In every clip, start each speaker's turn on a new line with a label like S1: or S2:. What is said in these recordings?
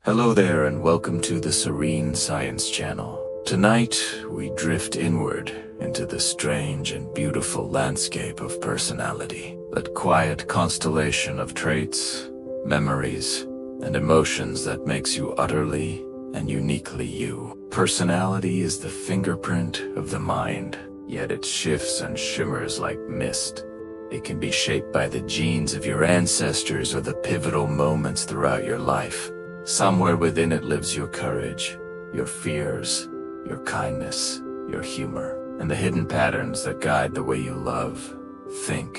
S1: Hello there and welcome to the Serene Science Channel. Tonight, we drift inward into the strange and beautiful landscape of personality, that quiet constellation of traits, memories, and emotions that makes you utterly and uniquely you. Personality is the fingerprint of the mind, yet it shifts and shimmers like mist. It can be shaped by the genes of your ancestors or the pivotal moments throughout your life. Somewhere within it lives your courage, your fears, your kindness, your humor, and the hidden patterns that guide the way you love, think,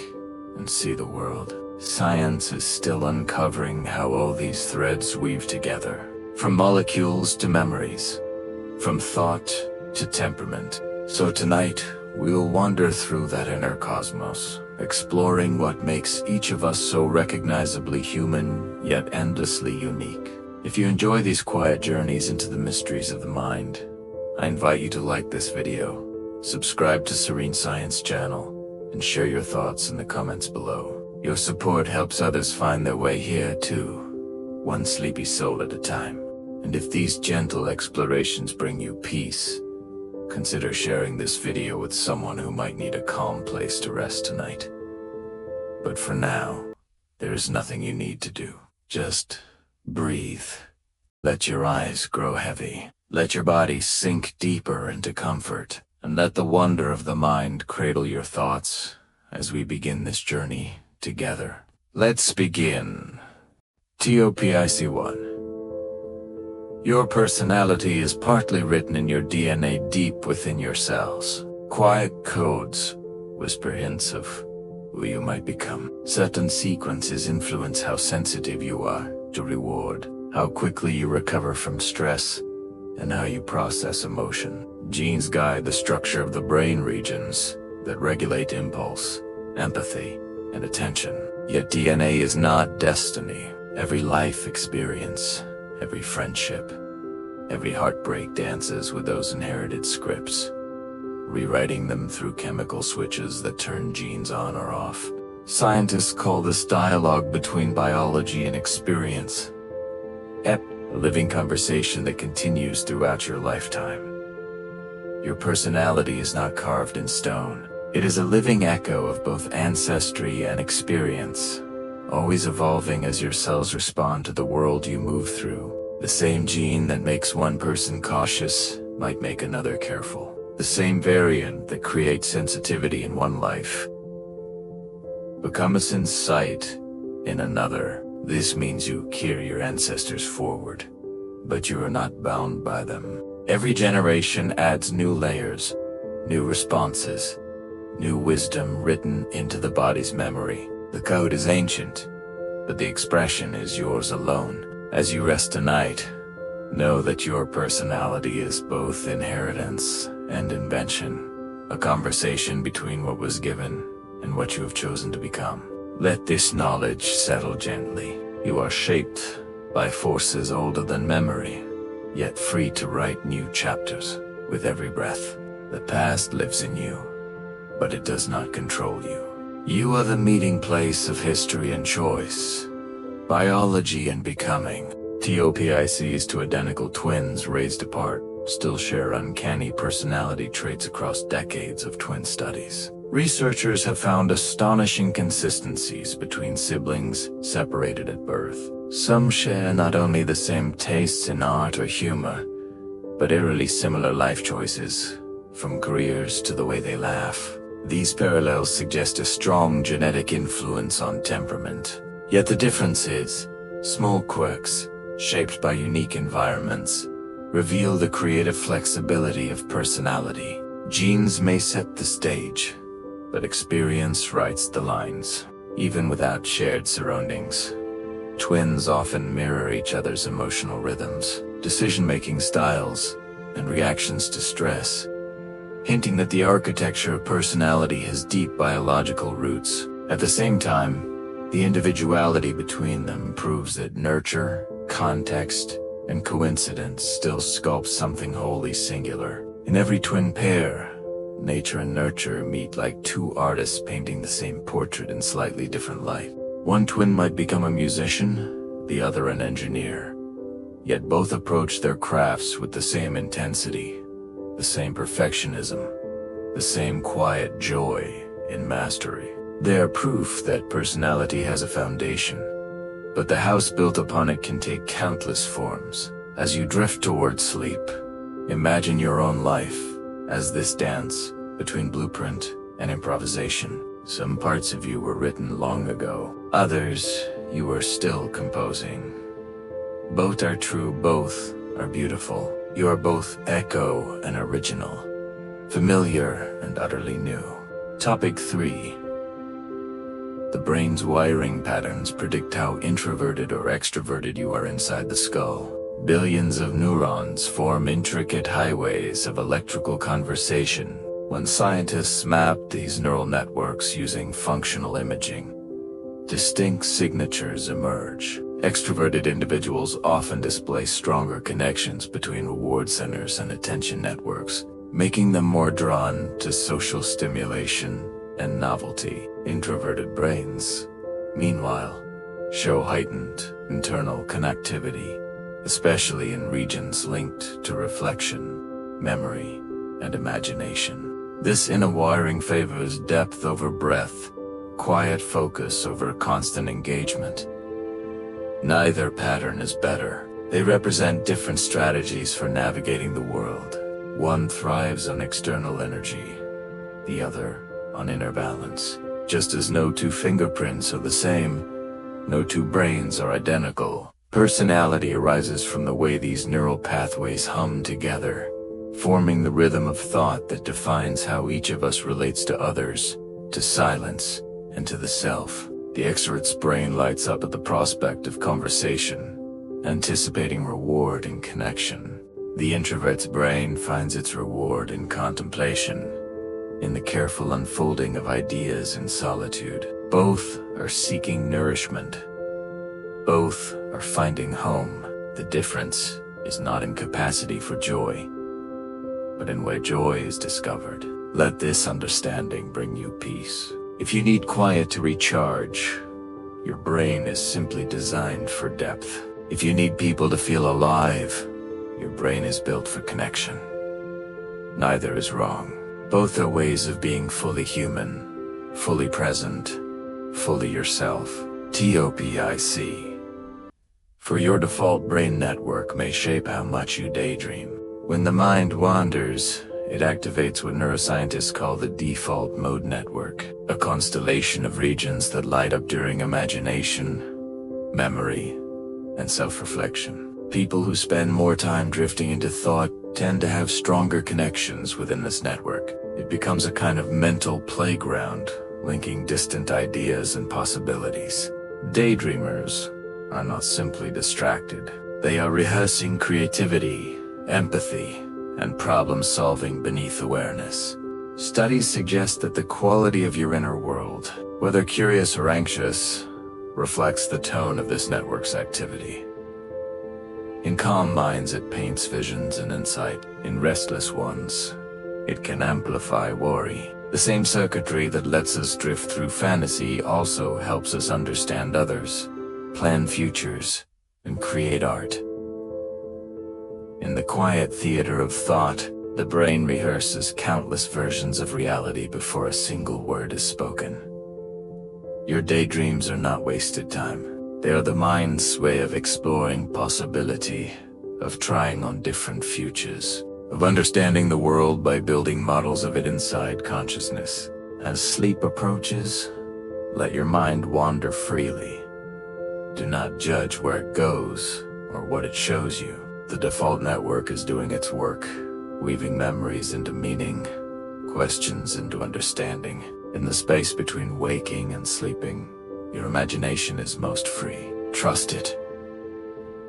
S1: and see the world. Science is still uncovering how all these threads weave together, from molecules to memories, from thought to temperament. So tonight, we'll wander through that inner cosmos, exploring what makes each of us so recognizably human, yet endlessly unique. If you enjoy these quiet journeys into the mysteries of the mind, I invite you to like this video, subscribe to Serene Science Channel, and share your thoughts in the comments below. Your support helps others find their way here too, one sleepy soul at a time. And if these gentle explorations bring you peace, consider sharing this video with someone who might need a calm place to rest tonight. But for now, there is nothing you need to do. Just breathe. Let your eyes grow heavy. Let your body sink deeper into comfort. And let the wonder of the mind cradle your thoughts as we begin this journey together. Let's begin. Topic 1. Your personality is partly written in your DNA deep within your cells. Quiet codes whisper hints of who you might become. Certain sequences influence how sensitive you are to reward, how quickly you recover from stress, and how you process emotion. Genes guide the structure of the brain regions that regulate impulse, empathy, and attention. Yet DNA is not destiny. Every life experience, every friendship, every heartbreak dances with those inherited scripts, rewriting them through chemical switches that turn genes on or off. Scientists call this dialogue between biology and experience a living conversation that continues throughout your lifetime. Your personality is not carved in stone. It is a living echo of both ancestry and experience, always evolving as your cells respond to the world you move through. The same gene that makes one person cautious might make another careful. The same variant that creates sensitivity in one life becomes insight in another. This means you carry your ancestors forward, but you are not bound by them. Every generation adds new layers, new responses, new wisdom written into the body's memory. The code is ancient, but the expression is yours alone. As you rest tonight, know that your personality is both inheritance and invention, a conversation between what was given and what you have chosen to become. Let this knowledge settle gently. You are shaped by forces older than memory, yet free to write new chapters with every breath. The past lives in you, but it does not control you. You are the meeting place of history and choice, biology and becoming. Topics to identical twins raised apart still share uncanny personality traits across decades of twin studies. Researchers have found astonishing consistencies between siblings separated at birth. Some share not only the same tastes in art or humor, but eerily similar life choices, from careers to the way they laugh. These parallels suggest a strong genetic influence on temperament. Yet the difference is, small quirks, shaped by unique environments, reveal the creative flexibility of personality. Genes may set the stage, but experience writes the lines. Even without shared surroundings, twins often mirror each other's emotional rhythms, decision-making styles, and reactions to stress, hinting that the architecture of personality has deep biological roots. At the same time, the individuality between them proves that nurture, context, and coincidence still sculpt something wholly singular. In every twin pair, nature and nurture meet like two artists painting the same portrait in slightly different light. One twin might become a musician, the other an engineer. yet both approach their crafts with the same intensity, the same perfectionism, the same quiet joy in mastery. They are proof that personality has a foundation, but the house built upon it can take countless forms. As you drift towards sleep, imagine your own life as this dance between blueprint and improvisation. Some parts of you were written long ago, others you are still composing. Both are true, both are beautiful. You are both echo and original, familiar and utterly new. Topic 3. The brain's wiring patterns predict how introverted or extroverted you are inside the skull. Billions of neurons form intricate highways of electrical conversation. When scientists map these neural networks using functional imaging, distinct signatures emerge. Extroverted individuals often display stronger connections between reward centers and attention networks, making them more drawn to social stimulation and novelty. Introverted brains, meanwhile, show heightened internal connectivity, especially in regions linked to reflection, memory, and imagination. This inner wiring favors depth over breadth, quiet focus over constant engagement. Neither pattern is better. They represent different strategies for navigating the world. One thrives on external energy, the other on inner balance. Just as no two fingerprints are the same, no two brains are identical. Personality arises from the way these neural pathways hum together, forming the rhythm of thought that defines how each of us relates to others, to silence, and to the self. The extrovert's brain lights up at the prospect of conversation, anticipating reward and connection. The introvert's brain finds its reward in contemplation, in the careful unfolding of ideas in solitude. Both are seeking nourishment. Both are finding home. The difference is not in capacity for joy, but in where joy is discovered. Let this understanding bring you peace. If you need quiet to recharge, your brain is simply designed for depth. If you need people to feel alive, your brain is built for connection. Neither is wrong. Both are ways of being fully human, fully present, fully yourself. TOPIC. For your default brain network may shape how much you daydream. When the mind wanders, it activates what neuroscientists call the default mode network, a constellation of regions that light up during imagination, memory, and self-reflection. People who spend more time drifting into thought tend to have stronger connections within this network. It becomes a kind of mental playground, linking distant ideas and possibilities. Daydreamers are not simply distracted. They are rehearsing creativity, empathy, and problem-solving beneath awareness. Studies suggest that the quality of your inner world, whether curious or anxious, reflects the tone of this network's activity. In calm minds, it paints visions and insight. In restless ones, it can amplify worry. The same circuitry that lets us drift through fantasy also helps us understand others, plan futures, and create art. In the quiet theater of thought, the brain rehearses countless versions of reality before a single word is spoken. Your daydreams are not wasted time. They are the mind's way of exploring possibility, of trying on different futures, of understanding the world by building models of it inside consciousness. As sleep approaches, let your mind wander freely. Do not judge where it goes or what it shows you. The default network is doing its work, weaving memories into meaning, questions into understanding. In the space between waking and sleeping, your imagination is most free. Trust it.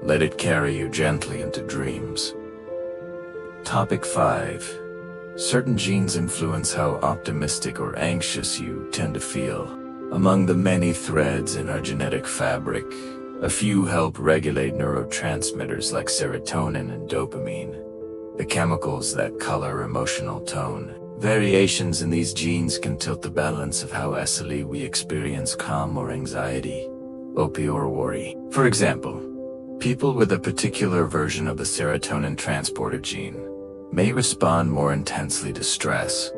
S1: Let it carry you gently into dreams. Topic 5. Certain genes influence how optimistic or anxious you tend to feel. Among the many threads in our genetic fabric, a few help regulate neurotransmitters like serotonin and dopamine, the chemicals that color emotional tone. Variations in these genes can tilt the balance of how easily we experience calm or anxiety, opioid or worry. For example, People with a particular version of the serotonin transporter gene may respond more intensely to stress,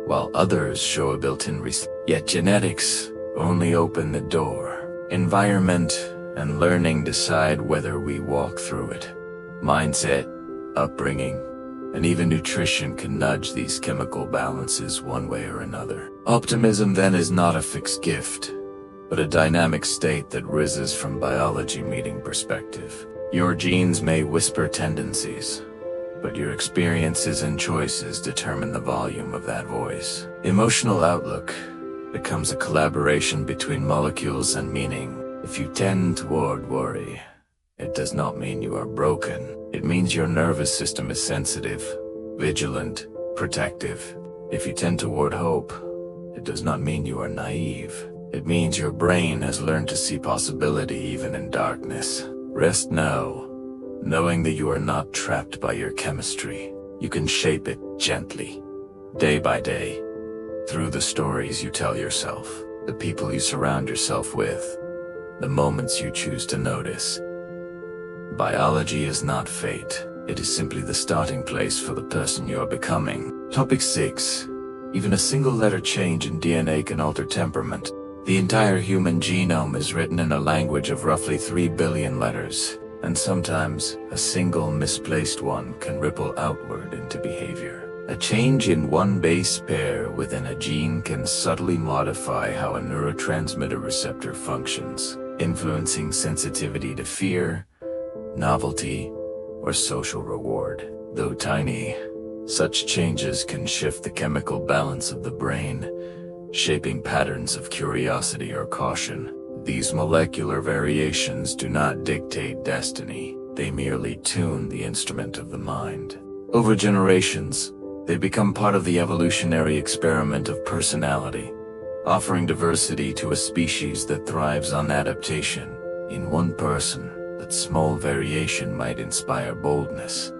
S1: while others show a built-in response. Yet genetics only open the door. Environment and learning decide whether we walk through it. Mindset, upbringing, and even nutrition can nudge these chemical balances one way or another. Optimism then is not a fixed gift, but a dynamic state that rises from biology meeting perspective. Your genes may whisper tendencies, but your experiences and choices determine the volume of that voice. Emotional outlook becomes a collaboration between molecules and meaning. If you tend toward worry, it does not mean you are broken. It means your nervous system is sensitive, vigilant, protective. If you tend toward hope, it does not mean you are naive. It means your brain has learned to see possibility even in darkness. Rest now, knowing that you are not trapped by your chemistry. You can shape it gently, day by day, through the stories you tell yourself, the people you surround yourself with, the moments you choose to notice. Biology is not fate. It is simply the starting place for the person you are becoming. Topic 6. Even a single letter change in DNA can alter temperament. The entire human genome is written in a language of roughly 3 billion letters, and sometimes a single misplaced one can ripple outward into behavior. A change in one base pair within a gene can subtly modify how a neurotransmitter receptor functions, influencing sensitivity to fear, novelty, or social reward. Though tiny, such changes can shift the chemical balance of the brain, shaping patterns of curiosity or caution. These molecular variations do not dictate destiny. They merely tune the instrument of the mind. Over generations, they become part of the evolutionary experiment of personality, offering diversity to a species that thrives on adaptation. In one person, that small variation might inspire boldness.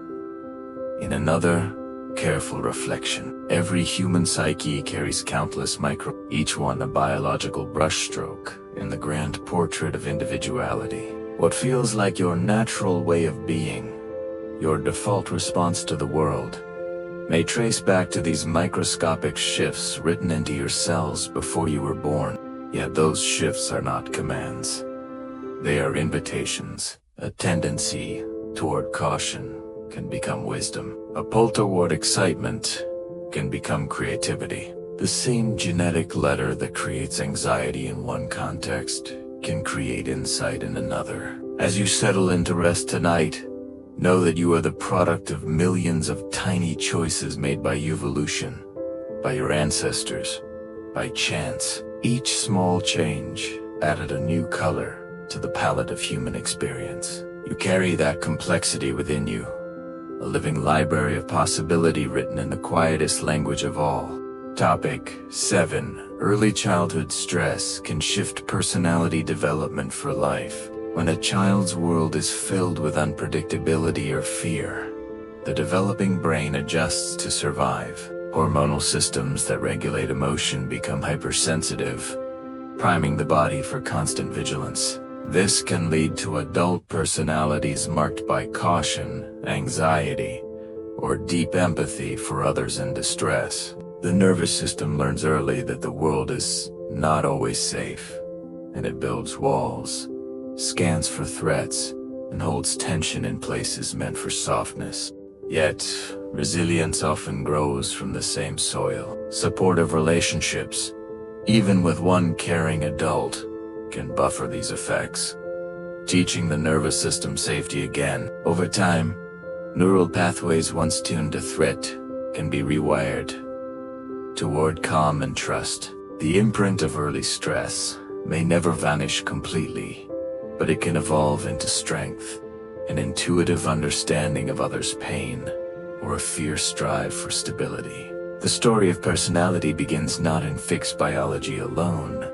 S1: In another, careful reflection. Every human psyche carries countless each one a biological brushstroke in the grand portrait of individuality. What feels like your natural way of being, your default response to the world, may trace back to these microscopic shifts written into your cells before you were born. Yet those shifts are not commands. They are invitations. A tendency toward caution can become wisdom. A pull toward excitement can become creativity. The same genetic letter that creates anxiety in one context can create insight in another. As you settle into rest tonight, know that you are the product of millions of tiny choices made by evolution, by your ancestors, by chance. Each small change added a new color to the palette of human experience. You carry that complexity within you, a living library of possibility written in the quietest language of all. Topic 7. Early childhood stress can shift personality development for life. When a child's world is filled with unpredictability or fear, the developing brain adjusts to survive. Hormonal systems that regulate emotion become hypersensitive, priming the body for constant vigilance. This can lead to adult personalities marked by caution, anxiety, or deep empathy for others in distress. The nervous system learns early that the world is not always safe, and it builds walls, scans for threats, and holds tension in places meant for softness. Yet, resilience often grows from the same soil. Supportive relationships, even with one caring adult, can buffer these effects, teaching the nervous system safety again. Over time, neural pathways once tuned to threat can be rewired toward calm and trust. The imprint of early stress may never vanish completely, but it can evolve into strength, an intuitive understanding of others' pain, or a fierce drive for stability. The story of personality begins not in fixed biology alone,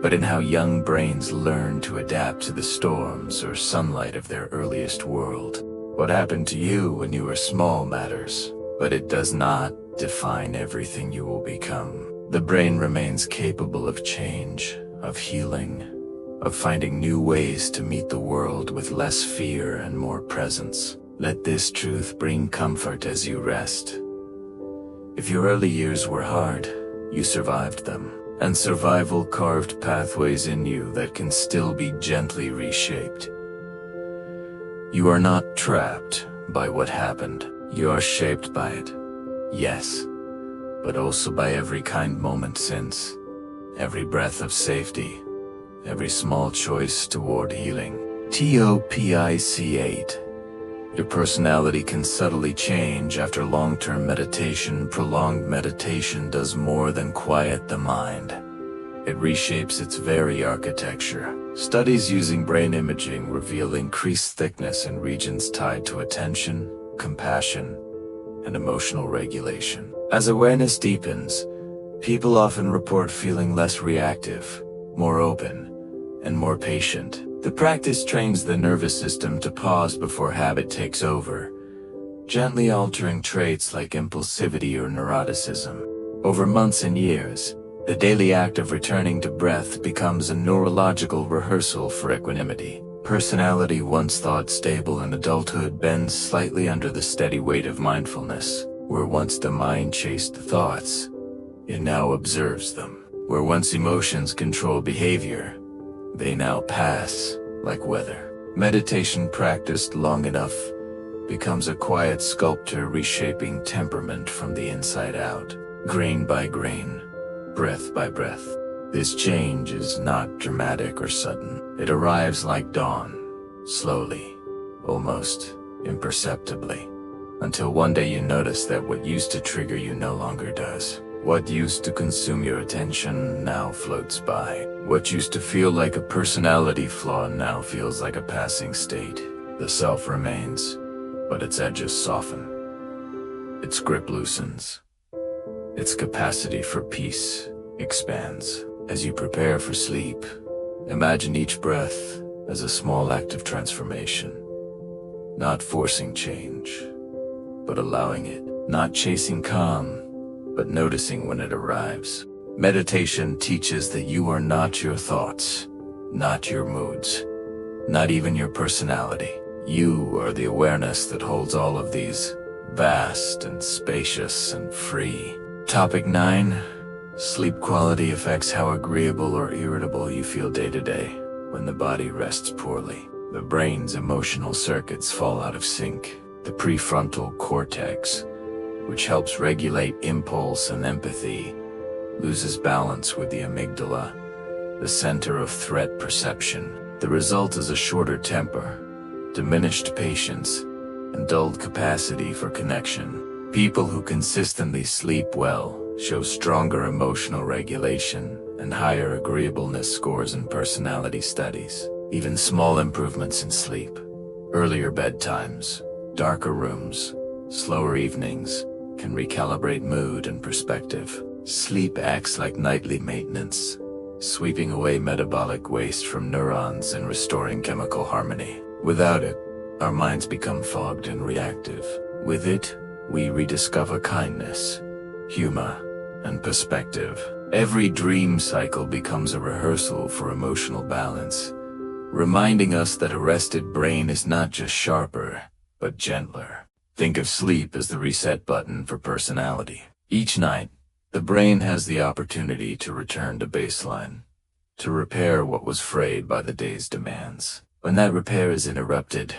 S1: but in how young brains learn to adapt to the storms or sunlight of their earliest world. What happened to you when you were small matters, but it does not define everything you will become. The brain remains capable of change, of healing, of finding new ways to meet the world with less fear and more presence. Let this truth bring comfort as you rest. If your early years were hard, you survived them, and survival carved pathways in you that can still be gently reshaped. You are not trapped by what happened. You are shaped by it, yes, but also by every kind moment since, every breath of safety, every small choice toward healing. Topic 8. Your personality can subtly change after long-term meditation. Prolonged meditation does more than quiet the mind. It reshapes its very architecture. Studies using brain imaging reveal increased thickness in regions tied to attention, compassion, and emotional regulation. As awareness deepens, people often report feeling less reactive, more open, and more patient. The practice trains the nervous system to pause before habit takes over, gently altering traits like impulsivity or neuroticism. Over months and years, the daily act of returning to breath becomes a neurological rehearsal for equanimity. Personality once thought stable in adulthood bends slightly under the steady weight of mindfulness. Where once the mind chased thoughts, it now observes them. Where once emotions control behavior, they now pass like weather. Meditation practiced long enough becomes a quiet sculptor reshaping temperament from the inside out, grain by grain, breath by breath. This change is not dramatic or sudden. It arrives like dawn, slowly, almost imperceptibly, until one day you notice that what used to trigger you no longer does. What used to consume your attention now floats by. What used to feel like a personality flaw now feels like a passing state. The self remains, but its edges soften. Its grip loosens. Its capacity for peace expands. As you prepare for sleep, imagine each breath as a small act of transformation. Not forcing change, but allowing it. Not chasing calm, but noticing when it arrives. Meditation teaches that you are not your thoughts, not your moods, not even your personality. You are the awareness that holds all of these, vast and spacious and free. Topic 9. Sleep quality affects how agreeable or irritable you feel day to day. When the body rests poorly, the brain's emotional circuits fall out of sync. The prefrontal cortex, which helps regulate impulse and empathy, loses balance with the amygdala, the center of threat perception. The result is a shorter temper, diminished patience, and dulled capacity for connection. People who consistently sleep well show stronger emotional regulation and higher agreeableness scores in personality studies. Even small improvements in sleep, earlier bedtimes, darker rooms, slower evenings, can recalibrate mood and perspective. Sleep acts like nightly maintenance, sweeping away metabolic waste from neurons and restoring chemical harmony. Without it, our minds become fogged and reactive. With it, we rediscover kindness, humor, and perspective. Every dream cycle becomes a rehearsal for emotional balance, reminding us that a rested brain is not just sharper, but gentler. Think of sleep as the reset button for personality. Each night, the brain has the opportunity to return to baseline, to repair what was frayed by the day's demands. When that repair is interrupted,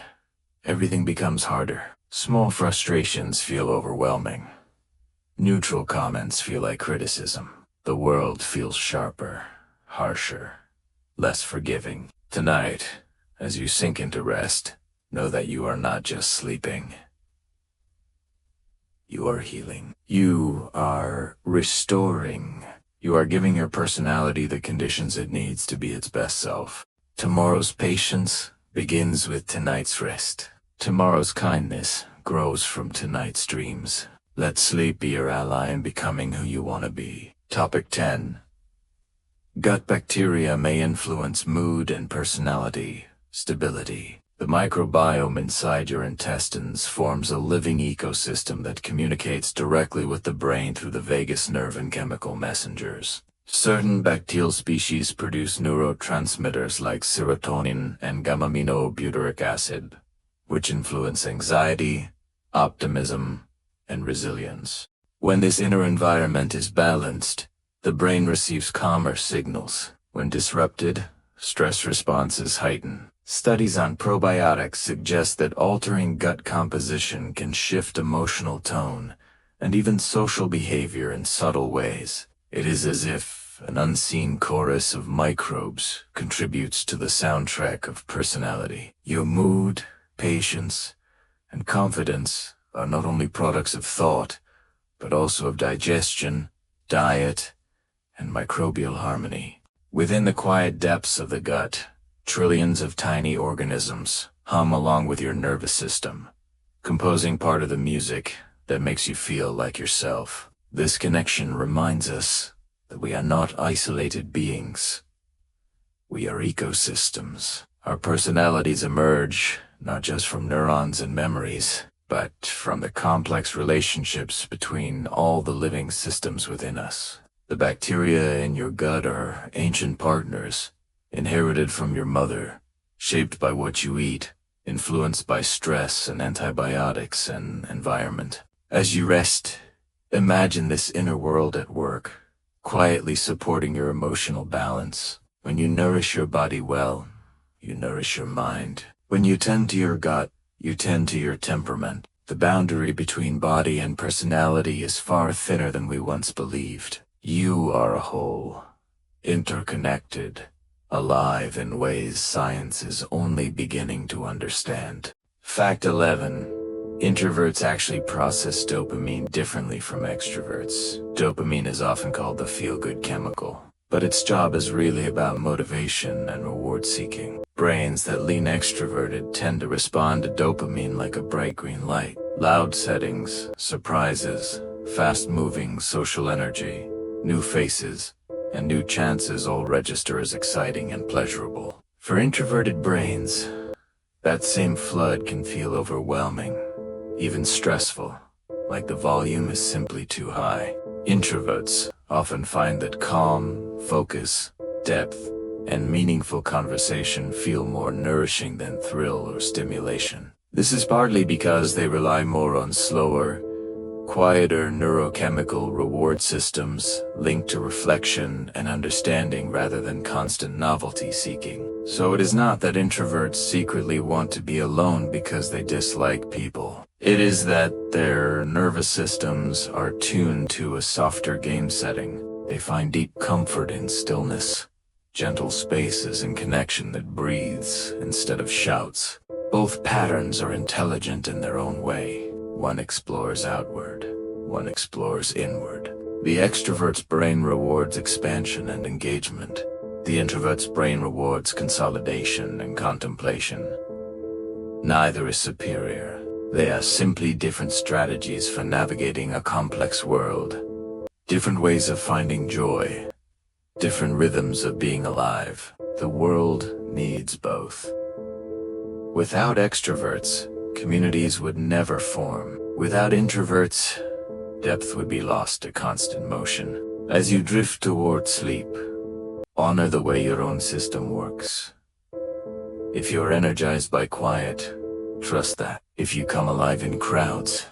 S1: everything becomes harder. Small frustrations feel overwhelming. Neutral comments feel like criticism. The world feels sharper, harsher, less forgiving. Tonight, as you sink into rest, know that you are not just sleeping. You are healing. You are restoring. You are giving your personality the conditions it needs to be its best self. Tomorrow's patience begins with tonight's rest. Tomorrow's kindness grows from tonight's dreams. Let sleep be your ally in becoming who you want to be. Topic 10. Gut bacteria may influence mood and personality stability. The microbiome inside your intestines forms a living ecosystem that communicates directly with the brain through the vagus nerve and chemical messengers. Certain bacterial species produce neurotransmitters like serotonin and gamma-aminobutyric acid, which influence anxiety, optimism, and resilience. When this inner environment is balanced, the brain receives calmer signals. When disrupted, stress responses heighten. Studies on probiotics suggest that altering gut composition can shift emotional tone and even social behavior in subtle ways. It is as if an unseen chorus of microbes contributes to the soundtrack of personality. Your mood, patience, and confidence are not only products of thought, but also of digestion, diet, and microbial harmony. Within the quiet depths of the gut, trillions of tiny organisms hum along with your nervous system, composing part of the music that makes you feel like yourself. This connection reminds us that we are not isolated beings. We are ecosystems. Our personalities emerge not just from neurons and memories, but from the complex relationships between all the living systems within us. The bacteria in your gut are ancient partners, inherited from your mother, shaped by what you eat, influenced by stress and antibiotics and environment. As you rest, imagine this inner world at work, quietly supporting your emotional balance. When you nourish your body well, you nourish your mind. When you tend to your gut, you tend to your temperament. The boundary between body and personality is far thinner than we once believed. You are a whole, interconnected, alive in ways science is only beginning to understand. Fact 11. Introverts actually process dopamine differently from extroverts. Dopamine is often called the feel-good chemical, but its job is really about motivation and reward-seeking. Brains that lean extroverted tend to respond to dopamine like a bright green light. Loud settings, surprises, fast-moving social energy, new faces, and new chances all register as exciting and pleasurable. For introverted brains, that same flood can feel overwhelming, even stressful, like the volume is simply too high. Introverts often find that calm, focus, depth, and meaningful conversation feel more nourishing than thrill or stimulation. This is partly because they rely more on slower, quieter neurochemical reward systems linked to reflection and understanding rather than constant novelty seeking. So it is not that introverts secretly want to be alone because they dislike people. It is that their nervous systems are tuned to a softer game setting. They find deep comfort in stillness, gentle spaces, and connection that breathes instead of shouts. Both patterns are intelligent in their own way. One explores outward, one explores inward. The extrovert's brain rewards expansion and engagement. The introvert's brain rewards consolidation and contemplation. Neither is superior. They are simply different strategies for navigating a complex world. Different ways of finding joy. Different rhythms of being alive. The world needs both. Without extroverts, communities would never form. Without introverts, depth would be lost to constant motion. As you drift toward sleep, honor the way your own system works. If you're energized by quiet, trust that. If you come alive in crowds,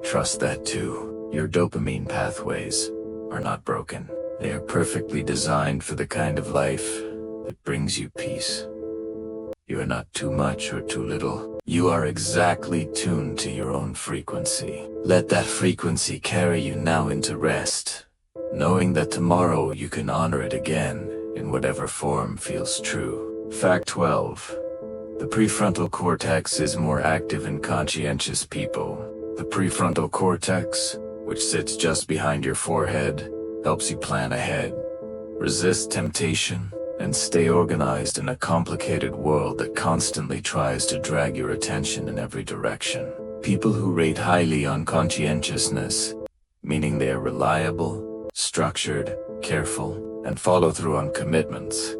S1: trust that too. Your dopamine pathways are not broken. They are perfectly designed for the kind of life that brings you peace. You are not too much or too little. You are exactly tuned to your own frequency. Let that frequency carry you now into rest, knowing that tomorrow you can honor it again in whatever form feels true. Fact 12. The prefrontal cortex is more active in conscientious people. The prefrontal cortex, which sits just behind your forehead, helps you plan ahead, resist temptation, and stay organized in a complicated world that constantly tries to drag your attention in every direction. People who rate highly on conscientiousness, meaning they are reliable, structured, careful, and follow through on commitments,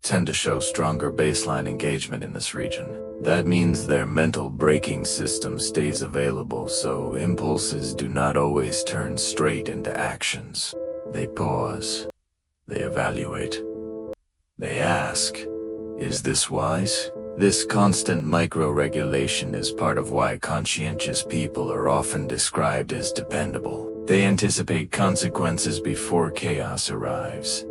S1: tend to show stronger baseline engagement in this region. That means their mental braking system stays available, so impulses do not always turn straight into actions. They pause, They evaluate. They ask, is this wise? This constant micro-regulation is part of why conscientious people are often described as dependable. They anticipate consequences before chaos arrives.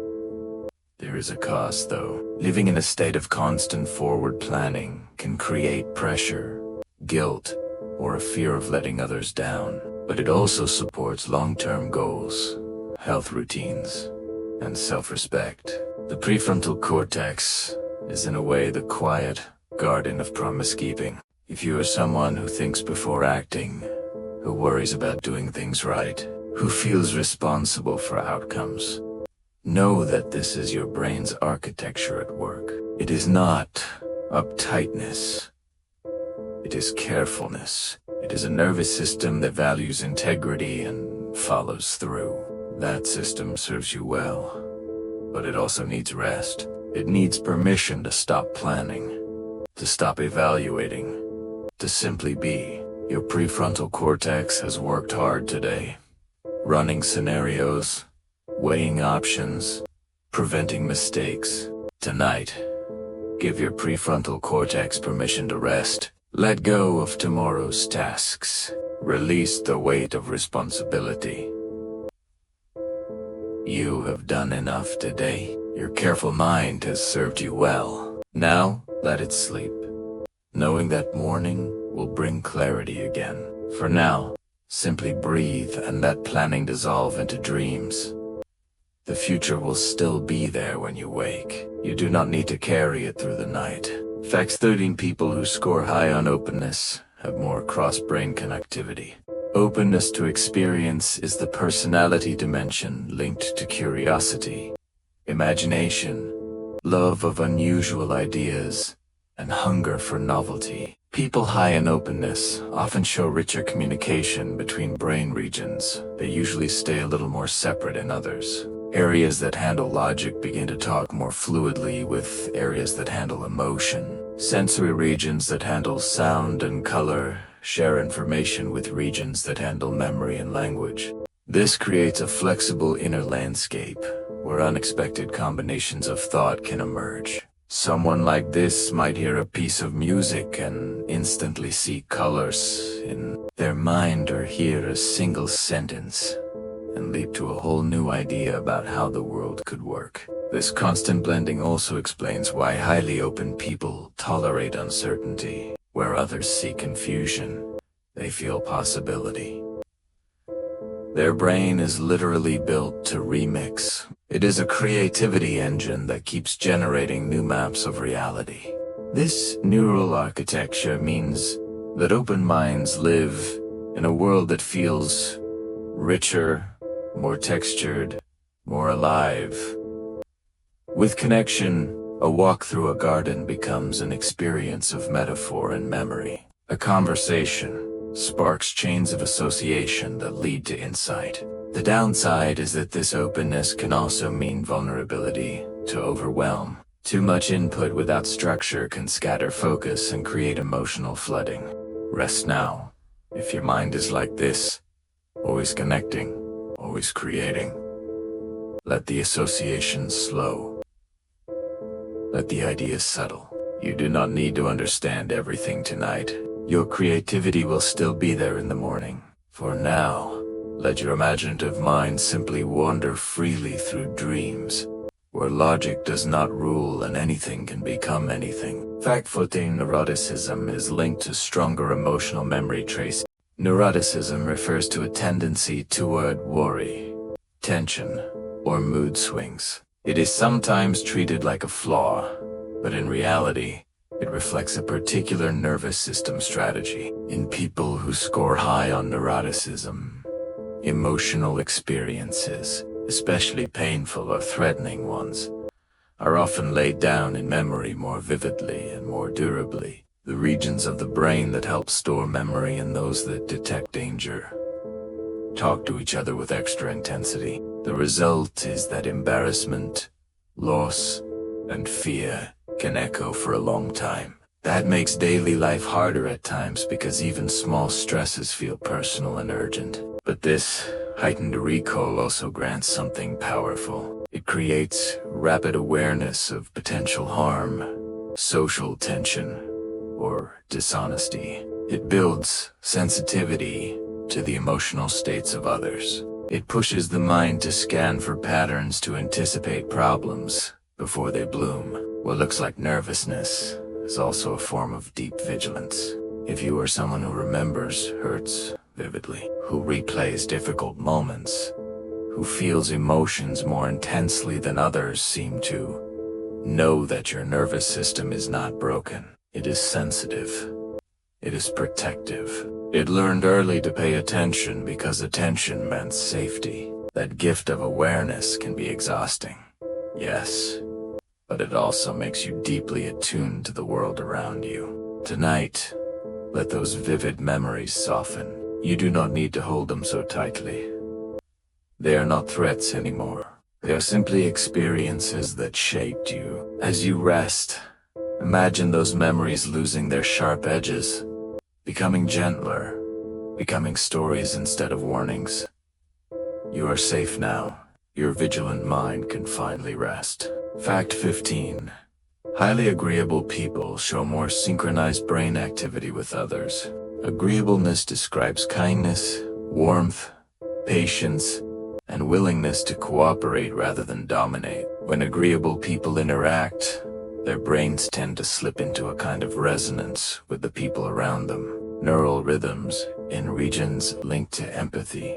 S1: There is a cost, though. Living in a state of constant forward planning can create pressure, guilt, or a fear of letting others down. But it also supports long-term goals, health routines, and self-respect. The prefrontal cortex is in a way the quiet garden of promise-keeping. If you are someone who thinks before acting, who worries about doing things right, who feels responsible for outcomes, know that this is your brain's architecture at work. It is not uptightness. It is carefulness. It is a nervous system that values integrity and follows through. That system serves you well, but it also needs rest. It needs permission to stop planning, to stop evaluating, to simply be. Your prefrontal cortex has worked hard today, running scenarios, weighing options, preventing mistakes. Tonight, give your prefrontal cortex permission to rest. Let go of tomorrow's tasks. Release the weight of responsibility. You have done enough today. Your careful mind has served you well. Now, let it sleep, knowing that morning will bring clarity again. For now, simply breathe and let planning dissolve into dreams. The future will still be there when you wake. You do not need to carry it through the night. Facts: 13 people who score high on openness have more cross-brain connectivity. Openness to experience is the personality dimension linked to curiosity, imagination, love of unusual ideas, and hunger for novelty. People high in openness often show richer communication between brain regions. They usually stay a little more separate in others. Areas that handle logic begin to talk more fluidly with areas that handle emotion. Sensory regions that handle sound and color share information with regions that handle memory and language. This creates a flexible inner landscape where unexpected combinations of thought can emerge. Someone like this might hear a piece of music and instantly see colors in their mind, or hear a single sentence and leap to a whole new idea about how the world could work. This constant blending also explains why highly open people tolerate uncertainty. Where others see confusion, they feel possibility. Their brain is literally built to remix. It is a creativity engine that keeps generating new maps of reality. This neural architecture means that open minds live in a world that feels richer, more textured, more alive. With connection, a walk through a garden becomes an experience of metaphor and memory. A conversation sparks chains of association that lead to insight. The downside is that this openness can also mean vulnerability to overwhelm. Too much input without structure can scatter focus and create emotional flooding. Rest now. If your mind is like this, always connecting, always creating, let the associations slow. Let the ideas settle. You do not need to understand everything tonight. Your creativity will still be there in the morning. For now, let your imaginative mind simply wander freely through dreams, where logic does not rule and anything can become anything. Fact: 14 neuroticism is linked to stronger emotional memory trace. Neuroticism refers to a tendency toward worry, tension, or mood swings. It is sometimes treated like a flaw, but in reality, it reflects a particular nervous system strategy. In people who score high on neuroticism, emotional experiences, especially painful or threatening ones, are often laid down in memory more vividly and more durably. The regions of the brain that help store memory and those that detect danger talk to each other with extra intensity. The result is that embarrassment, loss, and fear can echo for a long time. That makes daily life harder at times because even small stresses feel personal and urgent. But this heightened recall also grants something powerful. It creates rapid awareness of potential harm, social tension, or dishonesty. It builds sensitivity to the emotional states of others. It pushes the mind to scan for patterns to anticipate problems before they bloom. What looks like nervousness is also a form of deep vigilance. If you are someone who remembers hurts vividly, who replays difficult moments, who feels emotions more intensely than others seem to, know that your nervous system is not broken. It is sensitive. It is protective. It learned early to pay attention because attention meant safety. That gift of awareness can be exhausting, yes, but it also makes you deeply attuned to the world around you. Tonight, let those vivid memories soften. You do not need to hold them so tightly. They are not threats anymore. They are simply experiences that shaped you. As you rest, imagine those memories losing their sharp edges, becoming gentler, becoming stories instead of warnings. You are safe now. Your vigilant mind can finally rest. Fact 15. Highly agreeable people show more synchronized brain activity with others. Agreeableness describes kindness, warmth, patience, and willingness to cooperate rather than dominate. When agreeable people interact, their brains tend to slip into a kind of resonance with the people around them. Neural rhythms in regions linked to empathy,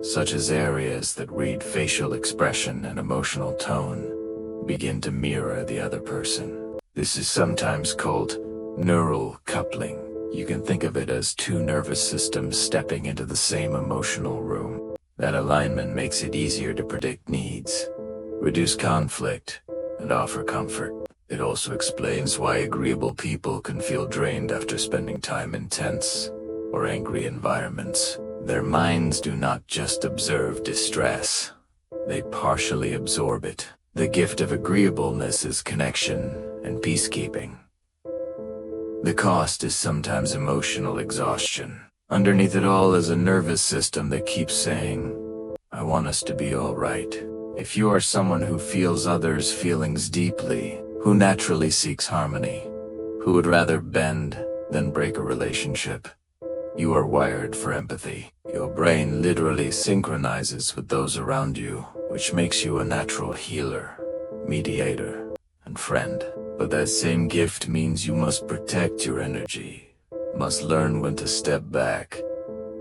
S1: such as areas that read facial expression and emotional tone, begin to mirror the other person. This is sometimes called neural coupling. You can think of it as two nervous systems stepping into the same emotional room. That alignment makes it easier to predict needs, reduce conflict, and offer comfort. It also explains why agreeable people can feel drained after spending time in tense or angry environments. Their minds do not just observe distress, they partially absorb it. The gift of agreeableness is connection and peacekeeping. The cost is sometimes emotional exhaustion. Underneath it all is a nervous system that keeps saying, "I want us to be all right." If you are someone who feels others' feelings deeply, who naturally seeks harmony, who would rather bend than break a relationship, you are wired for empathy. Your brain literally synchronizes with those around you, which makes you a natural healer, mediator, and friend. But that same gift means you must protect your energy, must learn when to step back,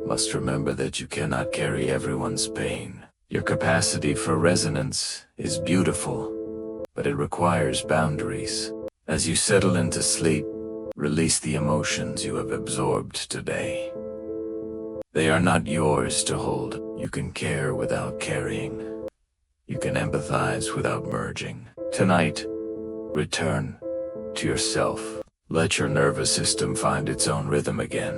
S1: must remember that you cannot carry everyone's pain. Your capacity for resonance is beautiful, but it requires boundaries. As you settle into sleep, release the emotions you have absorbed today. They are not yours to hold. You can care without carrying. You can empathize without merging. Tonight, return to yourself. Let your nervous system find its own rhythm again,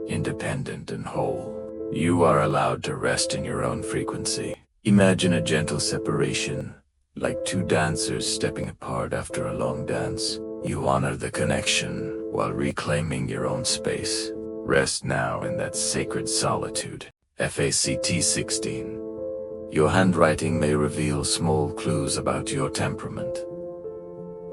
S1: independent and whole. You are allowed to rest in your own frequency. Imagine a gentle separation, like two dancers stepping apart after a long dance. You honor the connection while reclaiming your own space. Rest now in that sacred solitude. FACT 16. Your handwriting may reveal small clues about your temperament.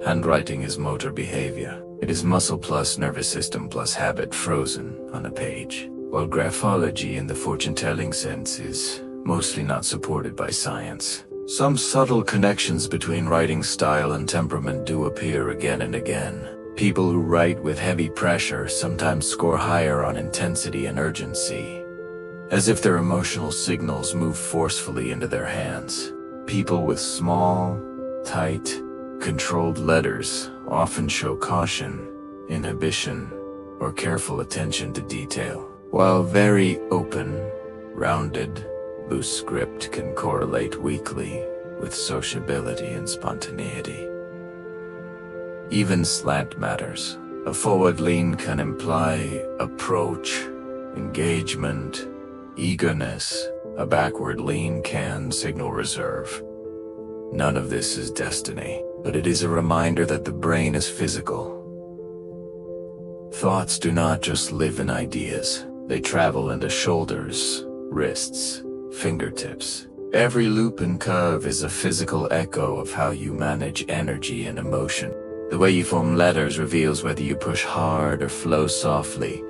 S1: Handwriting is motor behavior. It is muscle plus nervous system plus habit frozen on a page. While graphology in the fortune-telling sense is mostly not supported by science, some subtle connections between writing style and temperament do appear again and again. People who write with heavy pressure sometimes score higher on intensity and urgency, as if their emotional signals move forcefully into their hands. People with small, tight, controlled letters often show caution, inhibition, or careful attention to detail, while very open, rounded, loose script can correlate weakly with sociability and spontaneity. Even slant matters. A forward lean can imply approach, engagement, eagerness. A backward lean can signal reserve. None of this is destiny, but it is a reminder that the brain is physical. Thoughts do not just live in ideas. They travel into shoulders, wrists, fingertips, Every loop and curve is a physical echo of how you manage energy and emotion. The way you form letters reveals whether you push hard or flow softly,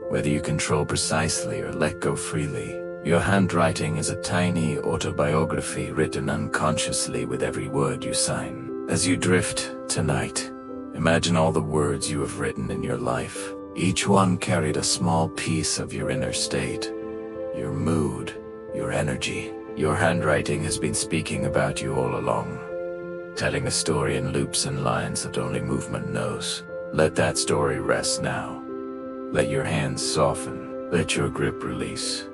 S1: whether you control precisely or let go freely. Your handwriting is a tiny autobiography written unconsciously with every word you sign. As you drift tonight, imagine all the words you have written in your life. Each one carried a small piece of your inner state, your mood, your energy. Your handwriting has been speaking about you all along, telling a story in loops and lines that only movement knows. Let that story rest now. Let your hands soften. Let your grip release.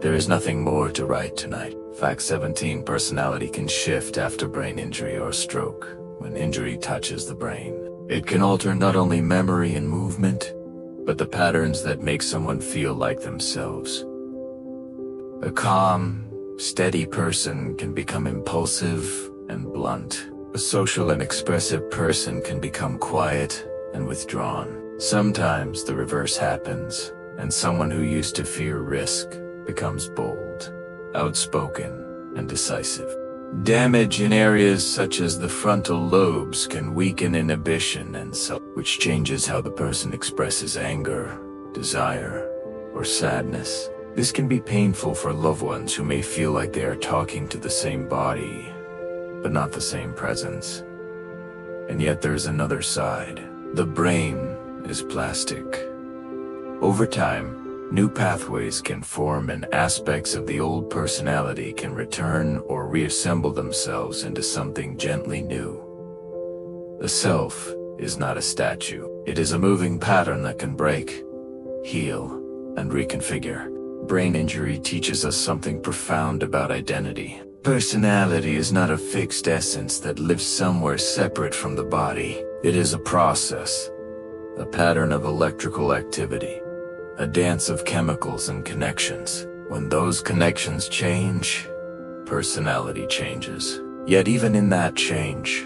S1: There is nothing more to write tonight. Fact 17: personality can shift after brain injury or stroke. When injury touches the brain, it can alter not only memory and movement, but the patterns that make someone feel like themselves. A calm, steady person can become impulsive and blunt. A social and expressive person can become quiet and withdrawn. Sometimes the reverse happens, and someone who used to fear risk becomes bold, outspoken, and decisive. Damage in areas such as the frontal lobes can weaken inhibition and which changes how the person expresses anger, desire, or sadness. This can be painful for loved ones who may feel like they are talking to the same body, but not the same presence. And yet there's another side. The brain is plastic. Over time, new pathways can form and aspects of the old personality can return or reassemble themselves into something gently new. The self is not a statue. It is a moving pattern that can break, heal, and reconfigure. Brain injury teaches us something profound about identity. Personality is not a fixed essence that lives somewhere separate from the body. It is a process, a pattern of electrical activity, a dance of chemicals and connections. When those connections change, personality changes. Yet even in that change,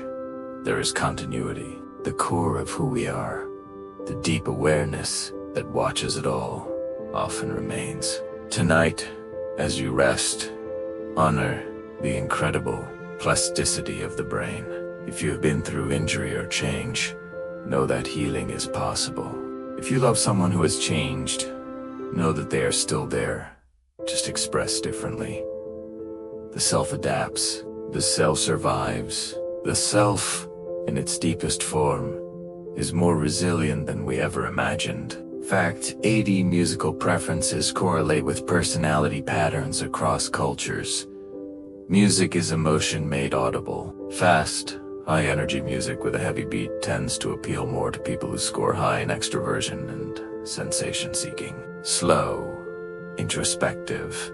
S1: there is continuity. The core of who we are, the deep awareness that watches it all, often remains. Tonight, as you rest, honor the incredible plasticity of the brain. If you have been through injury or change, know that healing is possible. If you love someone who has changed, know that they are still there, just expressed differently. The self adapts, the self survives. The self, in its deepest form, is more resilient than we ever imagined. Fact 80: musical preferences correlate with personality patterns across cultures. Music is emotion made audible. Fast, high-energy music with a heavy beat tends to appeal more to people who score high in extroversion and sensation-seeking. Slow, introspective,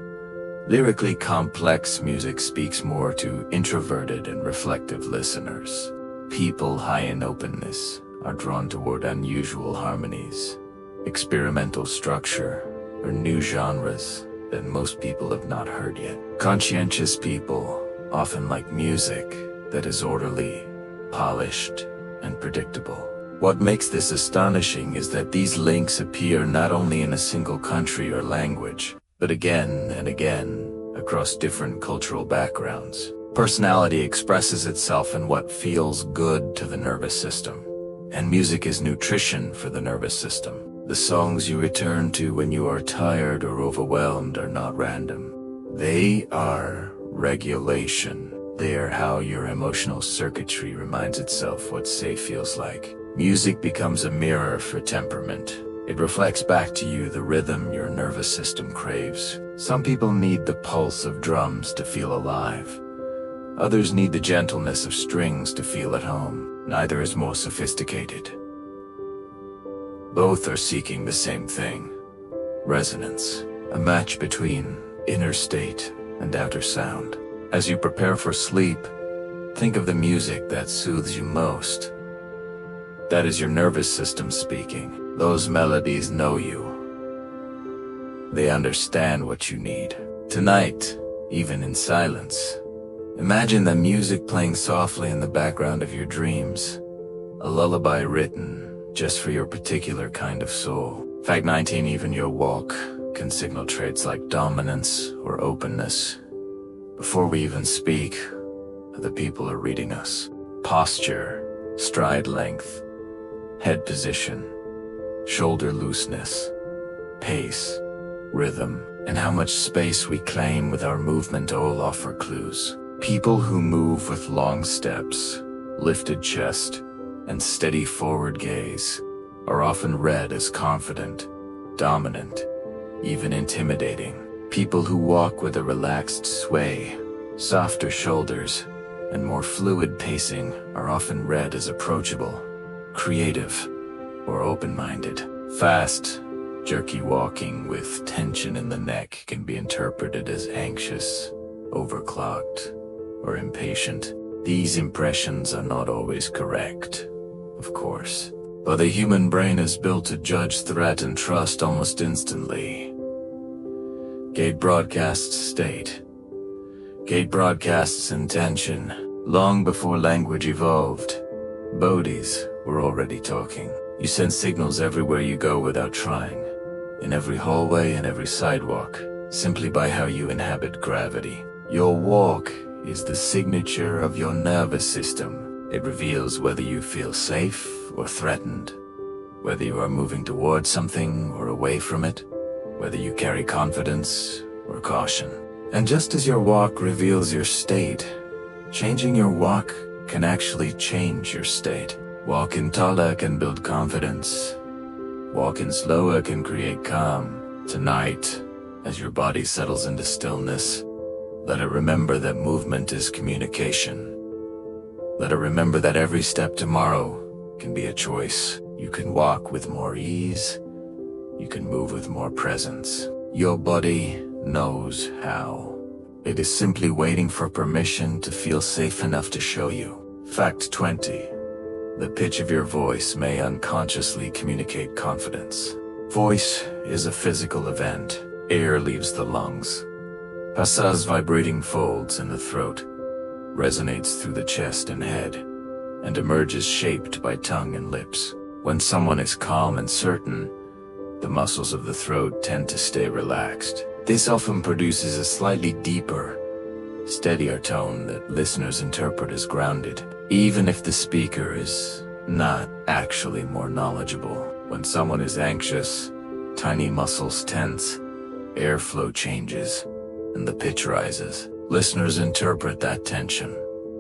S1: lyrically complex music speaks more to introverted and reflective listeners. People high in openness are drawn toward unusual harmonies, experimental structure, or new genres that most people have not heard yet. Conscientious people often like music that is orderly, polished, and predictable. What makes this astonishing is that these links appear not only in a single country or language, but again and again across different cultural backgrounds. Personality expresses itself in what feels good to the nervous system, and music is nutrition for the nervous system. The songs you return to when you are tired or overwhelmed are not random. They are regulation. They are how your emotional circuitry reminds itself what safe feels like. Music becomes a mirror for temperament. It reflects back to you the rhythm your nervous system craves. Some people need the pulse of drums to feel alive. Others need the gentleness of strings to feel at home. Neither is more sophisticated. Both are seeking the same thing: resonance, a match between inner state and outer sound. As you prepare for sleep, think of the music that soothes you most. That is your nervous system speaking. Those melodies know you. They understand what you need. Tonight, even in silence, imagine the music playing softly in the background of your dreams, a lullaby written just for your particular kind of soul. Fact 19: even your walk can signal traits like dominance or openness. Before we even speak, the people are reading us. Posture, stride length, head position, shoulder looseness, pace, rhythm, and how much space we claim with our movement all offer clues. People who move with long steps, lifted chest, and steady forward gaze are often read as confident, dominant, even intimidating. People who walk with a relaxed sway, softer shoulders, and more fluid pacing are often read as approachable, creative, or open-minded. Fast, jerky walking with tension in the neck can be interpreted as anxious, overclocked, or impatient. These impressions are not always correct, of course, but the human brain is built to judge threat and trust almost instantly. Gate broadcasts state. Gate broadcasts intention. Long before language evolved, Bodhis were already talking. You send signals everywhere you go without trying. In every hallway and every sidewalk, simply by how you inhabit gravity. Your walk is the signature of your nervous system. It reveals whether you feel safe or threatened, whether you are moving towards something or away from it, whether you carry confidence or caution. And just as your walk reveals your state, changing your walk can actually change your state. Walking taller can build confidence. Walking slower can create calm. Tonight, as your body settles into stillness, let it remember that movement is communication. Let it remember that every step tomorrow can be a choice. You can walk with more ease. You can move with more presence. Your body knows how. It is simply waiting for permission to feel safe enough to show you. Fact 20. The pitch of your voice may unconsciously communicate confidence. Voice is a physical event. Air leaves the lungs, passes vibrating folds in the throat, resonates through the chest and head, and emerges shaped by tongue and lips. When someone is calm and certain, the muscles of the throat tend to stay relaxed. This often produces a slightly deeper, steadier tone that listeners interpret as grounded, even if the speaker is not actually more knowledgeable. When someone is anxious, tiny muscles tense, airflow changes, and the pitch rises. Listeners interpret that tension,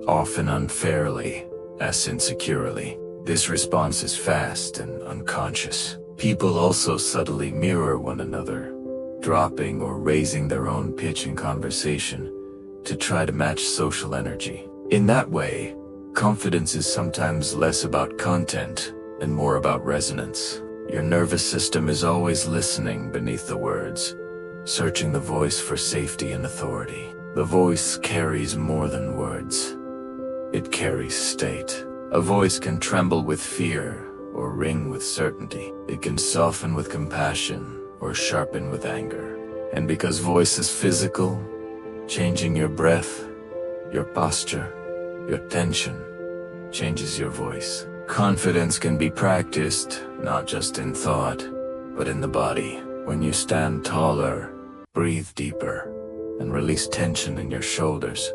S1: often unfairly, as insecurely. This response is fast and unconscious. People also subtly mirror one another, dropping or raising their own pitch in conversation to try to match social energy. In that way, confidence is sometimes less about content and more about resonance. Your nervous system is always listening beneath the words, searching the voice for safety and authority. The voice carries more than words. It carries state. A voice can tremble with fear or ring with certainty. It can soften with compassion or sharpen with anger. And because voice is physical, changing your breath, your posture, your tension changes your voice. Confidence can be practiced not just in thought, but in the body. When you stand taller, breathe deeper, and release tension in your shoulders,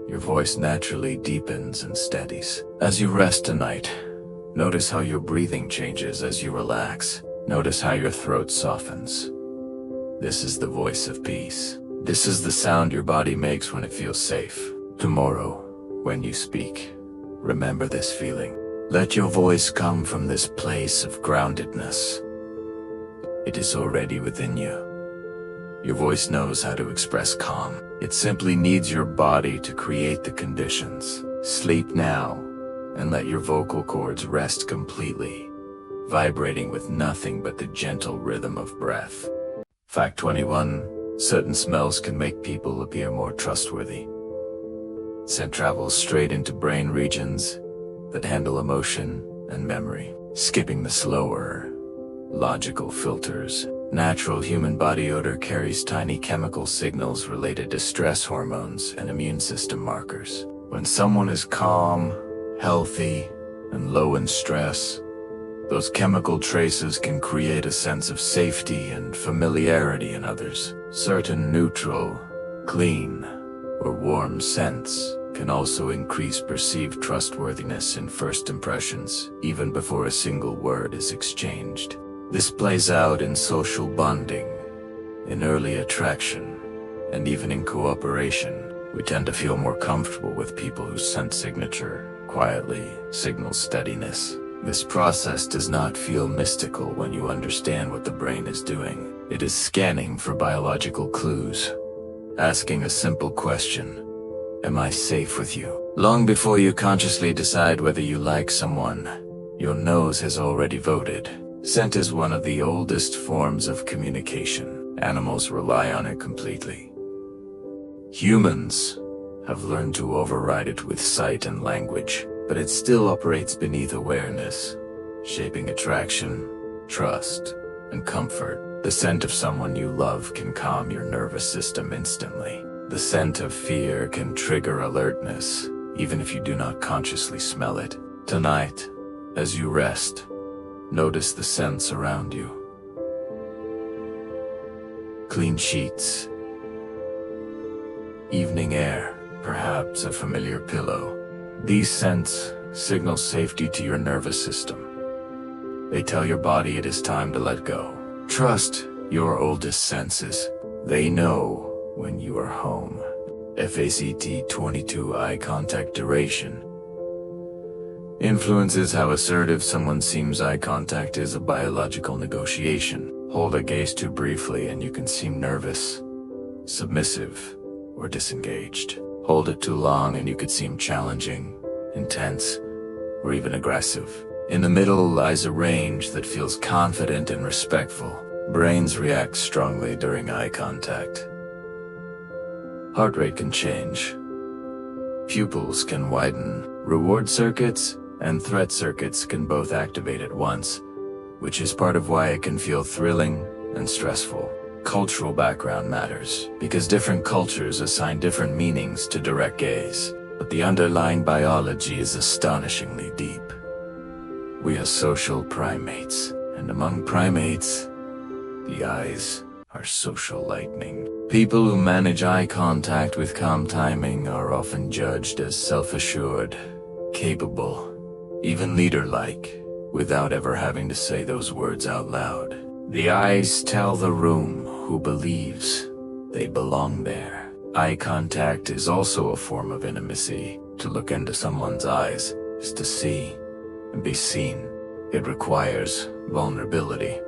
S1: your voice naturally deepens and steadies. As you rest tonight, notice how your breathing changes as you relax. Notice how your throat softens. This is the voice of peace. This is the sound your body makes when it feels safe. Tomorrow, when you speak, remember this feeling. Let your voice come from this place of groundedness. It is already within you. Your voice knows how to express calm. It simply needs your body to create the conditions. Sleep now, and let your vocal cords rest completely, vibrating with nothing but the gentle rhythm of breath. Fact 21. Certain smells can make people appear more trustworthy. Scent travels straight into brain regions that handle emotion and memory, skipping the slower, logical filters. Natural human body odor carries tiny chemical signals related to stress hormones and immune system markers. When someone is calm, healthy, and low in stress, those chemical traces can create a sense of safety and familiarity in others. Certain neutral, clean, or warm scents can also increase perceived trustworthiness in first impressions, even before a single word is exchanged. This plays out in social bonding, in early attraction, and even in cooperation. We tend to feel more comfortable with people whose scent signature quietly signals steadiness. This process does not feel mystical when you understand what the brain is doing. It is scanning for biological clues, asking a simple question: am I safe with you? Long before you consciously decide whether you like someone, your nose has already voted. Scent is one of the oldest forms of communication. Animals rely on it completely. Humans have learned to override it with sight and language, but it still operates beneath awareness, shaping attraction, trust, and comfort. The scent of someone you love can calm your nervous system instantly. The scent of fear can trigger alertness, even if you do not consciously smell it. Tonight, as you rest, notice the scents around you. Clean sheets, evening air, perhaps a familiar pillow. These scents signal safety to your nervous system. They tell your body it is time to let go. Trust your oldest senses. They know when you are home. FACT 22 eye contact duration. Influences how assertive someone seems. Eye contact is a biological negotiation. Hold a gaze too briefly and you can seem nervous, submissive, or disengaged. Hold it too long and you could seem challenging, intense, or even aggressive. In the middle lies a range that feels confident and respectful. Brains react strongly during eye contact. Heart rate can change. Pupils can widen. Reward circuits and threat circuits can both activate at once, which is part of why it can feel thrilling and stressful. Cultural background matters, because different cultures assign different meanings to direct gaze, but the underlying biology is astonishingly deep. We are social primates, and among primates, the eyes are social lightning. People who manage eye contact with calm timing are often judged as self-assured, capable, even leader-like, without ever having to say those words out loud. The eyes tell the room who believes they belong there. Eye contact is also a form of intimacy. To look into someone's eyes is to see and be seen. It requires vulnerability.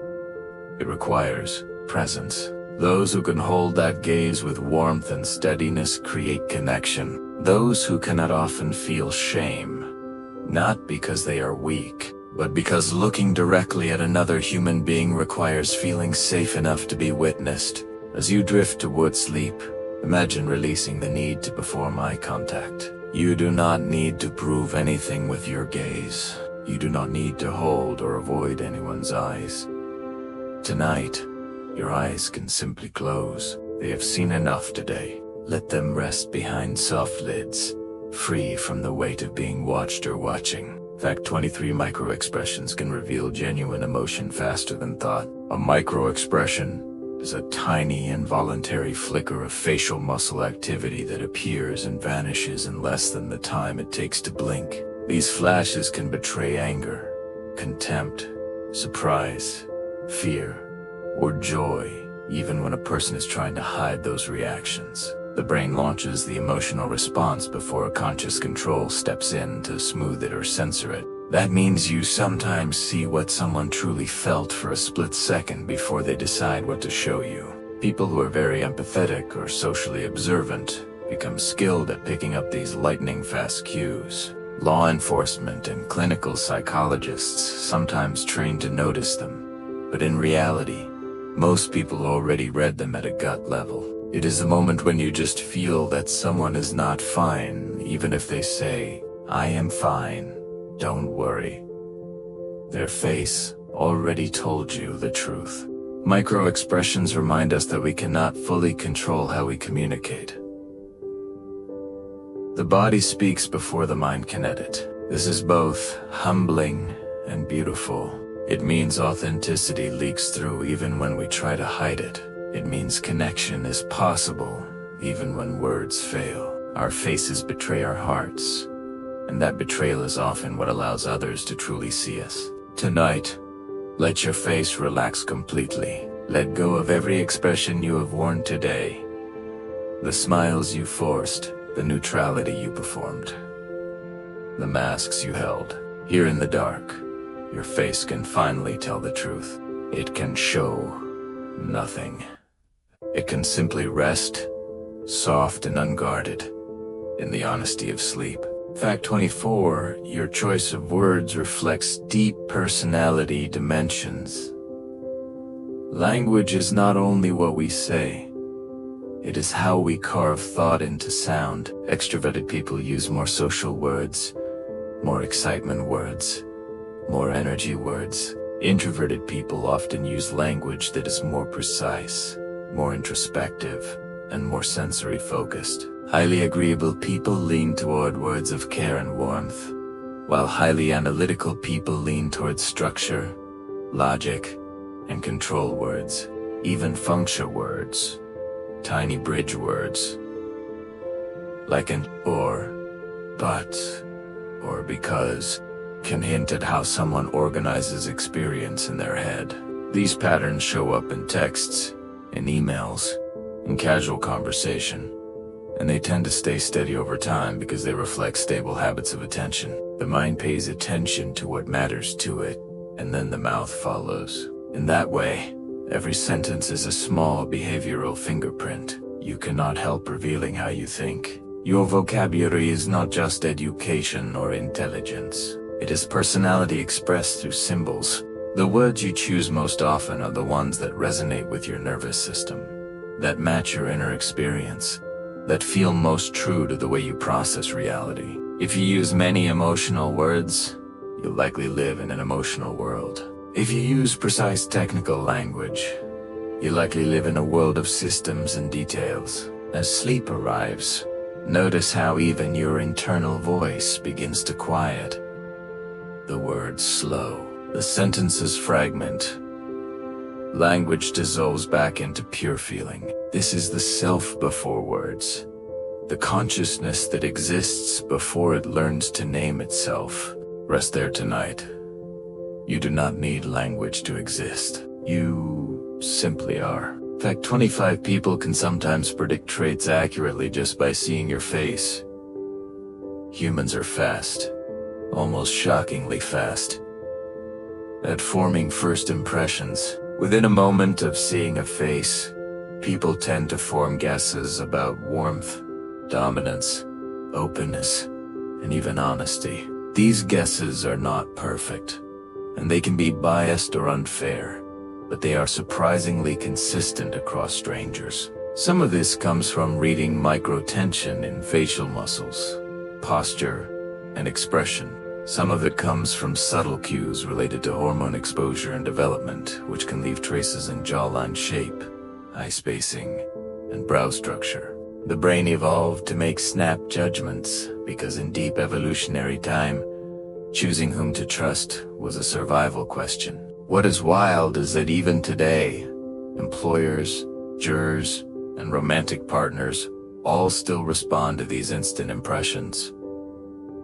S1: It requires presence. Those who can hold that gaze with warmth and steadiness create connection. Those who cannot often feel shame, not because they are weak, but because looking directly at another human being requires feeling safe enough to be witnessed. As you drift toward sleep, imagine releasing the need to perform eye contact. You do not need to prove anything with your gaze. You do not need to hold or avoid anyone's eyes. Tonight, your eyes can simply close. They have seen enough today. Let them rest behind soft lids, free from the weight of being watched or watching. Fact 23 microexpressions can reveal genuine emotion faster than thought. A microexpression is a tiny involuntary flicker of facial muscle activity that appears and vanishes in less than the time it takes to blink. These flashes can betray anger, contempt, surprise, fear, or joy, even when a person is trying to hide those reactions. The brain launches the emotional response before a conscious control steps in to smooth it or censor it. That means you sometimes see what someone truly felt for a split second before they decide what to show you. People who are very empathetic or socially observant become skilled at picking up these lightning-fast cues. Law enforcement and clinical psychologists sometimes train to notice them, but in reality, most people already read them at a gut level. It is the moment when you just feel that someone is not fine, even if they say, "I am fine, don't worry." Their face already told you the truth. Micro-expressions remind us that we cannot fully control how we communicate. The body speaks before the mind can edit. This is both humbling and beautiful. It means authenticity leaks through even when we try to hide it. It means connection is possible, even when words fail. Our faces betray our hearts, and that betrayal is often what allows others to truly see us. Tonight, let your face relax completely. Let go of every expression you have worn today. The smiles you forced, the neutrality you performed, the masks you held. Here in the dark, your face can finally tell the truth. It can show nothing. It can simply rest, soft and unguarded, in the honesty of sleep. Fact 24, your choice of words reflects deep personality dimensions. Language is not only what we say, it is how we carve thought into sound. Extroverted people use more social words, more excitement words, more energy words. Introverted people often use language that is more precise, more introspective, and more sensory focused. Highly agreeable people lean toward words of care and warmth, while highly analytical people lean towards structure, logic, and control words. Even functional words, tiny bridge words, like an or, but, or because, can hint at how someone organizes experience in their head. These patterns show up in texts, in emails, in casual conversation, and they tend to stay steady over time because they reflect stable habits of attention. The mind pays attention to what matters to it, and then the mouth follows. In that way, every sentence is a small behavioral fingerprint. You cannot help revealing how you think. Your vocabulary is not just education or intelligence. It is personality expressed through symbols. The words you choose most often are the ones that resonate with your nervous system, that match your inner experience, that feel most true to the way you process reality. If you use many emotional words, you'll likely live in an emotional world. If you use precise technical language, you likely live in a world of systems and details. As sleep arrives, notice how even your internal voice begins to quiet. The words slow, the sentences fragment. Language dissolves back into pure feeling. This is the self before words, the consciousness that exists before it learns to name itself. Rest there tonight. You do not need language to exist. You simply are. In fact, 25 people can sometimes predict traits accurately just by seeing your face. Humans are fast, almost shockingly fast, at forming first impressions. Within a moment of seeing a face, people tend to form guesses about warmth, dominance, openness, and even honesty. These guesses are not perfect, and they can be biased or unfair, but they are surprisingly consistent across strangers. Some of this comes from reading microtension in facial muscles, posture, and expression. Some of it comes from subtle cues related to hormone exposure and development, which can leave traces in jawline shape, eye spacing, and brow structure. The brain evolved to make snap judgments because in deep evolutionary time, choosing whom to trust was a survival question. What is wild is that even today, employers, jurors, and romantic partners all still respond to these instant impressions.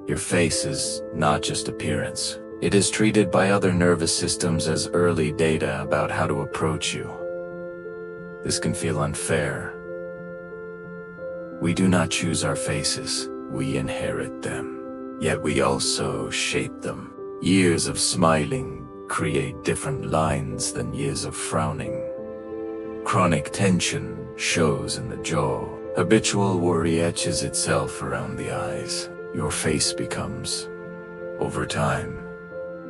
S1: Your face is not just appearance. It is treated by other nervous systems as early data about how to approach you. This can feel unfair. We do not choose our faces, we inherit them. Yet we also shape them. Years of smiling create different lines than years of frowning. Chronic tension shows in the jaw. Habitual worry etches itself around the eyes. Your face becomes, over time,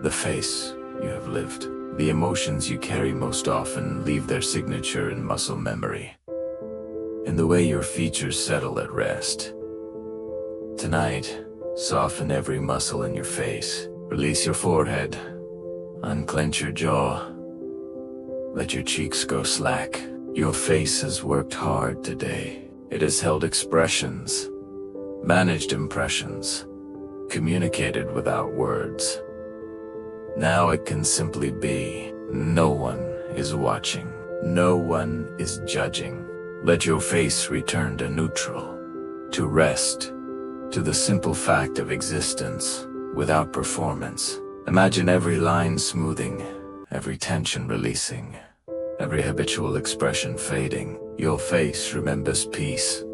S1: the face you have lived. The emotions you carry most often leave their signature in muscle memory, in the way your features settle at rest. Tonight, soften every muscle in your face. Release your forehead. Unclench your jaw. Let your cheeks go slack. Your face has worked hard today. It has held expressions, managed impressions, communicated without words. Now it can simply be. No one is watching. No one is judging. Let your face return to neutral, to rest, to the simple fact of existence, without performance. Imagine every line smoothing, every tension releasing, every habitual expression fading. Your face remembers peace.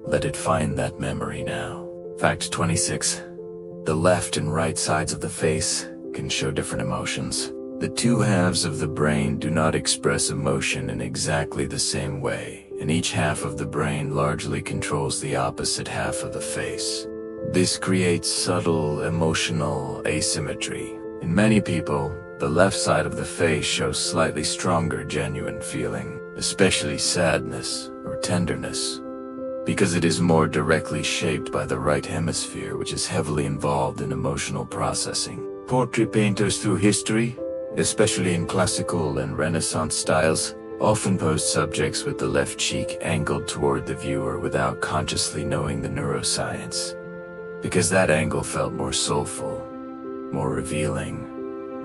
S1: Let it find that memory now. Fact 26. The left and right sides of the face can show different emotions. The two halves of the brain do not express emotion in exactly the same way, and each half of the brain largely controls the opposite half of the face. This creates subtle emotional asymmetry. In many people, the left side of the face shows slightly stronger genuine feeling, especially sadness or tenderness, because it is more directly shaped by the right hemisphere, which is heavily involved in emotional processing. Portrait painters through history, especially in classical and Renaissance styles, often posed subjects with the left cheek angled toward the viewer without consciously knowing the neuroscience, because that angle felt more soulful, more revealing,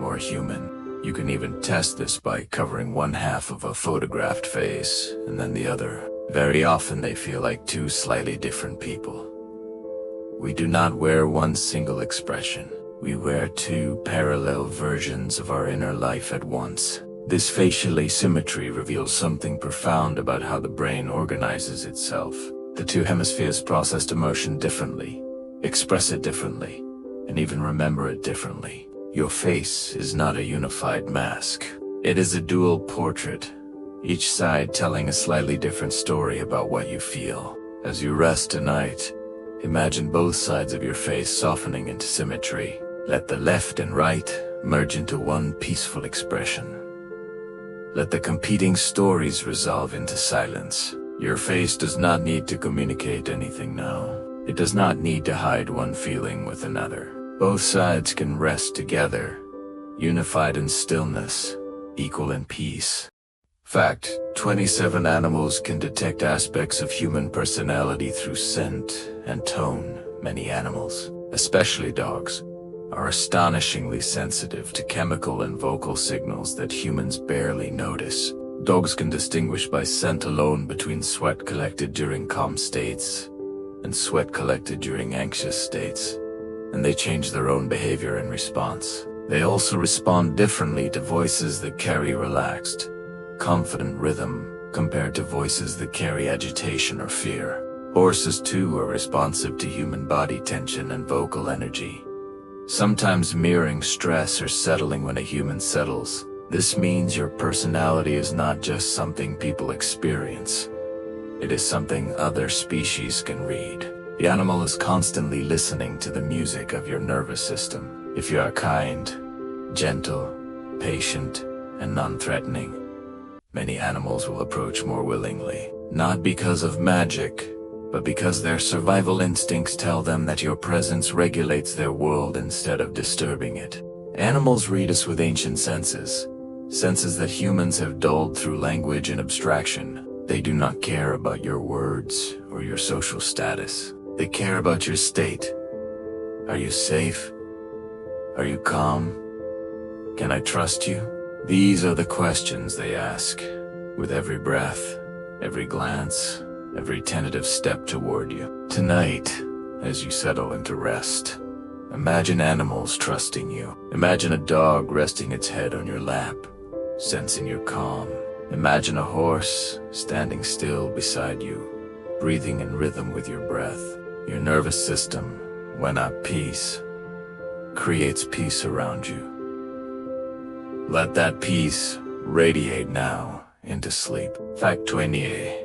S1: more human. You can even test this by covering one half of a photographed face and then the other. Very often they feel like two slightly different people. We do not wear one single expression. We wear two parallel versions of our inner life at once. This facial asymmetry reveals something profound about how the brain organizes itself. The two hemispheres process emotion differently, express it differently, and even remember it differently. Your face is not a unified mask. It is a dual portrait, each side telling a slightly different story about what you feel. As you rest tonight, imagine both sides of your face softening into symmetry. Let the left and right merge into one peaceful expression. Let the competing stories resolve into silence. Your face does not need to communicate anything now. It does not need to hide one feeling with another. Both sides can rest together, unified in stillness, equal in peace. Fact 27. Animals can detect aspects of human personality through scent and tone. Many animals, especially dogs, are astonishingly sensitive to chemical and vocal signals that humans barely notice. Dogs can distinguish by scent alone between sweat collected during calm states and sweat collected during anxious states, and they change their own behavior in response. They also respond differently to voices that carry relaxed, confident rhythm compared to voices that carry agitation or fear. Horses too are responsive to human body tension and vocal energy, sometimes mirroring stress or settling when a human settles. This means your personality is not just something people experience. It is something other species can read. The animal is constantly listening to the music of your nervous system. If you are kind, gentle, patient, and non-threatening, many animals will approach more willingly, not because of magic, but because their survival instincts tell them that your presence regulates their world instead of disturbing it. Animals read us with ancient senses that humans have dulled through language and abstraction. They do not care about your words or your social status. They care about your state. Are you safe? Are you calm? Can I trust you? These are the questions they ask, with every breath, every glance, every tentative step toward you. Tonight, as you settle into rest, imagine animals trusting you. Imagine a dog resting its head on your lap, sensing your calm. Imagine a horse standing still beside you, breathing in rhythm with your breath. Your nervous system, when at peace, creates peace around you. Let that peace radiate now into sleep. Fact 28.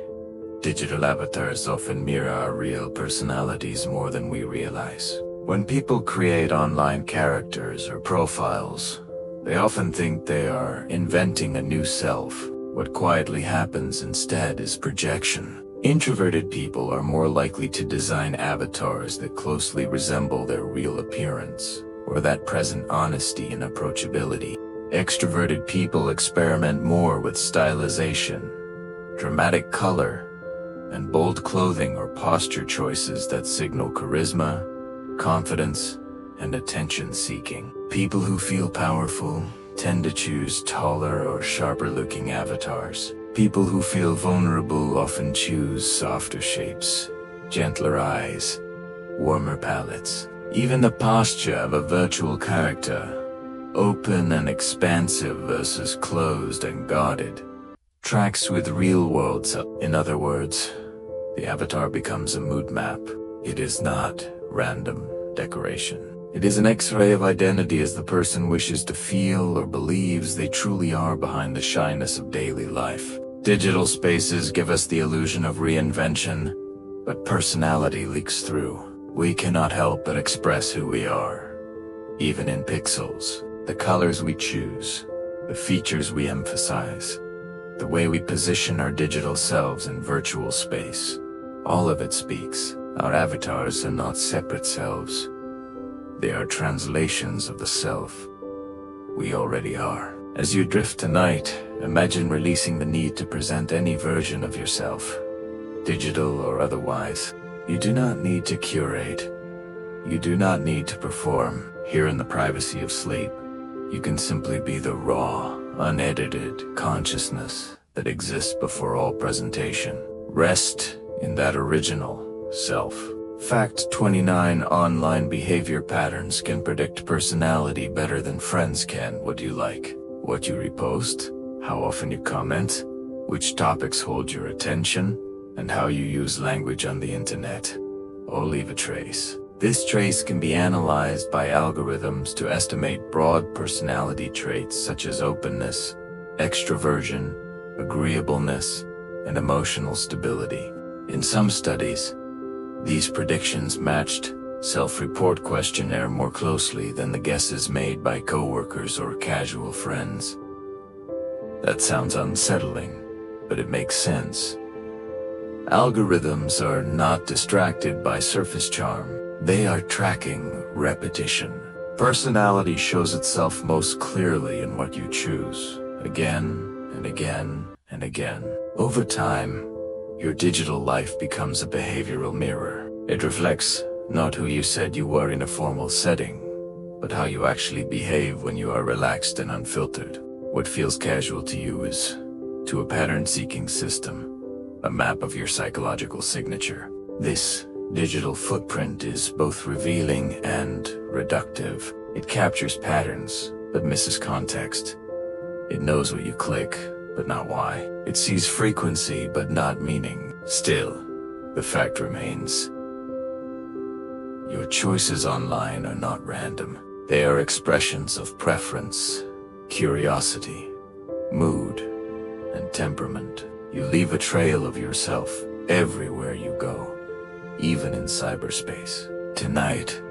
S1: Digital avatars often mirror our real personalities more than we realize. When people create online characters or profiles, they often think they are inventing a new self. What quietly happens instead is projection. Introverted people are more likely to design avatars that closely resemble their real appearance, or that present honesty and approachability. Extroverted people experiment more with stylization, dramatic color, and bold clothing or posture choices that signal charisma, confidence, and attention-seeking. People who feel powerful tend to choose taller or sharper-looking avatars, People who feel vulnerable often choose softer shapes, gentler eyes, warmer palettes. Even the posture of a virtual character, open and expansive versus closed and guarded, tracks with real world self. In other words, the avatar becomes a mood map. It is not random decoration. It is an X-ray of identity as the person wishes to feel or believes they truly are behind the shyness of daily life. Digital spaces give us the illusion of reinvention, but personality leaks through. We cannot help but express who we are, even in pixels. The colors we choose, the features we emphasize, the way we position our digital selves in virtual space, all of it speaks. Our avatars are not separate selves. They are translations of the self we already are. As you drift tonight, imagine releasing the need to present any version of yourself, digital or otherwise. You do not need to curate. You do not need to perform. Here in the privacy of sleep, you can simply be the raw, unedited consciousness that exists before all presentation. Rest in that original self. Fact 29: online behavior patterns can predict personality better than friends can. What do you like? What you repost? How often you comment? Which topics hold your attention? And how you use language on the internet. All leave a trace. This trace can be analyzed by algorithms to estimate broad personality traits such as openness, extroversion, agreeableness, and emotional stability. In some studies, these predictions matched self-report questionnaire more closely than the guesses made by coworkers or casual friends. That sounds unsettling, but it makes sense. Algorithms are not distracted by surface charm. They are tracking repetition. Personality shows itself most clearly in what you choose, again and again and again. Over time, your digital life becomes a behavioral mirror. It reflects not who you said you were in a formal setting, but how you actually behave when you are relaxed and unfiltered. What feels casual to you is, to a pattern-seeking system, a map of your psychological signature. This digital footprint is both revealing and reductive. It captures patterns, but misses context. It knows what you click, but not why. It sees frequency, but not meaning. Still, the fact remains. Your choices online are not random. They are expressions of preference, curiosity, mood, and temperament. You leave a trail of yourself everywhere you go, even in cyberspace. Tonight,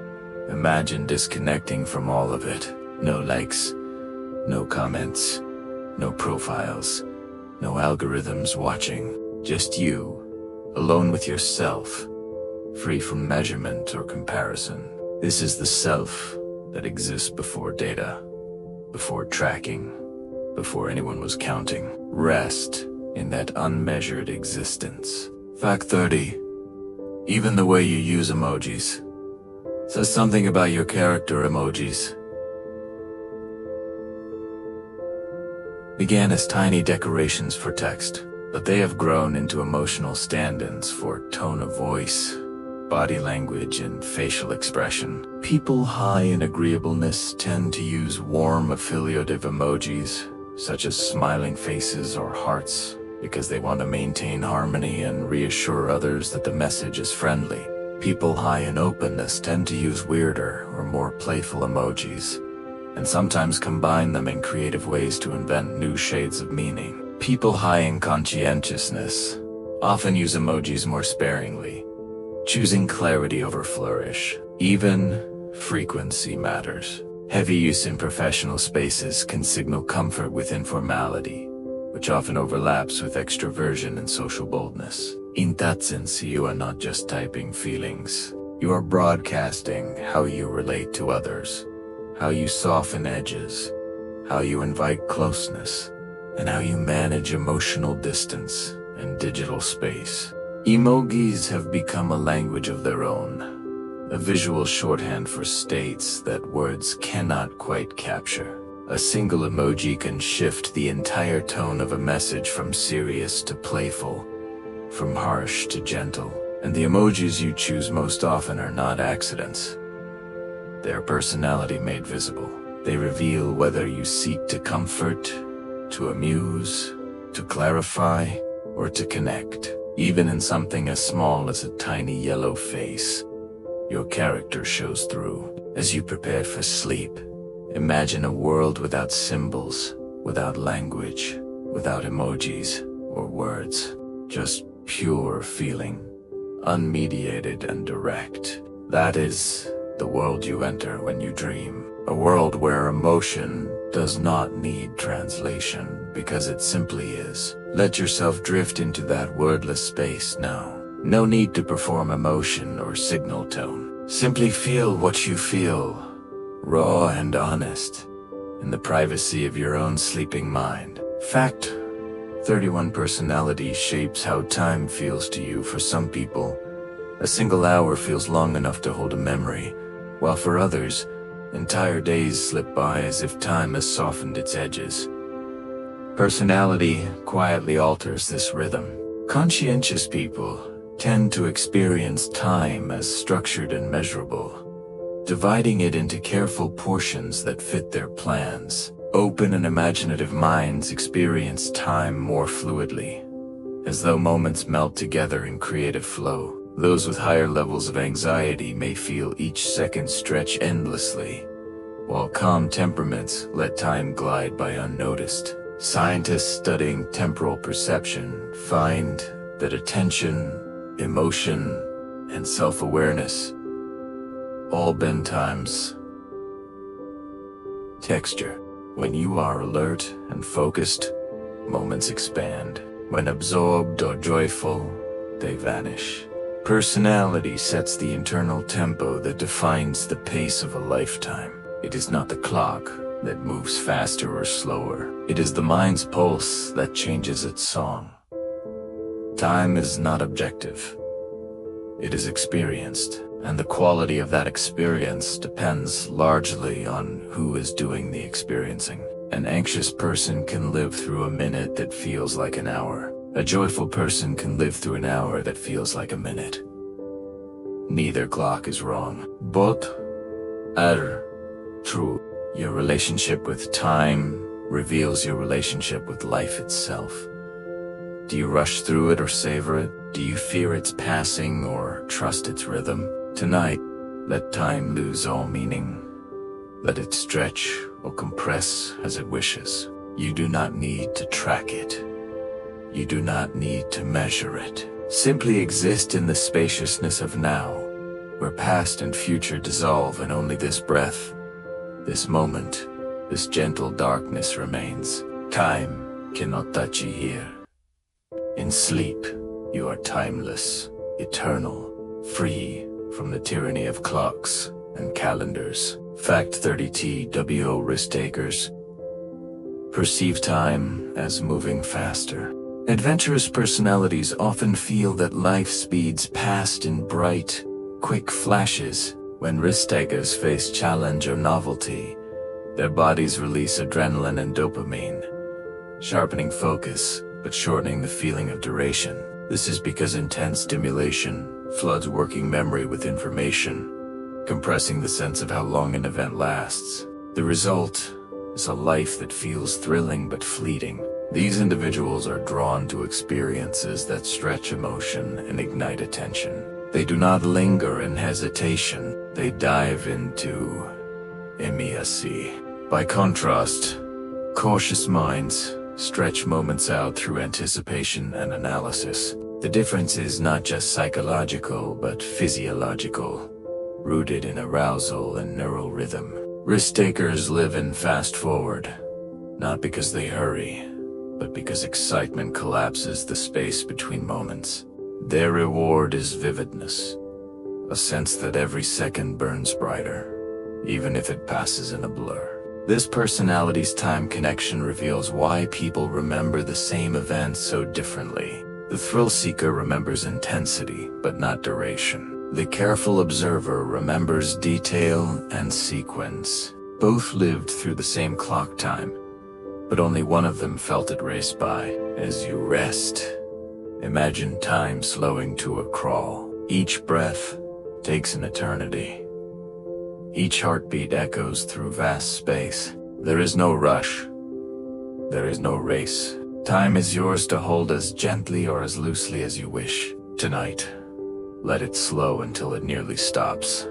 S1: imagine disconnecting from all of it. No likes, no comments, no profiles, no algorithms watching. Just you, alone with yourself, free from measurement or comparison. This is the self that exists before data, before tracking, before anyone was counting. Rest in that unmeasured existence. Fact 30. Even the way you use emojis says something about your character. Emojis began as tiny decorations for text, but they have grown into emotional stand-ins for tone of voice, body language, and facial expression. People high in agreeableness tend to use warm affiliative emojis, such as smiling faces or hearts, because they want to maintain harmony and reassure others that the message is friendly. People high in openness tend to use weirder or more playful emojis, and sometimes combine them in creative ways to invent new shades of meaning. People high in conscientiousness often use emojis more sparingly, choosing clarity over flourish. Even frequency matters. Heavy use in professional spaces can signal comfort with informality, which often overlaps with extroversion and social boldness. In that sense, you are not just typing feelings. You are broadcasting how you relate to others, how you soften edges, how you invite closeness, and how you manage emotional distance in digital space. Emojis have become a language of their own, a visual shorthand for states that words cannot quite capture. A single emoji can shift the entire tone of a message from serious to playful, from harsh to gentle. And the emojis you choose most often are not accidents. They're personality made visible. They reveal whether you seek to comfort, to amuse, to clarify, or to connect. Even in something as small as a tiny yellow face, your character shows through. As you prepare for sleep, imagine a world without symbols, without language, without emojis or words. Just pure feeling, unmediated and direct. That is the world you enter when you dream. A world where emotion does not need translation because it simply is. Let yourself drift into that wordless space now. No need to perform emotion or signal tone. Simply feel what you feel, raw and honest, in the privacy of your own sleeping mind. Fact 31 personality shapes how time feels to you. For some people, a single hour feels long enough to hold a memory, while for others, entire days slip by as if time has softened its edges. Personality quietly alters this rhythm. Conscientious people tend to experience time as structured and measurable, dividing it into careful portions that fit their plans. Open and imaginative minds experience time more fluidly, as though moments melt together in creative flow. Those with higher levels of anxiety may feel each second stretch endlessly, while calm temperaments let time glide by unnoticed. Scientists studying temporal perception find that attention, emotion, and self-awareness all bend time's texture. When you are alert and focused, moments expand. When absorbed or joyful, they vanish. Personality sets the internal tempo that defines the pace of a lifetime. It is not the clock that moves faster or slower. It is the mind's pulse that changes its song. Time is not objective. It is experienced, and the quality of that experience depends largely on who is doing the experiencing. An anxious person can live through a minute that feels like an hour. A joyful person can live through an hour that feels like a minute. Neither clock is wrong. Both are true. Your relationship with time reveals your relationship with life itself. Do you rush through it or savor it? Do you fear its passing or trust its rhythm? Tonight, let time lose all meaning. Let it stretch or compress as it wishes. You do not need to track it. You do not need to measure it. Simply exist in the spaciousness of now, where past and future dissolve and only this breath, this moment, this gentle darkness remains. Time cannot touch you here. In sleep, you are timeless, eternal, free from the tyranny of clocks and calendars. Fact 30 TWO risk takers perceive time as moving faster. Adventurous personalities often feel that life speeds past in bright, quick flashes. When risk takers face challenge or novelty, their bodies release adrenaline and dopamine, sharpening focus but shortening the feeling of duration. This is because intense stimulation floods working memory with information, compressing the sense of how long an event lasts. The result is a life that feels thrilling but fleeting. These individuals are drawn to experiences that stretch emotion and ignite attention. They do not linger in hesitation. They dive into immediacy. By contrast, cautious minds stretch moments out through anticipation and analysis. The difference is not just psychological, but physiological, rooted in arousal and neural rhythm. Risk-takers live in fast-forward, not because they hurry, but because excitement collapses the space between moments. Their reward is vividness, a sense that every second burns brighter, even if it passes in a blur. This personality's time connection reveals why people remember the same events so differently. The thrill seeker remembers intensity, but not duration. The careful observer remembers detail and sequence. Both lived through the same clock time, but only one of them felt it race by. As you rest, imagine time slowing to a crawl. Each breath takes an eternity. Each heartbeat echoes through vast space. There is no rush. There is no race. Time is yours to hold as gently or as loosely as you wish. Tonight, let it slow until it nearly stops,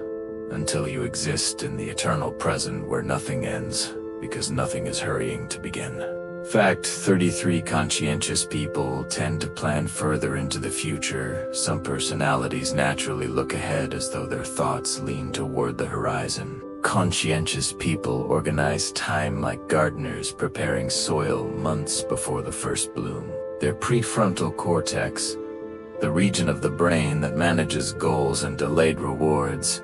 S1: until you exist in the eternal present where nothing ends, because nothing is hurrying to begin. Fact 33. Conscientious people tend to plan further into the future. Some personalities naturally look ahead as though their thoughts lean toward the horizon. Conscientious people organize time like gardeners preparing soil months before the first bloom. Their prefrontal cortex, the region of the brain that manages goals and delayed rewards,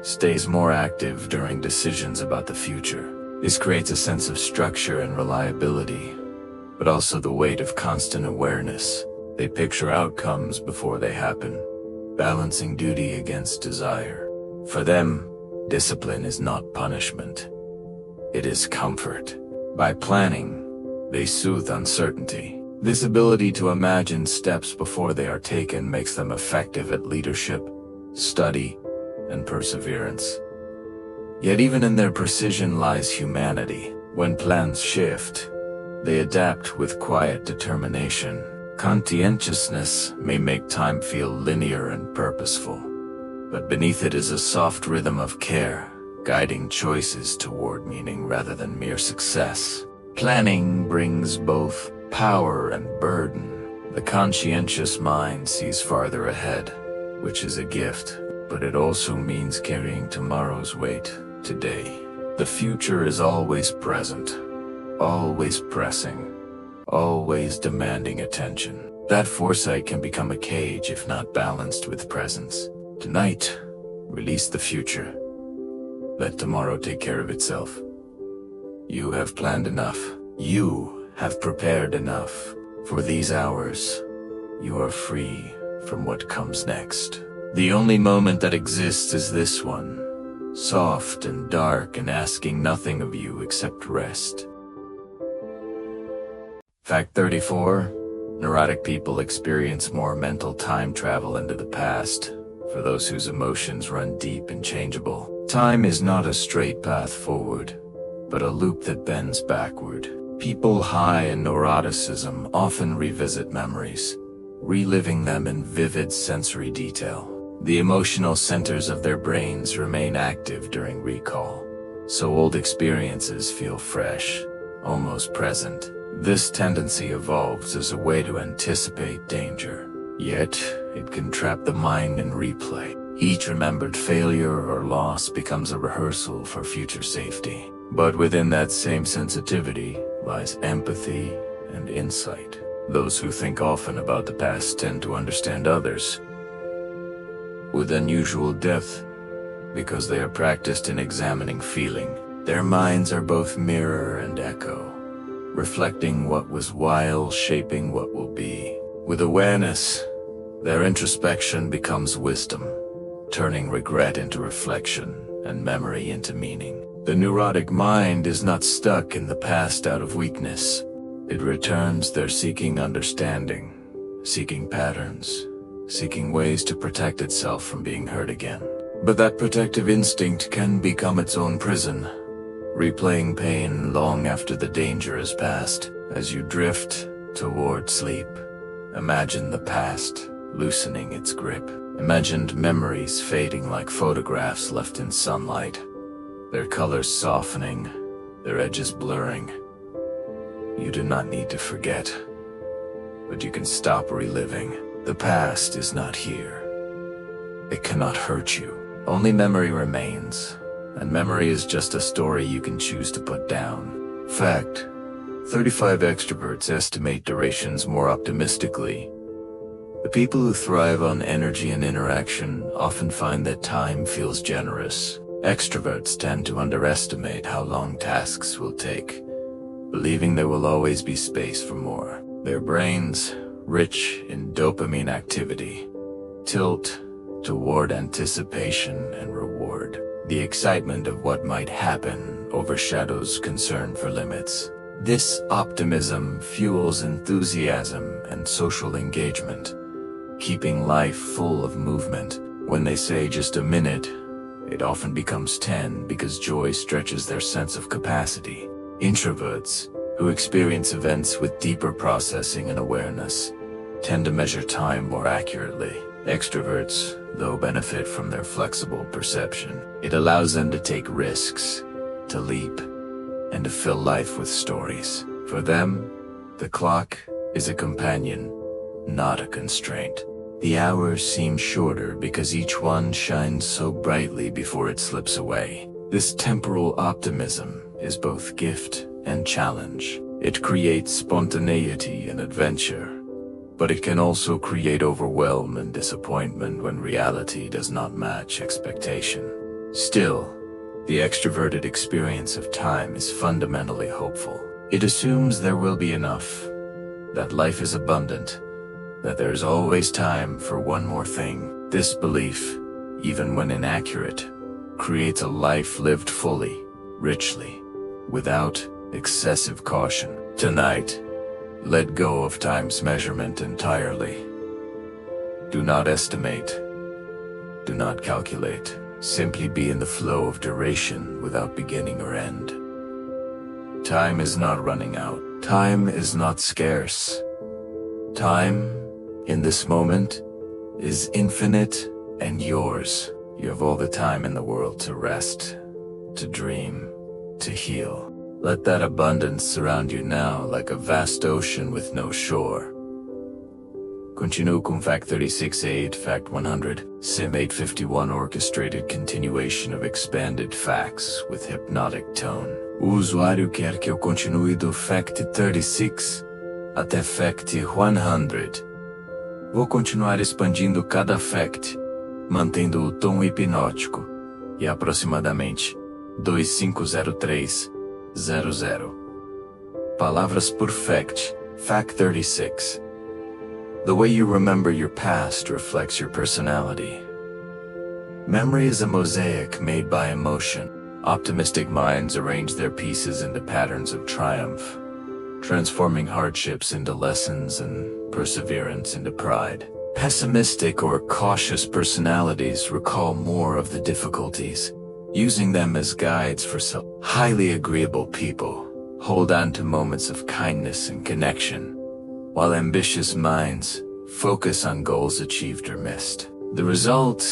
S1: stays more active during decisions about the future. This creates a sense of structure and reliability, but also the weight of constant awareness. They picture outcomes before they happen, balancing duty against desire. For them, discipline is not punishment. It is comfort. By planning, they soothe uncertainty. This ability to imagine steps before they are taken makes them effective at leadership, study, and perseverance. Yet even in their precision lies humanity. When plans shift, they adapt with quiet determination. Conscientiousness may make time feel linear and purposeful, but beneath it is a soft rhythm of care, guiding choices toward meaning rather than mere success. Planning brings both power and burden. The conscientious mind sees farther ahead, which is a gift, but it also means carrying tomorrow's weight today. The future is always present, always pressing, always demanding attention. That foresight can become a cage if not balanced with presence. Tonight, release the future. Let tomorrow take care of itself. You have planned enough. You have prepared enough. For these hours, you are free from what comes next. The only moment that exists is this one, soft and dark and asking nothing of you except rest. Fact 34. Neurotic people experience more mental time travel into the past, for those whose emotions run deep and changeable. Time is not a straight path forward, but a loop that bends backward. People high in neuroticism often revisit memories, reliving them in vivid sensory detail. The emotional centers of their brains remain active during recall, so old experiences feel fresh, almost present. This tendency evolves as a way to anticipate danger, yet it can trap the mind in replay. Each remembered failure or loss becomes a rehearsal for future safety. But within that same sensitivity lies empathy and insight. Those who think often about the past tend to understand others with unusual depth because they are practiced in examining feeling. Their minds are both mirror and echo, reflecting what was while shaping what will be. With awareness, their introspection becomes wisdom, turning regret into reflection and memory into meaning. The neurotic mind is not stuck in the past out of weakness. It returns there seeking understanding, seeking patterns, seeking ways to protect itself from being hurt again. But that protective instinct can become its own prison, replaying pain long after the danger has passed. As you drift toward sleep, imagine the past loosening its grip. Imagined memories fading like photographs left in sunlight, their colors softening, their edges blurring. You do not need to forget, but you can stop reliving. The past is not here. It cannot hurt you. Only memory remains, and memory is just a story you can choose to put down. Fact: 35 extroverts estimate durations more optimistically. The people who thrive on energy and interaction often find that time feels generous. Extroverts tend to underestimate how long tasks will take, believing there will always be space for more. Their brains, rich in dopamine activity, tilt toward anticipation and reward. The excitement of what might happen overshadows concern for limits. This optimism fuels enthusiasm and social engagement, keeping life full of movement. When they say just a minute, it often becomes 10 because joy stretches their sense of capacity. Introverts, who experience events with deeper processing and awareness, tend to measure time more accurately. Extroverts, though, benefit from their flexible perception. It allows them to take risks, to leap, and to fill life with stories. For them, the clock is a companion, not a constraint. The hours seem shorter because each one shines so brightly before it slips away. This temporal optimism is both gift and challenge. It creates spontaneity and adventure, but it can also create overwhelm and disappointment when reality does not match expectation. Still, the extroverted experience of time is fundamentally hopeful. It assumes there will be enough, that life is abundant, that there is always time for one more thing. This belief, even when inaccurate, creates a life lived fully, richly, without excessive caution. Tonight, let go of time's measurement entirely. Do not estimate. Do not calculate. Simply be in the flow of duration without beginning or end. Time is not running out. Time is not scarce. Time, in this moment, is infinite and yours. You have all the time in the world to rest, to dream, to heal. Let that abundance surround you now like a vast ocean with no shore. Continue com Fact 36A, Fact 100, Sim 851 orchestrated continuation of expanded facts with hypnotic tone. O usuário quer que eu continue do Fact 36 até Fact 100. Vou continuar expandindo cada fact, mantendo o tom hipnótico, e aproximadamente 250300. Palavras por fact, Fact 36. The way you remember your past reflects your personality. Memory is a mosaic made by emotion. Optimistic minds arrange their pieces into patterns of triumph, transforming hardships into lessons and perseverance into pride. Pessimistic or cautious personalities recall more of the difficulties, using them as guides for highly agreeable people hold on to moments of kindness and connection, while ambitious minds focus on goals achieved or missed. The result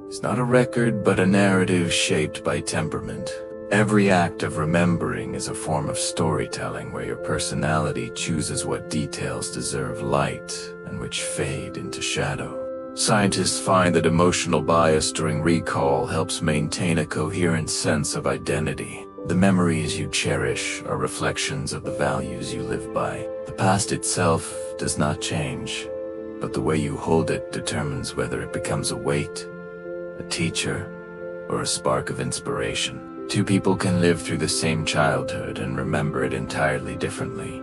S1: is not a record but a narrative shaped by temperament. Every act of remembering is a form of storytelling where your personality chooses what details deserve light and which fade into shadow. Scientists find that emotional bias during recall helps maintain a coherent sense of identity. The memories you cherish are reflections of the values you live by. The past itself does not change, but the way you hold it determines whether it becomes a weight, a teacher, or a spark of inspiration. Two people can live through the same childhood and remember it entirely differently.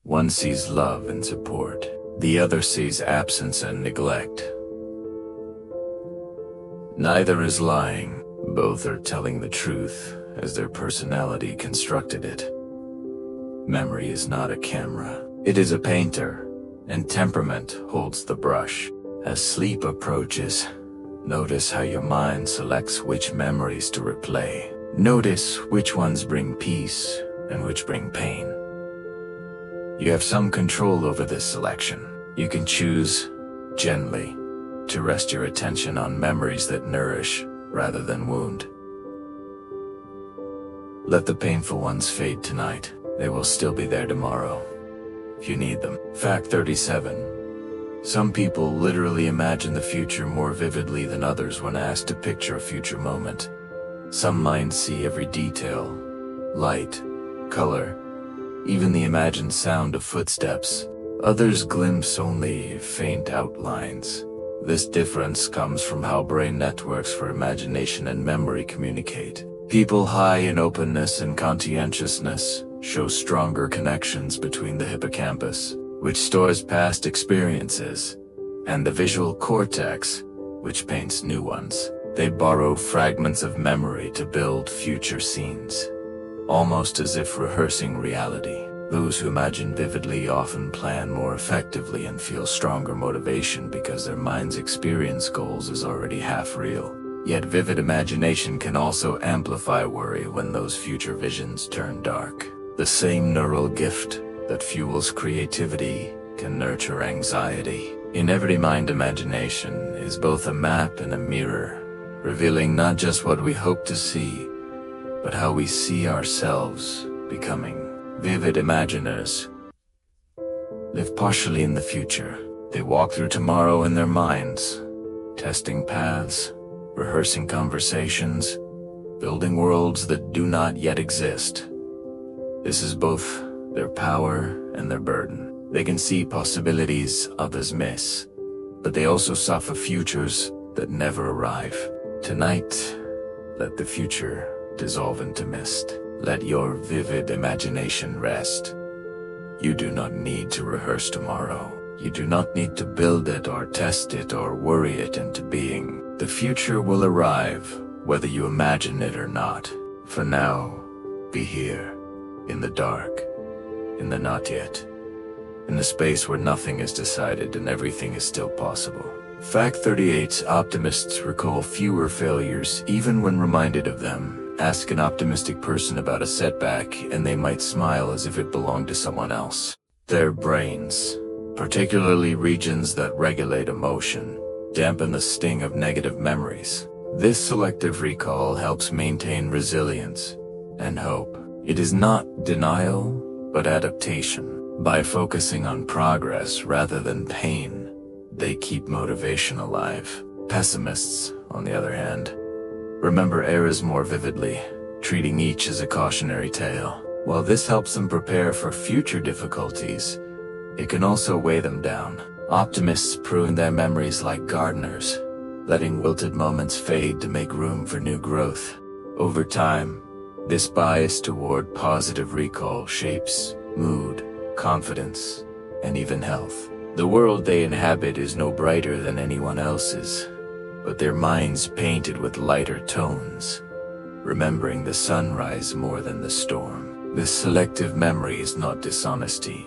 S1: One sees love and support. The other sees absence and neglect. Neither is lying. Both are telling the truth as their personality constructed it. Memory is not a camera. It is a painter, and temperament holds the brush. As sleep approaches, notice how your mind selects which memories to replay. Notice which ones bring peace and which bring pain. You have some control over this selection. You can choose, gently, to rest your attention on memories that nourish rather than wound. Let the painful ones fade tonight. They will still be there tomorrow, if you need them. Fact 37. Some people literally imagine the future more vividly than others when asked to picture a future moment. Some minds see every detail, light, color, even the imagined sound of footsteps. Others glimpse only faint outlines. This difference comes from how brain networks for imagination and memory communicate. People high in openness and conscientiousness show stronger connections between the hippocampus, which stores past experiences, and the visual cortex, which paints new ones. They borrow fragments of memory to build future scenes, almost as if rehearsing reality. Those who imagine vividly often plan more effectively and feel stronger motivation because their mind's experience goals is already half real. Yet vivid imagination can also amplify worry when those future visions turn dark. The same neural gift that fuels creativity can nurture anxiety. In every mind, imagination is both a map and a mirror, revealing not just what we hope to see, but how we see ourselves becoming. Vivid imaginers live partially in the future. They walk through tomorrow in their minds, testing paths, rehearsing conversations, building worlds that do not yet exist. This is both their power and their burden. They can see possibilities others miss, but they also suffer futures that never arrive. Tonight, let the future dissolve into mist. Let your vivid imagination rest. You do not need to rehearse tomorrow. You do not need to build it or test it or worry it into being. The future will arrive, whether you imagine it or not. For now, be here, in the dark, in the not yet, in the space where nothing is decided and everything is still possible. Fact 38: optimists recall fewer failures even when reminded of them. Ask an optimistic person about a setback and they might smile as if it belonged to someone else. Their brains, particularly regions that regulate emotion, dampen the sting of negative memories. This selective recall helps maintain resilience and hope. It is not denial, but adaptation. By focusing on progress rather than pain, they keep motivation alive. Pessimists, on the other hand, remember errors more vividly, treating each as a cautionary tale. While this helps them prepare for future difficulties, it can also weigh them down. Optimists prune their memories like gardeners, letting wilted moments fade to make room for new growth. Over time, this bias toward positive recall shapes mood, confidence, and even health. The world they inhabit is no brighter than anyone else's, but their minds painted with lighter tones, remembering the sunrise more than the storm. This selective memory is not dishonesty.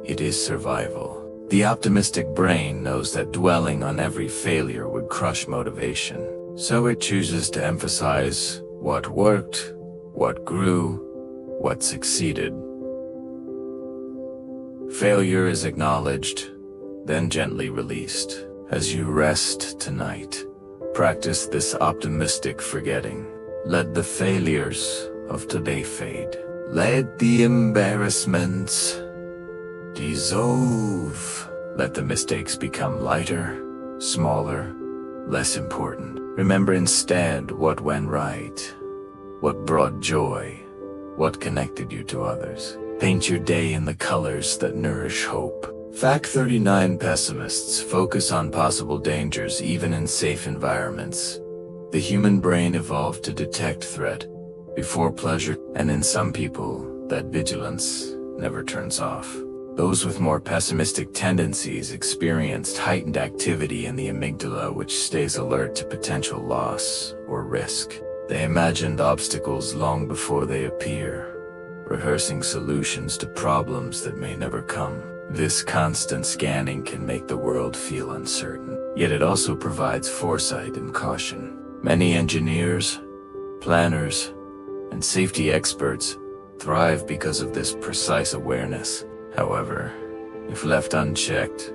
S1: It is survival. The optimistic brain knows that dwelling on every failure would crush motivation, so it chooses to emphasize what worked, what grew, what succeeded. Failure is acknowledged, then gently released. As you rest tonight, practice this optimistic forgetting. Let the failures of today fade. Let the embarrassments dissolve. Let the mistakes become lighter, smaller, less important. Remember instead what went right, what brought joy, what connected you to others. Paint your day in the colors that nourish hope. Fact 39: pessimists focus on possible dangers even in safe environments. The human brain evolved to detect threat before pleasure, and in some people, that vigilance never turns off. Those with more pessimistic tendencies experienced heightened activity in the amygdala, which stays alert to potential loss or risk. They imagined obstacles long before they appear, rehearsing solutions to problems that may never come. This constant scanning can make the world feel uncertain, yet it also provides foresight and caution. Many engineers, planners, and safety experts thrive because of this precise awareness. However, if left unchecked,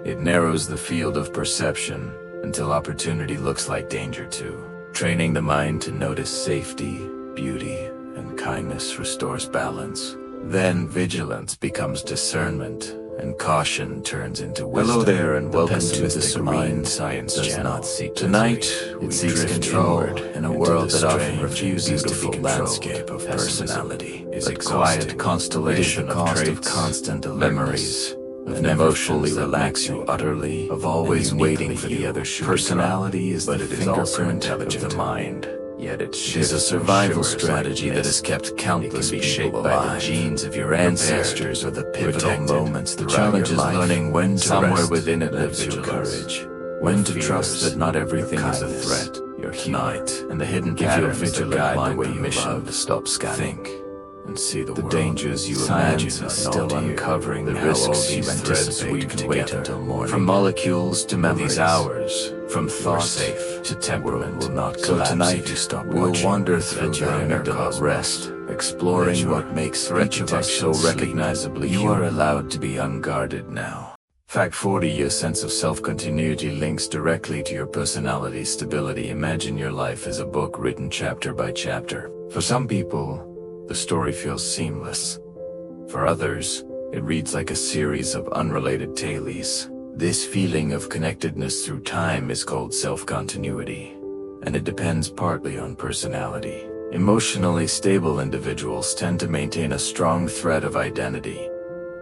S1: it narrows the field of perception until opportunity looks like danger too. Training the mind to notice safety, beauty, and kindness restores balance. Then vigilance becomes discernment, and caution turns into wisdom. Hello there, and welcome to the Serene Science Channel. Tonight, we seek control in a world that often refuses to be controlled. Landscape of personality is a quiet constellation of constant memories, of never fully relax you utterly, of always waiting for the other shoe. Personality is the fingerprint of the mind. Yet it is a survival strategy that has kept countless people shaped by the genes of your ancestors or the pivotal moments. The challenge is learning when to somewhere within it lives your courage. When to trust that not everything is a threat, your tonight, and the hidden patterns that guide the way you love to stop scanning. Think and see the world. Dangers you imagine is still uncovering the risks you anticipate can wait until morning. From molecules to memories, hours, from thoughts to temperament will not collapse. So tonight you stop we'll wander through your inner rest, exploring what makes each of us so recognizably human. You are allowed to be unguarded now. Fact 40. Your sense of self-continuity links directly to your personality stability. Imagine your life as a book written chapter by chapter. For some people, the story feels seamless. For others, it reads like a series of unrelated tales. This feeling of connectedness through time is called self-continuity, and it depends partly on personality. Emotionally stable individuals tend to maintain a strong thread of identity,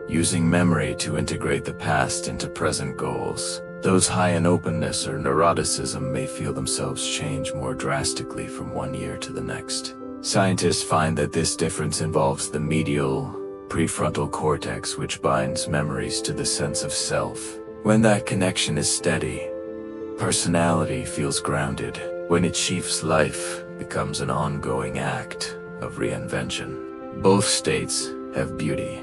S1: using memory to integrate the past into present goals. Those high in openness or neuroticism may feel themselves change more drastically from one year to the next. Scientists find that this difference involves the medial prefrontal cortex, which binds memories to the sense of self. When that connection is steady, personality feels grounded. When it shapes life, becomes an ongoing act of reinvention. Both states have beauty.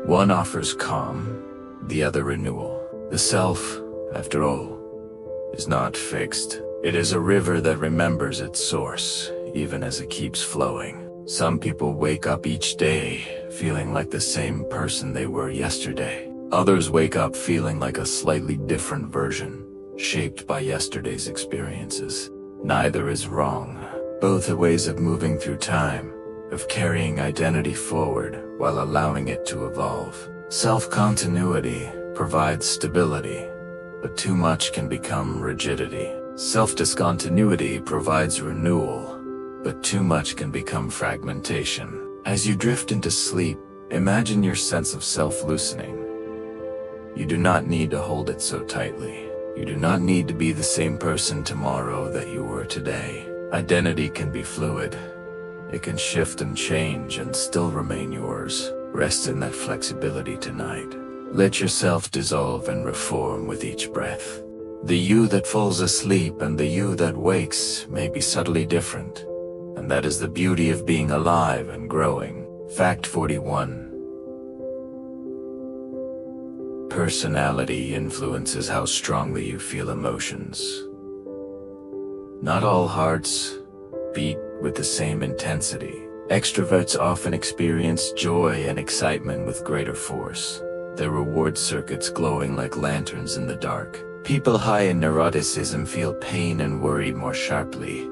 S1: One offers calm, the other renewal. The self, after all, is not fixed. It is a river that remembers its source, even as it keeps flowing. Some people wake up each day feeling like the same person they were yesterday. Others wake up feeling like a slightly different version, shaped by yesterday's experiences. Neither is wrong. Both are ways of moving through time, of carrying identity forward while allowing it to evolve. Self-continuity provides stability, but too much can become rigidity. Self-discontinuity provides renewal, but too much can become fragmentation. As you drift into sleep, imagine your sense of self loosening. You do not need to hold it so tightly. You do not need to be the same person tomorrow that you were today. Identity can be fluid. It can shift and change and still remain yours. Rest in that flexibility tonight. Let yourself dissolve and reform with each breath. The you that falls asleep and the you that wakes may be subtly different, and that is the beauty of being alive and growing. Fact 41. Personality influences how strongly you feel emotions. Not all hearts beat with the same intensity. Extroverts often experience joy and excitement with greater force, their reward circuits glowing like lanterns in the dark. People high in neuroticism feel pain and worry more sharply,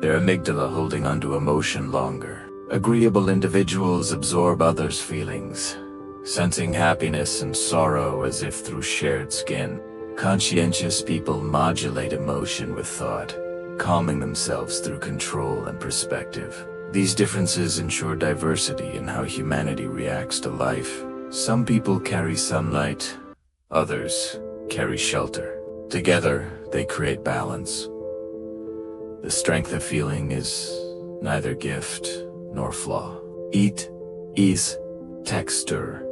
S1: their amygdala holding onto emotion longer. Agreeable individuals absorb others' feelings, sensing happiness and sorrow as if through shared skin. Conscientious people modulate emotion with thought, calming themselves through control and perspective. These differences ensure diversity in how humanity reacts to life. Some people carry sunlight, others carry shelter. Together, they create balance. The strength of feeling is neither gift nor flaw. It is texture.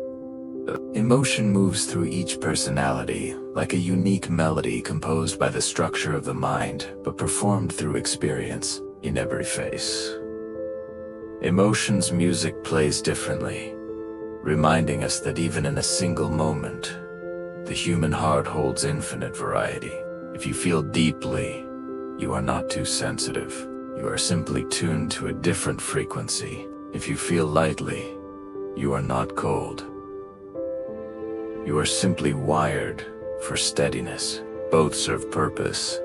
S1: Emotion moves through each personality, like a unique melody composed by the structure of the mind, but performed through experience in every face. Emotions music plays differently, reminding us that even in a single moment, the human heart holds infinite variety. If you feel deeply, you are not too sensitive. You are simply tuned to a different frequency. If you feel lightly, you are not cold. You are simply wired for steadiness. Both serve purpose.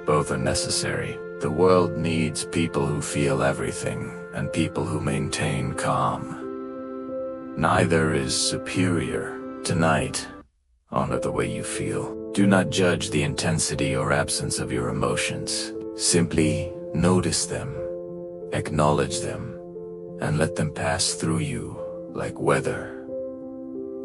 S1: Both are necessary. The world needs people who feel everything and people who maintain calm. Neither is superior. Tonight, honor the way you feel. Do not judge the intensity or absence of your emotions. Simply notice them, acknowledge them, and let them pass through you like weather.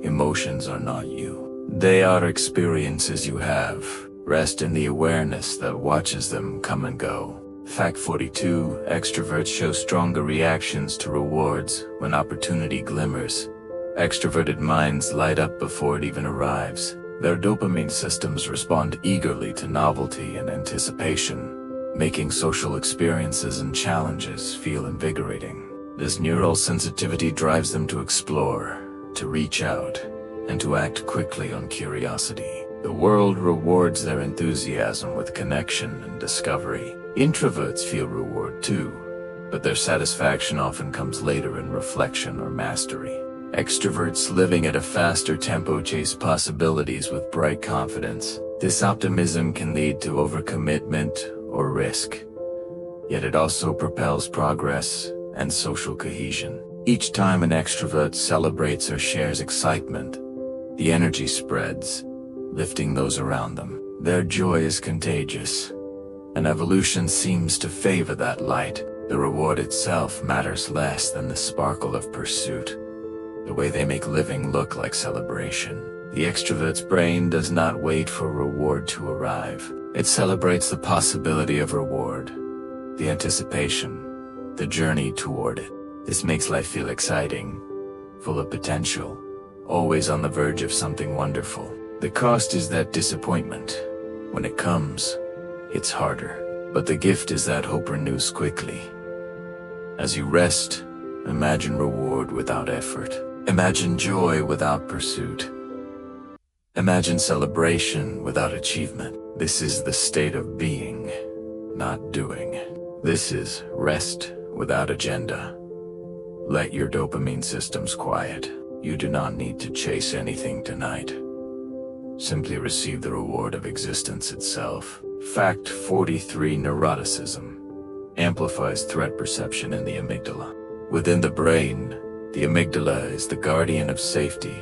S1: Emotions are not you. They are experiences you have. Rest in the awareness that watches them come and go. Fact 42. Extroverts show stronger reactions to rewards when opportunity glimmers. Extroverted minds light up before it even arrives. Their dopamine systems respond eagerly to novelty and anticipation, making social experiences and challenges feel invigorating. This neural sensitivity drives them to explore, to reach out, and to act quickly on curiosity. The world rewards their enthusiasm with connection and discovery. Introverts feel reward too, but their satisfaction often comes later in reflection or mastery. Extroverts living at a faster tempo chase possibilities with bright confidence. This optimism can lead to overcommitment or risk, yet it also propels progress and social cohesion. Each time an extrovert celebrates or shares excitement, the energy spreads, lifting those around them. Their joy is contagious, and evolution seems to favor that light. The reward itself matters less than the sparkle of pursuit. The way they make living look like celebration. The extrovert's brain does not wait for reward to arrive. It celebrates the possibility of reward, the anticipation, the journey toward it. This makes life feel exciting, full of potential, always on the verge of something wonderful. The cost is that disappointment. When it comes, it's harder. But the gift is that hope renews quickly. As you rest, imagine reward without effort. Imagine joy without pursuit. Imagine celebration without achievement. This is the state of being, not doing. This is rest without agenda. Let your dopamine systems quiet. You do not need to chase anything tonight. Simply receive the reward of existence itself. Fact 43: neuroticism amplifies threat perception in the amygdala. Within the brain, the amygdala is the guardian of safety,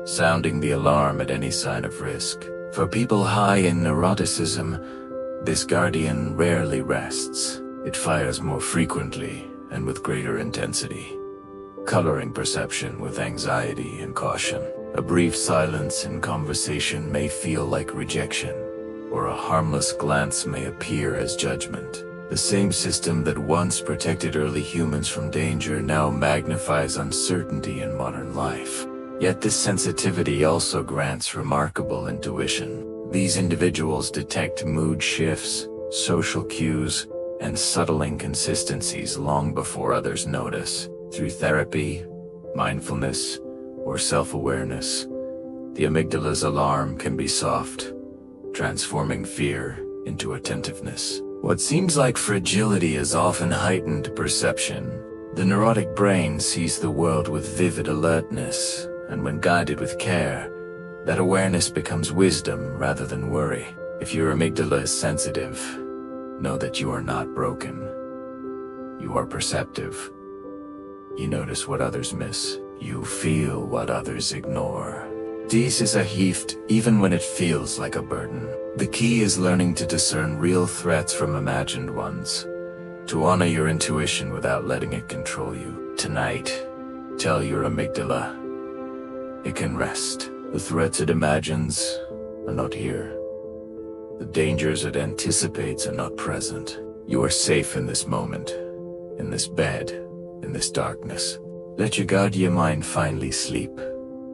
S1: sounding the alarm at any sign of risk. For people high in neuroticism, this guardian rarely rests. It fires more frequently and with greater intensity, coloring perception with anxiety and caution. A brief silence in conversation may feel like rejection, or a harmless glance may appear as judgment. The same system that once protected early humans from danger now magnifies uncertainty in modern life. Yet this sensitivity also grants remarkable intuition. These individuals detect mood shifts, social cues, and subtle inconsistencies long before others notice. Through therapy, mindfulness, or self-awareness, the amygdala's alarm can be soft, transforming fear into attentiveness. What seems like fragility is often heightened perception. The neurotic brain sees the world with vivid alertness, and when guided with care, that awareness becomes wisdom rather than worry. If your amygdala is sensitive, know that you are not broken. You are perceptive. You notice what others miss. You feel what others ignore. This is a gift even when it feels like a burden. The key is learning to discern real threats from imagined ones, to honor your intuition without letting it control you. Tonight, tell your amygdala it can rest. The threats it imagines are not here. The dangers it anticipates are not present. You are safe in this moment, in this bed, in this darkness. Let your guardian mind finally sleep,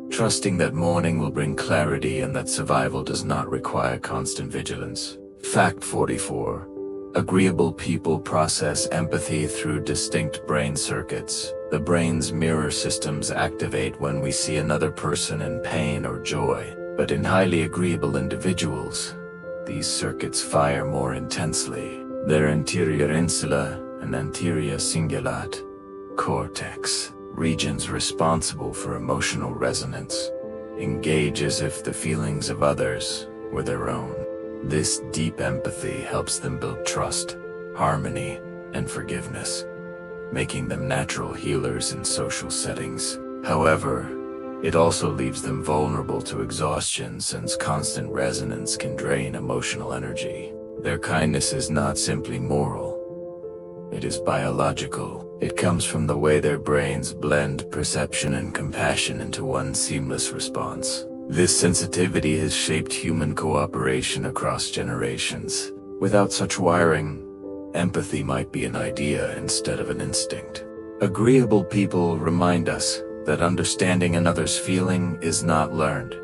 S1: trusting that morning will bring clarity and that survival does not require constant vigilance. Fact 44. Agreeable people process empathy through distinct brain circuits. The brain's mirror systems activate when we see another person in pain or joy, but in highly agreeable individuals, these circuits fire more intensely. Their anterior insula and anterior cingulate cortex, regions responsible for emotional resonance, engage as if the feelings of others were their own. This deep empathy helps them build trust, harmony, and forgiveness, making them natural healers in social settings. However, it also leaves them vulnerable to exhaustion since constant resonance can drain emotional energy. Their kindness is not simply moral, it is biological. It comes from the way their brains blend perception and compassion into one seamless response. This sensitivity has shaped human cooperation across generations. Without such wiring, empathy might be an idea instead of an instinct. Agreeable people remind us that understanding another's feeling is not learned.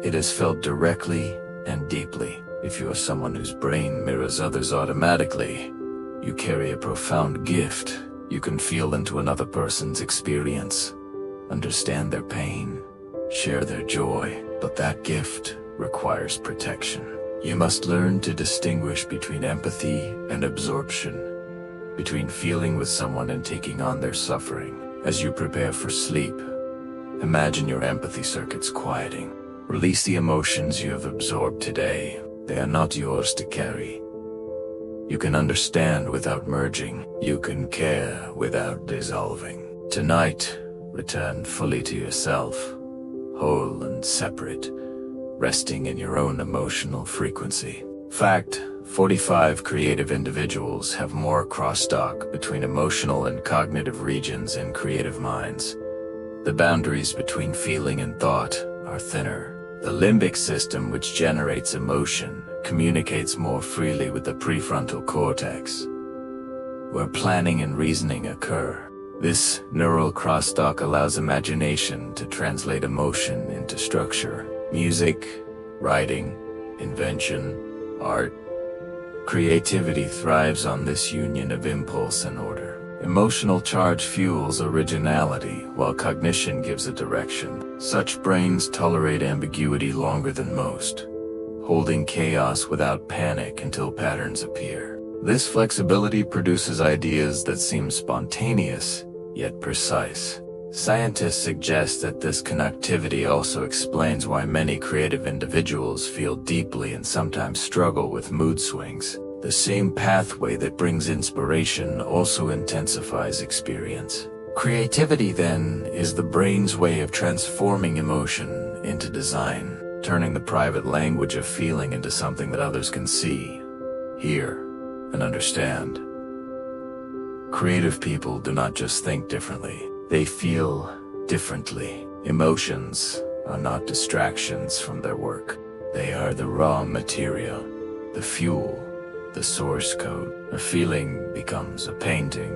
S1: It is felt directly and deeply. If you are someone whose brain mirrors others automatically, you carry a profound gift. You can feel into another person's experience, understand their pain, share their joy, but that gift requires protection. You must learn to distinguish between empathy and absorption, between feeling with someone and taking on their suffering. As you prepare for sleep, imagine your empathy circuits quieting. Release the emotions you have absorbed today. They are not yours to carry. You can understand without merging. You can care without dissolving. Tonight, return fully to yourself, whole and separate, resting in your own emotional frequency. Fact: 45 creative individuals have more crosstalk between emotional and cognitive regions in creative minds. The boundaries between feeling and thought are thinner. The limbic system, which generates emotion, communicates more freely with the prefrontal cortex, where planning and reasoning occur. This neural crosstalk allows imagination to translate emotion into structure. Music, writing, invention, art. Creativity thrives on this union of impulse and order. Emotional charge fuels originality, while cognition gives a direction. Such brains tolerate ambiguity longer than most, holding chaos without panic until patterns appear. This flexibility produces ideas that seem spontaneous, yet precise. Scientists suggest that this connectivity also explains why many creative individuals feel deeply and sometimes struggle with mood swings. The same pathway that brings inspiration also intensifies experience. Creativity, then, is the brain's way of transforming emotion into design, turning the private language of feeling into something that others can see, hear, and understand. Creative people do not just think differently, they feel differently. Emotions are not distractions from their work. They are the raw material, the fuel, the source code. A feeling becomes a painting.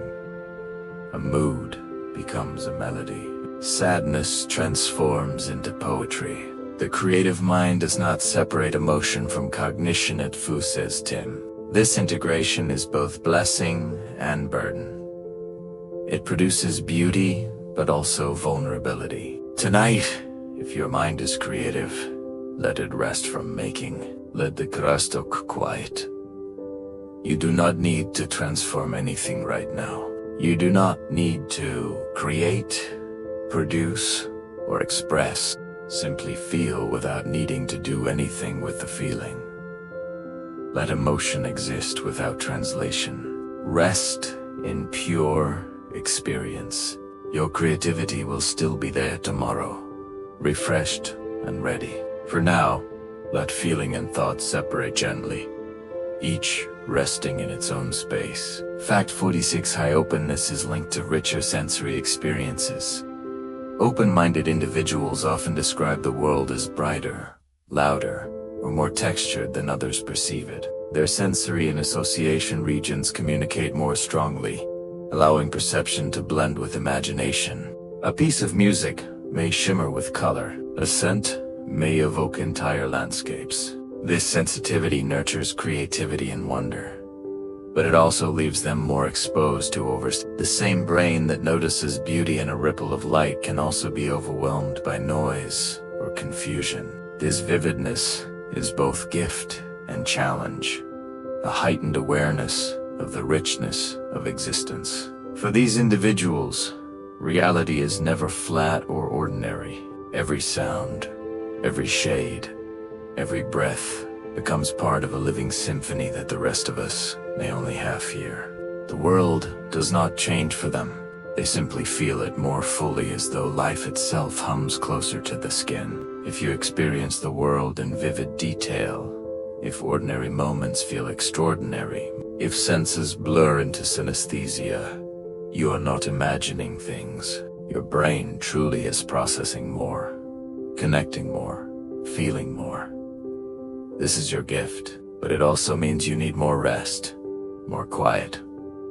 S1: A mood becomes a melody. Sadness transforms into poetry. The creative mind does not separate emotion from cognition, at Fu, says Tim. This integration is both blessing and burden. It produces beauty, but also vulnerability. Tonight, if your mind is creative, let it rest from making. Let the crosstalk quiet. You do not need to transform anything right now. You do not need to create, produce, or express. Simply feel without needing to do anything with the feeling. Let emotion exist without translation. Rest in pure experience. Your creativity will still be there tomorrow, refreshed and ready. For now, let feeling and thought separate gently, each resting in its own space. Fact 46: high openness is linked to richer sensory experiences. Open-minded individuals often describe the world as brighter, louder, or more textured than others perceive it. Their sensory and association regions communicate more strongly, allowing perception to blend with imagination. A piece of music may shimmer with color. A scent may evoke entire landscapes. This sensitivity nurtures creativity and wonder, but it also leaves them more exposed to The same brain that notices beauty in a ripple of light can also be overwhelmed by noise or confusion. This vividness is both gift and challenge, a heightened awareness of the richness of existence. For these individuals, reality is never flat or ordinary. Every sound, every shade, every breath becomes part of a living symphony that the rest of us may only half hear. The world does not change for them. They simply feel it more fully, as though life itself hums closer to the skin. If you experience the world in vivid detail, if ordinary moments feel extraordinary, if senses blur into synesthesia, you are not imagining things. Your brain truly is processing more, connecting more, feeling more. This is your gift, but it also means you need more rest, more quiet,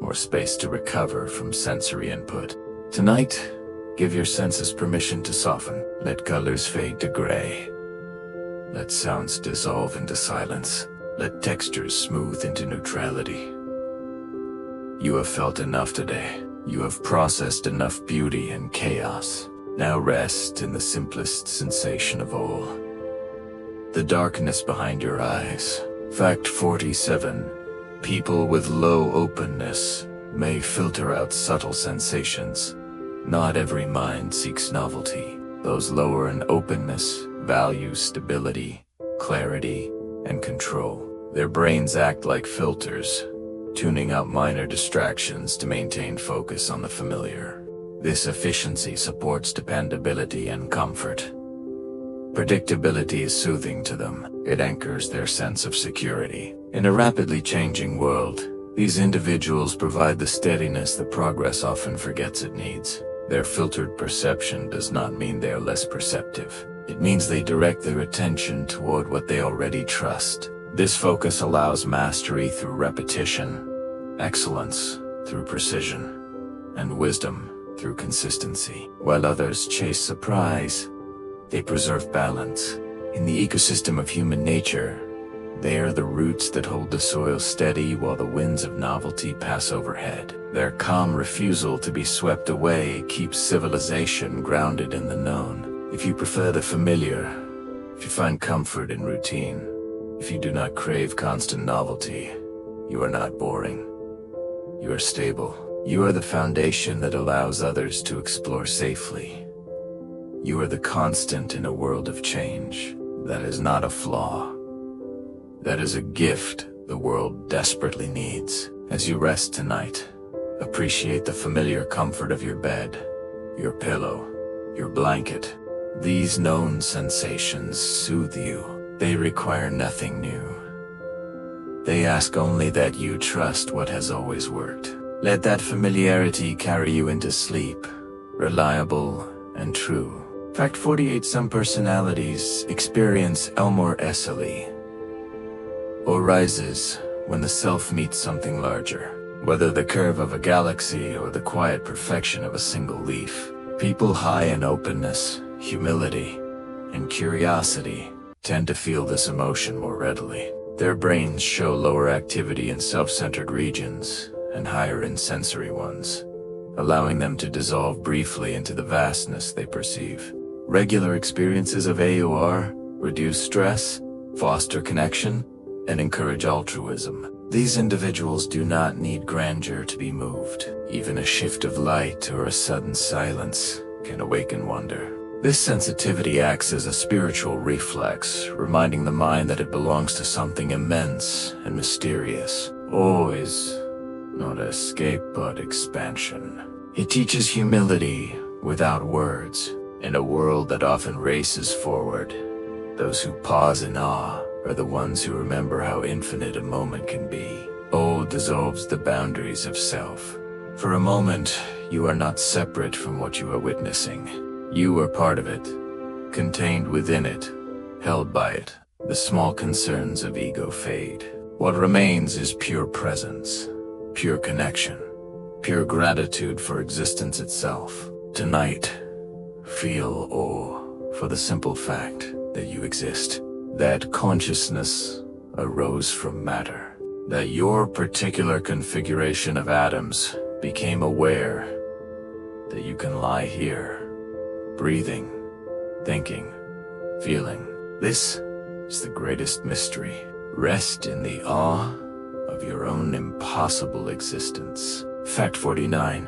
S1: more space to recover from sensory input. Tonight, give your senses permission to soften. Let colors fade to gray. Let sounds dissolve into silence. Let textures smooth into neutrality. You have felt enough today. You have processed enough beauty and chaos. Now rest in the simplest sensation of all. The darkness behind your eyes. Fact 47. People with low openness may filter out subtle sensations. Not every mind seeks novelty. Those lower in openness value stability, clarity, and control. Their brains act like filters, tuning out minor distractions to maintain focus on the familiar. This efficiency supports dependability and comfort. Predictability is soothing to them. It anchors their sense of security. In a rapidly changing world, these individuals provide the steadiness that progress often forgets it needs. Their filtered perception does not mean they are less perceptive. It means they direct their attention toward what they already trust. This focus allows mastery through repetition, excellence through precision, and wisdom through consistency. While others chase surprise, they preserve balance. In the ecosystem of human nature, they are the roots that hold the soil steady while the winds of novelty pass overhead. Their calm refusal to be swept away keeps civilization grounded in the known. If you prefer the familiar, if you find comfort in routine, if you do not crave constant novelty, you are not boring. You are stable. You are the foundation that allows others to explore safely. You are the constant in a world of change. That is not a flaw. That is a gift the world desperately needs. As you rest tonight, appreciate the familiar comfort of your bed, your pillow, your blanket. These known sensations soothe you. They require nothing new. They ask only that you trust what has always worked. Let that familiarity carry you into sleep, reliable and true. Fact 48. Some personalities experience Elmore Esseley, or rises when the self meets something larger. Whether the curve of a galaxy or the quiet perfection of a single leaf, people high in openness, humility, and curiosity tend to feel this emotion more readily. Their brains show lower activity in self-centered regions and higher in sensory ones, allowing them to dissolve briefly into the vastness they perceive. Regular experiences of AOR reduce stress, foster connection, and encourage altruism. These individuals do not need grandeur to be moved. Even a shift of light or a sudden silence can awaken wonder. This sensitivity acts as a spiritual reflex, reminding the mind that it belongs to something immense and mysterious. Awe is not escape but expansion. It teaches humility without words. In a world that often races forward, those who pause in awe are the ones who remember how infinite a moment can be. Awe dissolves the boundaries of self. For a moment, you are not separate from what you are witnessing. You are part of it, contained within it, held by it. The small concerns of ego fade. What remains is pure presence, pure connection, pure gratitude for existence itself. Tonight, feel awe for the simple fact that you exist. That consciousness arose from matter. That your particular configuration of atoms became aware that you can lie here, breathing, thinking, feeling. This is the greatest mystery. Rest in the awe of your own impossible existence. Fact 49.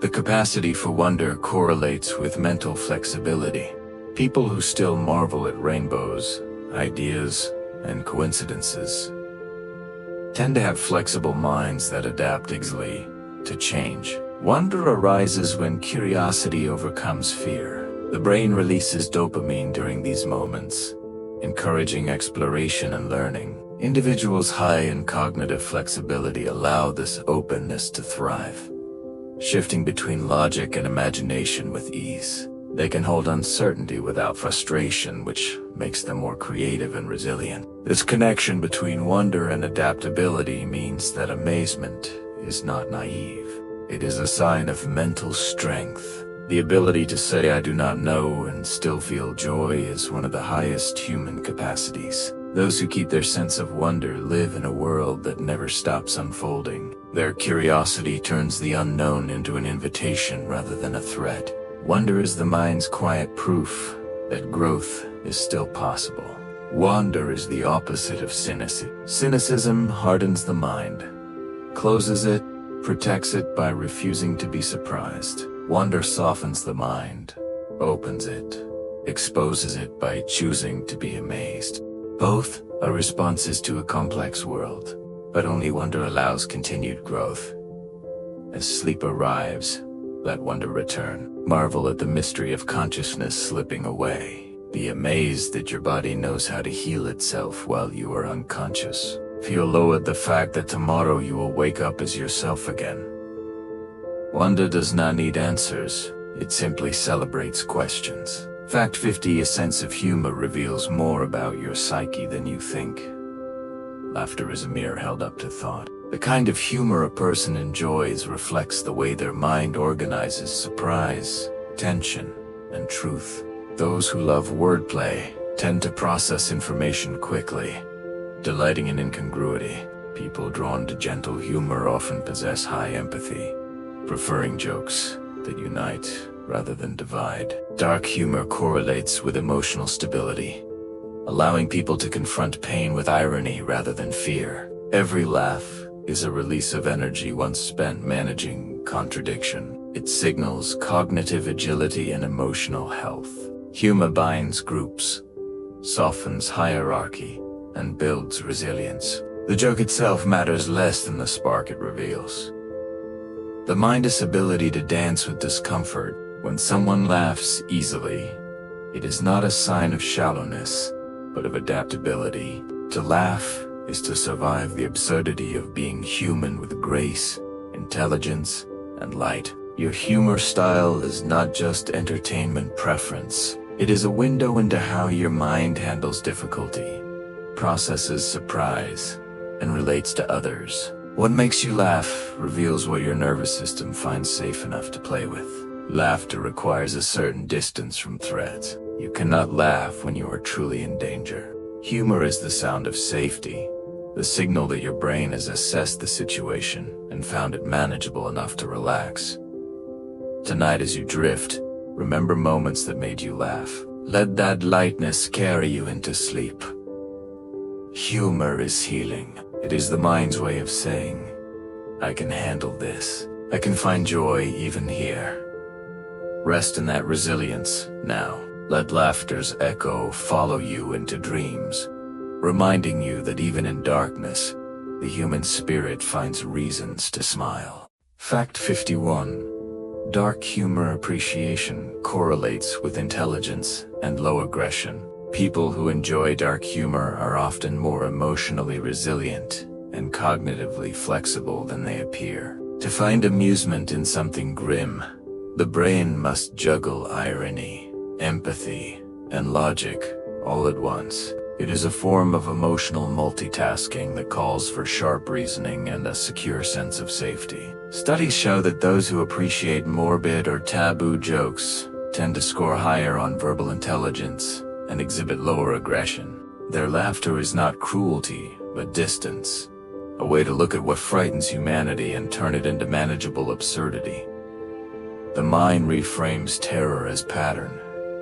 S1: The capacity for wonder correlates with mental flexibility. People who still marvel at rainbows, ideas, and coincidences tend to have flexible minds that adapt easily to change. Wonder arises when curiosity overcomes fear. The brain releases dopamine during these moments, encouraging exploration and learning. Individuals high in cognitive flexibility allow this openness to thrive, shifting between logic and imagination with ease. They can hold uncertainty without frustration, which makes them more creative and resilient. This connection between wonder and adaptability means that amazement is not naive. It is a sign of mental strength. The ability to say I do not know and still feel joy is one of the highest human capacities. Those who keep their sense of wonder live in a world that never stops unfolding. Their curiosity turns the unknown into an invitation rather than a threat. Wonder is the mind's quiet proof that growth is still possible. Wonder is the opposite of cynicism. Cynicism hardens the mind, closes it, protects it by refusing to be surprised. Wonder softens the mind, opens it, exposes it by choosing to be amazed. Both are responses to a complex world, but only wonder allows continued growth. As sleep arrives, let wonder return. Marvel at the mystery of consciousness slipping away. Be amazed that your body knows how to heal itself while you are unconscious. Feel low at the fact that tomorrow you will wake up as yourself again. Wonder does not need answers, it simply celebrates questions. Fact 50: a sense of humor reveals more about your psyche than you think. Laughter is a mirror held up to thought. The kind of humor a person enjoys reflects the way their mind organizes surprise, tension, and truth. Those who love wordplay tend to process information quickly, delighting in incongruity. People drawn to gentle humor often possess high empathy, preferring jokes that unite rather than divide. Dark humor correlates with emotional stability, allowing people to confront pain with irony rather than fear. Every laugh is a release of energy once spent managing contradiction. It signals cognitive agility and emotional health. Humor binds groups, softens hierarchy, and builds resilience. The joke itself matters less than the spark it reveals. The mind's ability to dance with discomfort. When someone laughs easily, it is not a sign of shallowness, but of adaptability. To laugh is to survive the absurdity of being human with grace, intelligence, and light. Your humor style is not just entertainment preference. It is a window into how your mind handles difficulty, processes surprise, and relates to others. What makes you laugh reveals what your nervous system finds safe enough to play with. Laughter requires a certain distance from threats. You cannot laugh when you are truly in danger. Humor is the sound of safety, the signal that your brain has assessed the situation and found it manageable enough to relax. Tonight as you drift, remember moments that made you laugh. Let that lightness carry you into sleep. Humor is healing. It is the mind's way of saying, I can handle this. I can find joy even here. Rest in that resilience now. Let laughter's echo follow you into dreams, reminding you that even in darkness, the human spirit finds reasons to smile. Fact 51. Dark humor appreciation correlates with intelligence and low aggression. People who enjoy dark humor are often more emotionally resilient and cognitively flexible than they appear. To find amusement in something grim, the brain must juggle irony, empathy, and logic all at once. It is a form of emotional multitasking that calls for sharp reasoning and a secure sense of safety. Studies show that those who appreciate morbid or taboo jokes tend to score higher on verbal intelligence and exhibit lower aggression. Their laughter is not cruelty, but distance, a way to look at what frightens humanity and turn it into manageable absurdity. The mind reframes terror as pattern,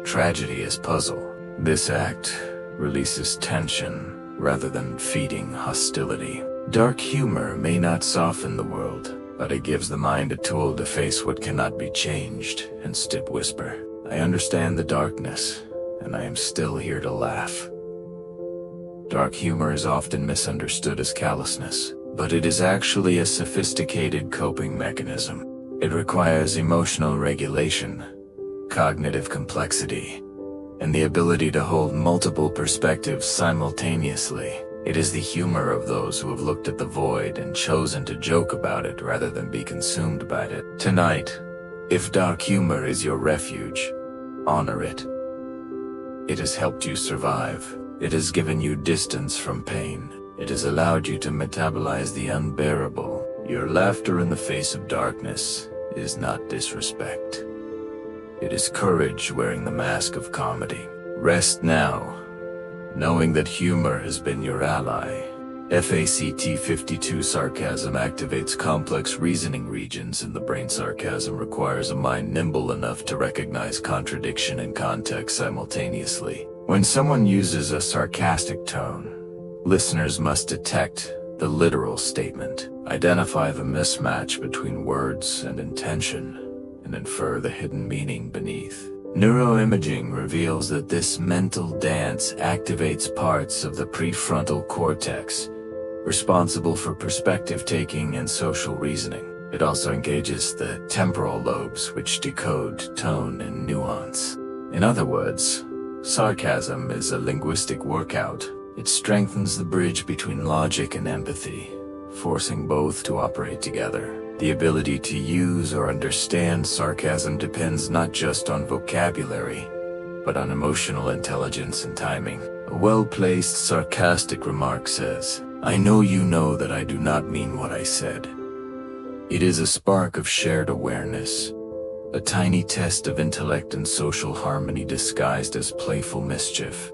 S1: tragedy as puzzle. This act releases tension rather than feeding hostility. Dark humor may not soften the world, but it gives the mind a tool to face what cannot be changed and still whisper, I understand the darkness, and I am still here to laugh. Dark humor is often misunderstood as callousness, but it is actually a sophisticated coping mechanism. It requires emotional regulation, cognitive complexity, and the ability to hold multiple perspectives simultaneously. It is the humor of those who have looked at the void and chosen to joke about it rather than be consumed by it. Tonight, if dark humor is your refuge, honor it. It has helped you survive. It has given you distance from pain. It has allowed you to metabolize the unbearable. Your laughter in the face of darkness is not disrespect. It is courage wearing the mask of comedy. Rest now, knowing that humor has been your ally. FACT 52 Sarcasm activates complex reasoning regions in the brain. Sarcasm requires a mind nimble enough to recognize contradiction and context simultaneously. When someone uses a sarcastic tone, listeners must detect the literal statement, identify the mismatch between words and intention, and infer the hidden meaning beneath. Neuroimaging reveals that this mental dance activates parts of the prefrontal cortex, responsible for perspective taking and social reasoning. It also engages the temporal lobes, which decode tone and nuance. In other words, sarcasm is a linguistic workout. It strengthens the bridge between logic and empathy, forcing both to operate together. The ability to use or understand sarcasm depends not just on vocabulary, but on emotional intelligence and timing. A well-placed sarcastic remark says, "I know you know that I do not mean what I said." It is a spark of shared awareness, a tiny test of intellect and social harmony disguised as playful mischief.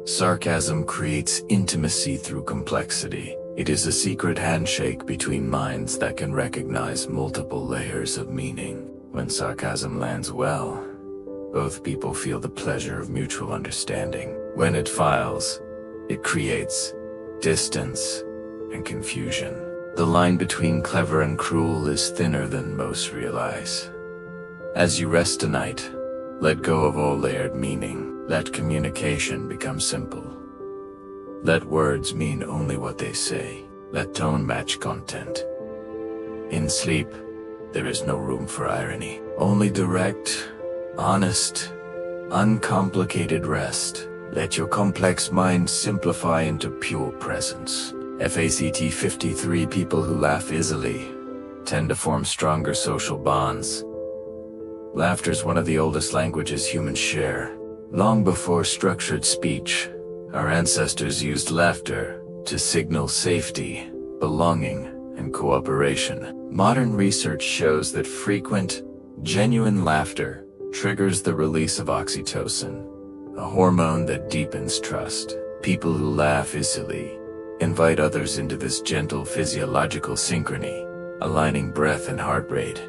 S1: Sarcasm creates intimacy through complexity. It is a secret handshake between minds that can recognize multiple layers of meaning. When sarcasm lands well, both people feel the pleasure of mutual understanding. When it fails, it creates distance and confusion. The line between clever and cruel is thinner than most realize. As you rest tonight, let go of all layered meaning. Let communication become simple. Let words mean only what they say. Let tone match content. In sleep, there is no room for irony. Only direct, honest, uncomplicated rest. Let your complex mind simplify into pure presence. FACT 53 People who laugh easily tend to form stronger social bonds. Laughter is one of the oldest languages humans share. Long before structured speech, our ancestors used laughter to signal safety, belonging, and cooperation. Modern research shows that frequent, genuine laughter triggers the release of oxytocin, a hormone that deepens trust. People who laugh easily invite others into this gentle physiological synchrony, aligning breath and heart rate,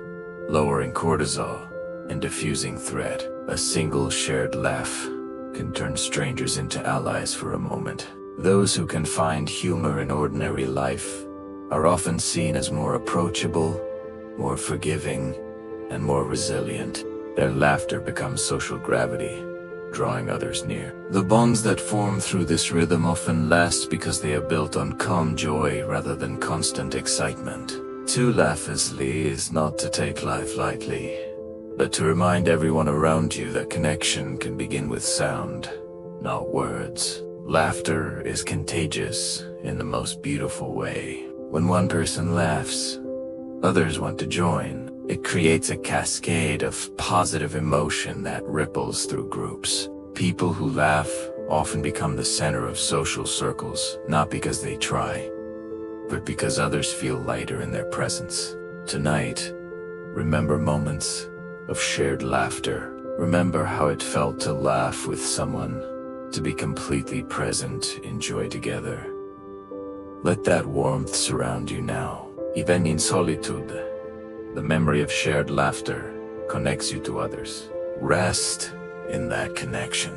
S1: lowering cortisol, and diffusing threat. A single shared laugh can turn strangers into allies for a moment. Those who can find humor in ordinary life are often seen as more approachable, more forgiving, and more resilient. Their laughter becomes social gravity, drawing others near. The bonds that form through this rhythm often last because they are built on calm joy rather than constant excitement. To laugh easily is not to take life lightly, but to remind everyone around you that connection can begin with sound, not words. Laughter is contagious in the most beautiful way. When one person laughs, others want to join. It creates a cascade of positive emotion that ripples through groups. People who laugh often become the center of social circles, not because they try, but because others feel lighter in their presence. Tonight, remember moments of shared laughter. Remember how it felt to laugh with someone, to be completely present in joy together. Let that warmth surround you now. Even in solitude, the memory of shared laughter connects you to others. Rest in that connection.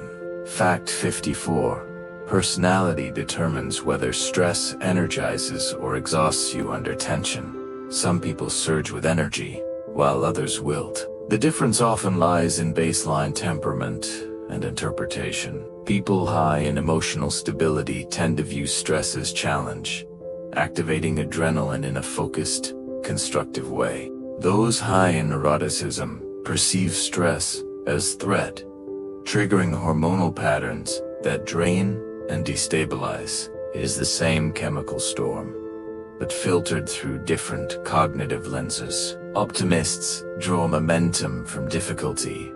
S1: Fact 54. Personality determines whether stress energizes or exhausts you under tension. Some people surge with energy, while others wilt. The difference often lies in baseline temperament and interpretation. People high in emotional stability tend to view stress as challenge, activating adrenaline in a focused, constructive way. Those high in neuroticism perceive stress as threat, triggering hormonal patterns that drain and destabilize. It is the same chemical storm, but filtered through different cognitive lenses. Optimists draw momentum from difficulty,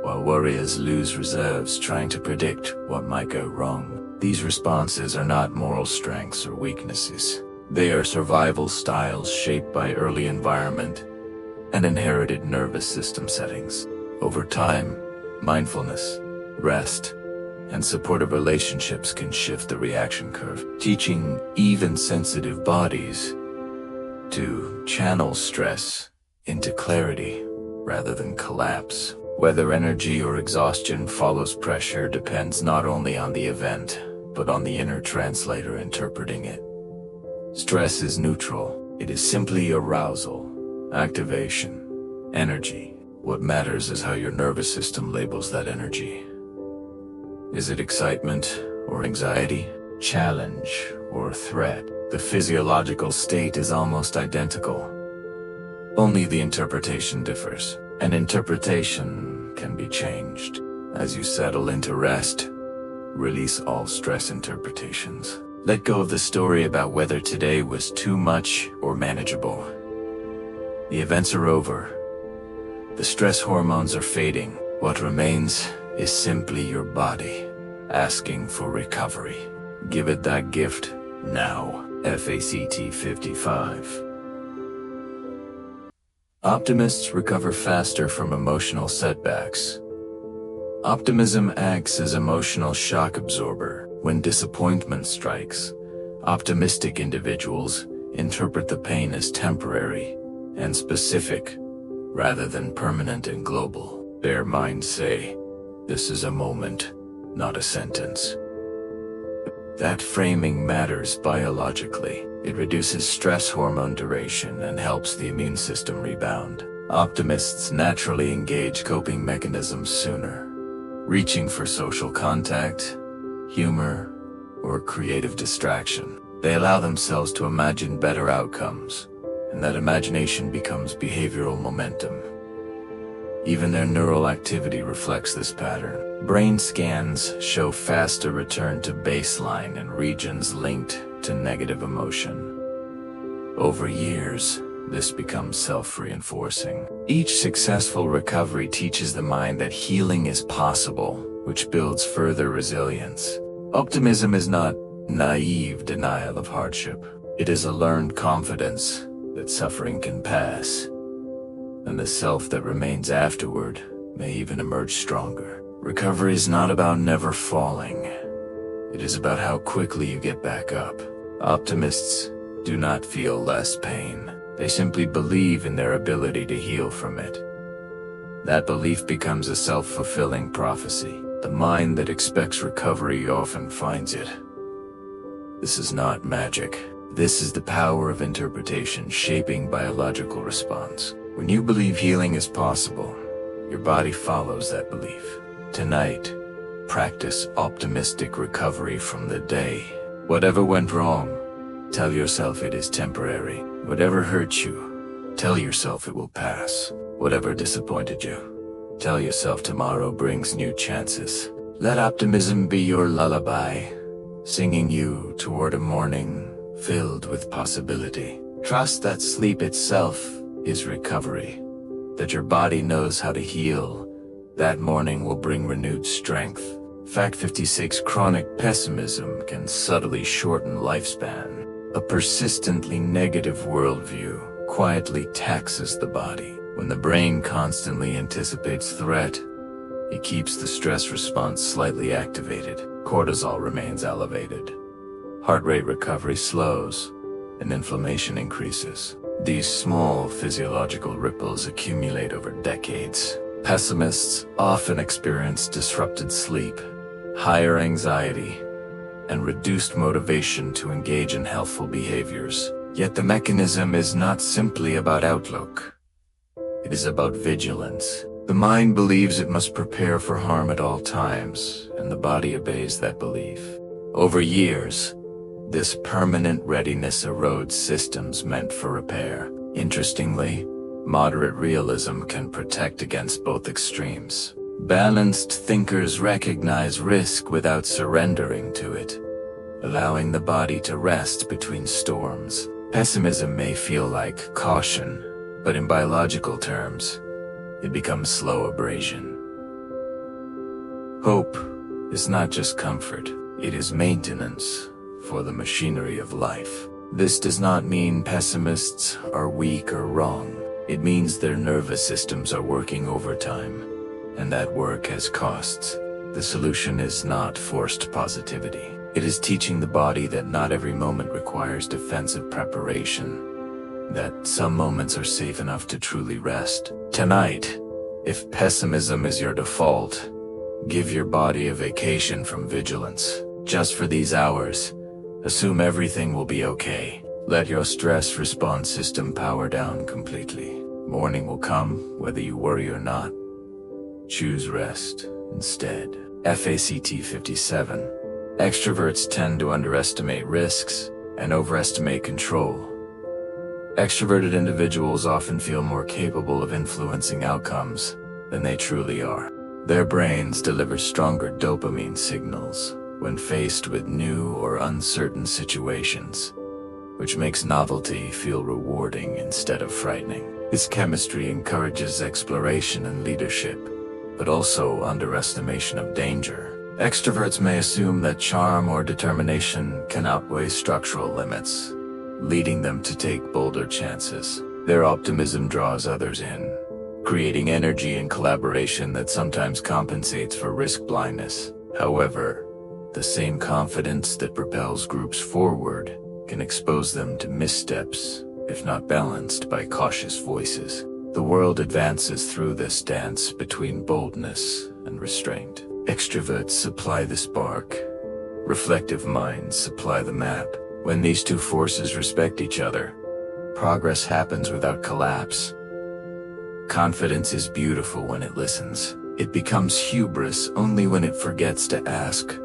S1: while worriers lose reserves trying to predict what might go wrong. These responses are not moral strengths or weaknesses. They are survival styles shaped by early environment and inherited nervous system settings. Over time, mindfulness, rest, and supportive relationships can shift the reaction curve, teaching even sensitive bodies to channel stress into clarity rather than collapse. Whether energy or exhaustion follows pressure depends not only on the event, but on the inner translator interpreting it. Stress is neutral. It is simply arousal, activation, energy. What matters is how your nervous system labels that energy. Is it excitement or anxiety, challenge or threat? The physiological state is almost identical. Only the interpretation differs. An interpretation can be changed. As you settle into rest, release all stress interpretations. Let go of the story about whether today was too much or manageable. The events are over. The stress hormones are fading. What remains is simply your body asking for recovery. Give it that gift now. FACT 55. Optimists recover faster from emotional setbacks. Optimism acts as emotional shock absorber. When disappointment strikes, optimistic individuals interpret the pain as temporary and specific, rather than permanent and global. Their minds say, "This is a moment, not a sentence." That framing matters biologically. It reduces stress hormone duration and helps the immune system rebound. Optimists naturally engage coping mechanisms sooner, reaching for social contact, humor, or creative distraction. They allow themselves to imagine better outcomes, and that imagination becomes behavioral momentum. Even their neural activity reflects this pattern. Brain scans show faster return to baseline in regions linked to negative emotion. Over years, this becomes self-reinforcing. Each successful recovery teaches the mind that healing is possible, which builds further resilience. Optimism is not naive denial of hardship. It is a learned confidence that suffering can pass, and the self that remains afterward may even emerge stronger. Recovery is not about never falling. It is about how quickly you get back up. Optimists do not feel less pain. They simply believe in their ability to heal from it. That belief becomes a self-fulfilling prophecy. The mind that expects recovery often finds it. This is not magic. This is the power of interpretation shaping biological response. When you believe healing is possible, your body follows that belief. Tonight, practice optimistic recovery from the day. Whatever went wrong, tell yourself it is temporary. Whatever hurt you, tell yourself it will pass. Whatever disappointed you, tell yourself tomorrow brings new chances. Let optimism be your lullaby, singing you toward a morning filled with possibility. Trust that sleep itself is recovery, that your body knows how to heal. That morning will bring renewed strength. Fact 56. Chronic pessimism can subtly shorten lifespan. A persistently negative worldview quietly taxes the body. When the brain constantly anticipates threat, it keeps the stress response slightly activated. Cortisol remains elevated. Heart rate recovery slows, and inflammation increases. These small physiological ripples accumulate over decades. Pessimists often experience disrupted sleep, higher anxiety, and reduced motivation to engage in healthful behaviors. Yet the mechanism is not simply about outlook. It is about vigilance. The mind believes it must prepare for harm at all times, and the body obeys that belief. Over years, this permanent readiness erodes systems meant for repair. Interestingly, moderate realism can protect against both extremes. Balanced thinkers recognize risk without surrendering to it, allowing the body to rest between storms. Pessimism may feel like caution, but in biological terms, it becomes slow abrasion. Hope is not just comfort, it is maintenance for the machinery of life. This does not mean pessimists are weak or wrong. It means their nervous systems are working overtime, and that work has costs. The solution is not forced positivity. It is teaching the body that not every moment requires defensive preparation, that some moments are safe enough to truly rest. Tonight, if pessimism is your default, give your body a vacation from vigilance. Just for these hours, assume everything will be okay. Let your stress response system power down completely. Morning will come, whether you worry or not. Choose rest instead. FACT 57. Extroverts tend to underestimate risks and overestimate control. Extroverted individuals often feel more capable of influencing outcomes than they truly are. Their brains deliver stronger dopamine signals when faced with new or uncertain situations, which makes novelty feel rewarding instead of frightening. This chemistry encourages exploration and leadership, but also underestimation of danger. Extroverts may assume that charm or determination can outweigh structural limits, leading them to take bolder chances. Their optimism draws others in, creating energy and collaboration that sometimes compensates for risk blindness. However, the same confidence that propels groups forward can expose them to missteps if not balanced by cautious voices. The world advances through this dance between boldness and restraint. Extroverts supply the spark. Reflective minds supply the map. When these two forces respect each other, progress happens without collapse. Confidence is beautiful when it listens. It becomes hubris only when it forgets to ask.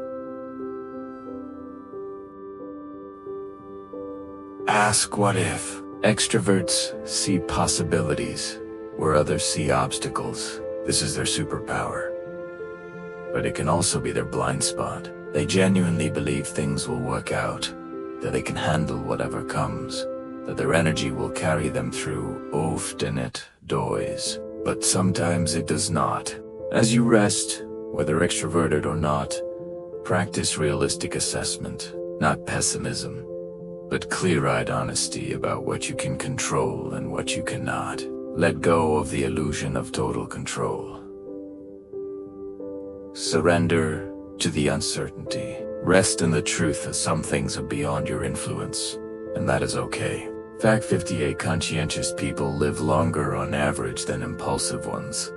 S1: Ask what if. Extroverts see possibilities where others see obstacles. This is their superpower. But it can also be their blind spot. They genuinely believe things will work out, that they can handle whatever comes, that their energy will carry them through. Often it does, but sometimes it does not. As you rest, whether extroverted or not, practice realistic assessment, not pessimism, but clear-eyed honesty about what you can control and what you cannot. Let go of the illusion of total control. Surrender to the uncertainty. Rest in the truth that some things are beyond your influence, and that is okay. Fact 58. Conscientious people live longer on average than impulsive ones.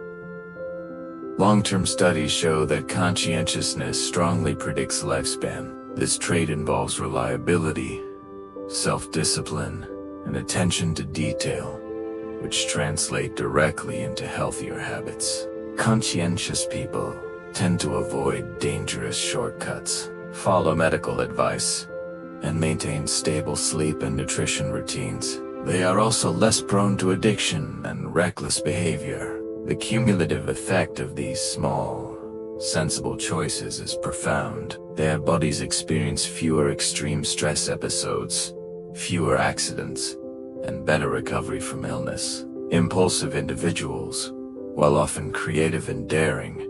S1: Long-term studies show that conscientiousness strongly predicts lifespan. This trait involves reliability, self-discipline, and attention to detail, which translate directly into healthier habits. Conscientious people tend to avoid dangerous shortcuts, follow medical advice, and maintain stable sleep and nutrition routines. They are also less prone to addiction and reckless behavior. The cumulative effect of these small, sensible choices is profound. Their bodies experience fewer extreme stress episodes, fewer accidents, and better recovery from illness. Impulsive individuals, while often creative and daring,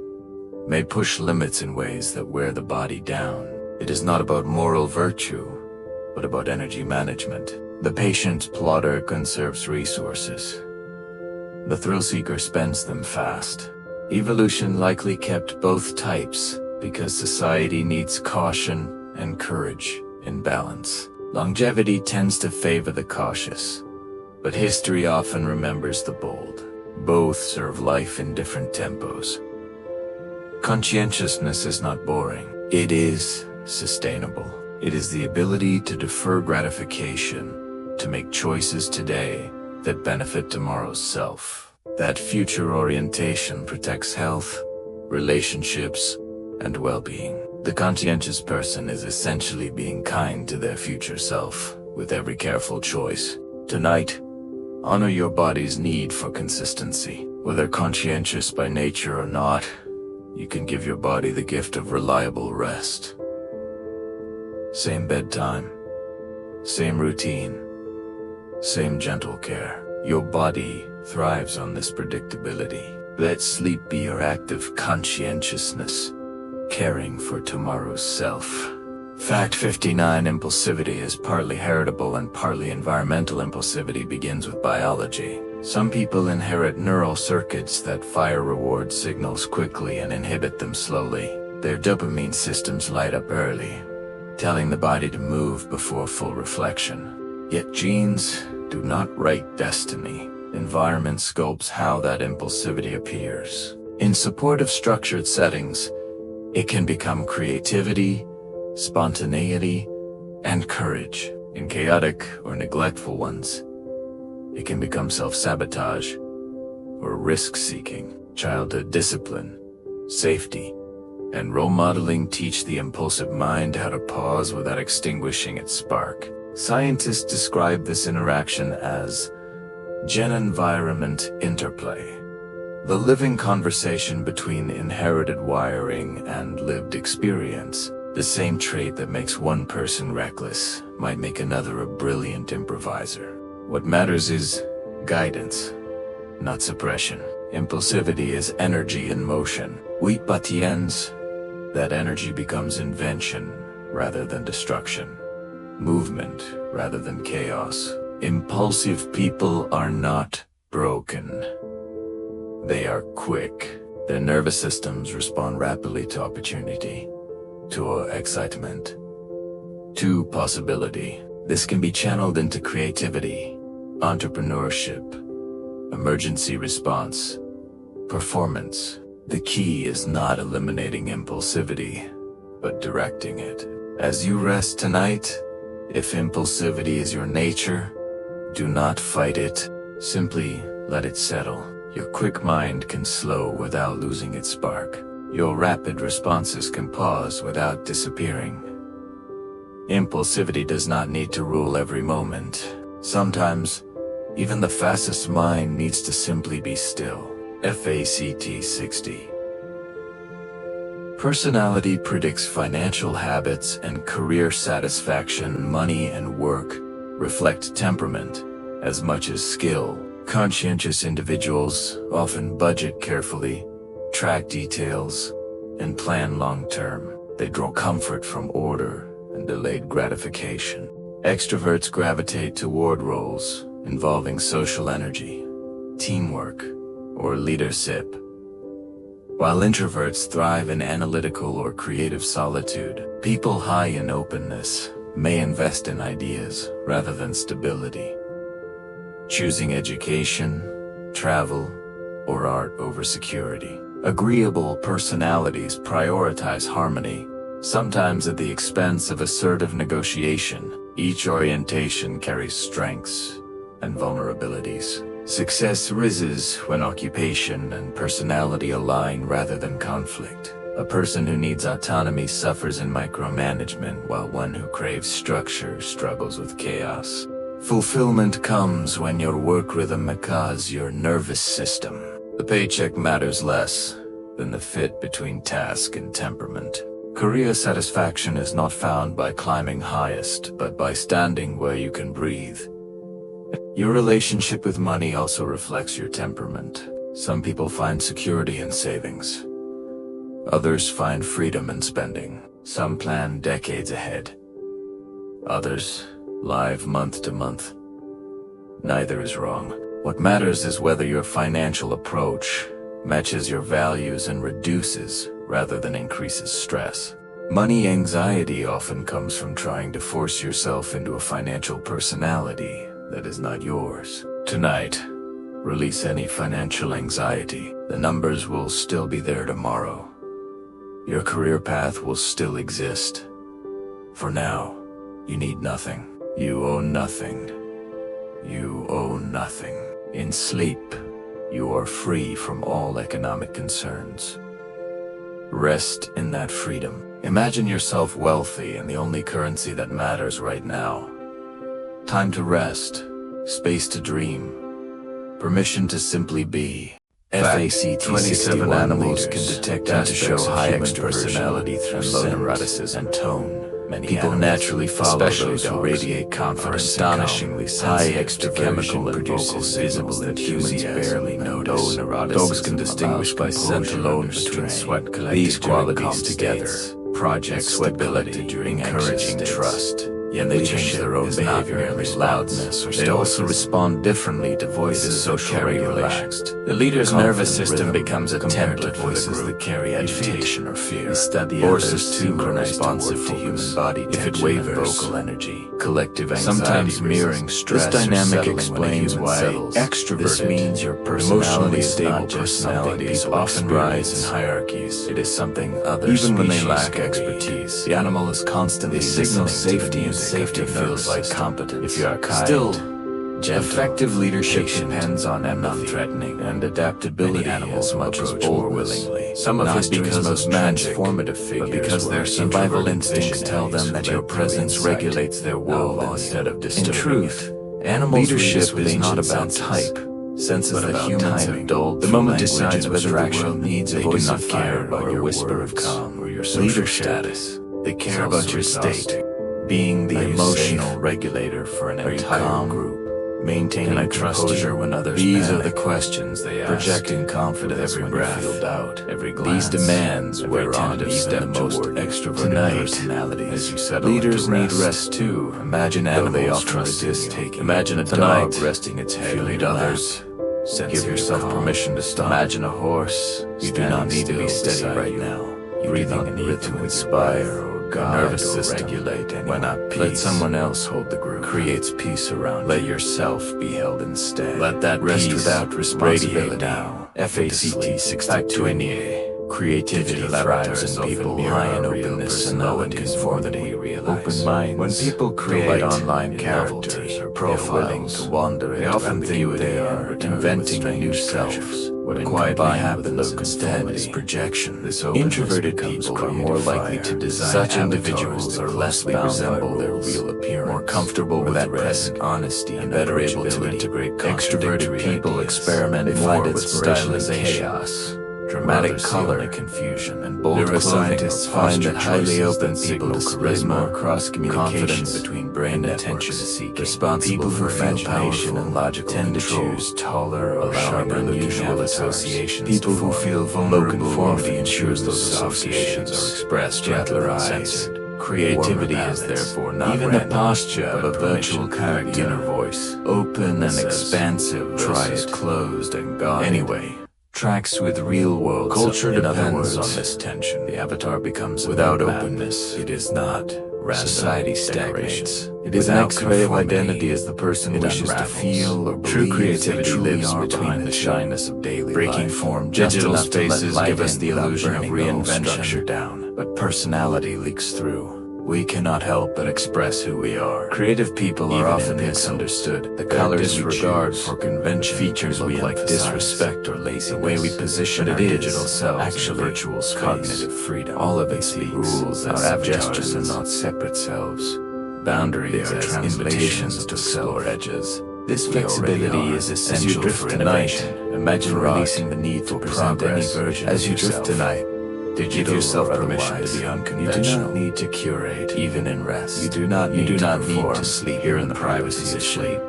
S1: may push limits in ways that wear the body down. It is not about moral virtue, but about energy management. The patient plotter conserves resources. The thrill-seeker spends them fast. Evolution likely kept both types because society needs caution and courage in balance. Longevity tends to favor the cautious, but history often remembers the bold. Both serve life in different tempos. Conscientiousness is not boring. It is sustainable. It is the ability to defer gratification, to make choices today that benefit tomorrow's self. That future orientation protects health, relationships, and well-being. The conscientious person is essentially being kind to their future self with every careful choice. Tonight, honor your body's need for consistency. Whether conscientious by nature or not, you can give your body the gift of reliable rest. Same bedtime, same routine, same gentle care. Your body thrives on this predictability. Let sleep be your act of conscientiousness, caring for tomorrow's self. Fact 59. Impulsivity is partly heritable and partly environmental. Impulsivity begins with biology. Some people inherit neural circuits that fire reward signals quickly and inhibit them slowly. Their dopamine systems light up early, telling the body to move before full reflection. Yet genes do not write destiny. Environment sculpts how that impulsivity appears. In supportive structured settings, it can become creativity, spontaneity, and courage. In chaotic or neglectful ones, it can become self-sabotage or risk-seeking. Childhood discipline, safety, and role modeling teach the impulsive mind how to pause without extinguishing its spark. Scientists describe this interaction as gen-environment interplay, the living conversation between inherited wiring and lived experience. The same trait that makes one person reckless might make another a brilliant improviser. What matters is guidance, not suppression. Impulsivity is energy in motion. Oui, patience. That energy becomes invention rather than destruction, movement rather than chaos. Impulsive people are not broken. They are quick. Their nervous systems respond rapidly to opportunity, to excitement, to possibility. This can be channeled into creativity, entrepreneurship, emergency response, performance. The key is not eliminating impulsivity, but directing it. As you rest tonight, if impulsivity is your nature, do not fight it. Simply let it settle. Your quick mind can slow without losing its spark. Your rapid responses can pause without disappearing. Impulsivity does not need to rule every moment. Sometimes, even the fastest mind needs to simply be still. FACT 60. Personality predicts financial habits and career satisfaction. Money and work reflect temperament as much as skill. Conscientious individuals often budget carefully, track details, and plan long-term. They draw comfort from order and delayed gratification. Extroverts gravitate toward roles involving social energy, teamwork, or leadership, while introverts thrive in analytical or creative solitude. People high in openness may invest in ideas rather than stability, choosing education, travel, or art over security. Agreeable personalities prioritize harmony, sometimes at the expense of assertive negotiation. Each orientation carries strengths and vulnerabilities. Success rises when occupation and personality align rather than conflict. A person who needs autonomy suffers in micromanagement, while one who craves structure struggles with chaos. Fulfillment comes when your work rhythm macaws your nervous system. The paycheck matters less than the fit between task and temperament. Career satisfaction is not found by climbing highest, but by standing where you can breathe. Your relationship with money also reflects your temperament. Some people find security in savings. Others find freedom in spending. Some plan decades ahead. Others live month to month. Neither is wrong. What matters is whether your financial approach matches your values and reduces rather than increases stress. Money anxiety often comes from trying to force yourself into a financial personality that is not yours. Tonight, release any financial anxiety. The numbers will still be there tomorrow. Your career path will still exist. For now, you need nothing. You owe nothing. You owe nothing. In sleep, you are free from all economic concerns. Rest in that freedom. Imagine yourself wealthy and the only currency that matters right now. Time to rest, space to dream, permission to simply be. FACT 27 animals can detect and to show high personality through low neuroticism and tone. Many people naturally follow those who radiate confidence, astonishingly high extrachemical and vocal visible that humans barely notice. Dogs can distinguish by scent alone between sweat. These qualities together project stability, encouraging trust. Yet they change their own behavior in loudness or they also respond differently to voices that carry relaxed. The leader's nervous system becomes a template for voices that carry agitation or fear. Forces too are responsive to human body tension, if it wavers, vocal energy, collective anxiety, sometimes mirroring stress. This dynamic explains why extroverted. This means your personality is not just something people often rise in hierarchies. It is something others even when they lack expertise. The animal is constantly signaling safety, and safety feels like competence. If you are kind, still gentle, effective leadership depends on non-threatening and adaptability. Animals much as more willingly. Some of history's most transformative figures, but because their survival instincts tell them that your presence regulates their world instead of disturbing. In truth, animal leadership is not about type. Senses that humans have dulled. The moment decides whether the world needs a voice of fire or your whisper of calm or your social status. They care about your state, being the emotional regulator for an entire group, maintaining composure when others panic. These are the questions they ask, projecting confidence every breath, feel doubt, every glance. These demands wear on even the most extroverted personalities. As you settle leaders need rest too. Imagine animals risk-taking. Imagine a dog resting its head on others. Give yourself permission to stop. Imagine a horse. You do not need to be steady right now. You do not need to inspire or guide nervous or regulate anyone. When at peace, let someone else hold the group. Creates peace around you. Let yourself be held instead. Let that rest without responsibility now. FACT 62. Creativity thrives in people high in openness and low in conformity. Open minds. When people create online characters or profiles, to wander they often think they are inventing a new self. What quietly happens instead is projection. Introverted people are more likely to design such individuals are less bound by their real appearance, more comfortable with that present honesty, and better able to integrate. Extroverted people experiment more with stylization, chaos, dramatic color, confusion, and bold neuroscientists find that highly open people display more cross-communication between brain and attention-seeking. Responsible for imagination and logical tend to choose taller or sharper unusual associations. People who feel vulnerable conformity ensures those associations are expressed gentler and censored. Creativity is therefore not even the posture of a virtual character. Inner voice, open and expansive, try it closed and guarded. Anyway, tracks with real-world culture depends on this tension. The avatar becomes without openness. It is not. Society stagnates. It is an creative identity as the person wishes to feel or believe. True creativity lives between the shyness of daily breaking form. Digital spaces give us the illusion of reinvention down, but personality leaks through. We cannot help but express who we are. Creative people are often misunderstood. The colors disregard for convention features we like disrespect or laziness. The way we position our digital selves, actually virtual space, cognitive freedom. All of it speaks. Rules as suggestions and not separate selves. Boundaries as invitations to explore edges. This flexibility is essential for innovation. Imagine releasing the need for progress as you drift tonight. Did you give yourself permission to be unconventional? You do not need to curate, even in rest. You do not need to sleep here in the privacy of sleep.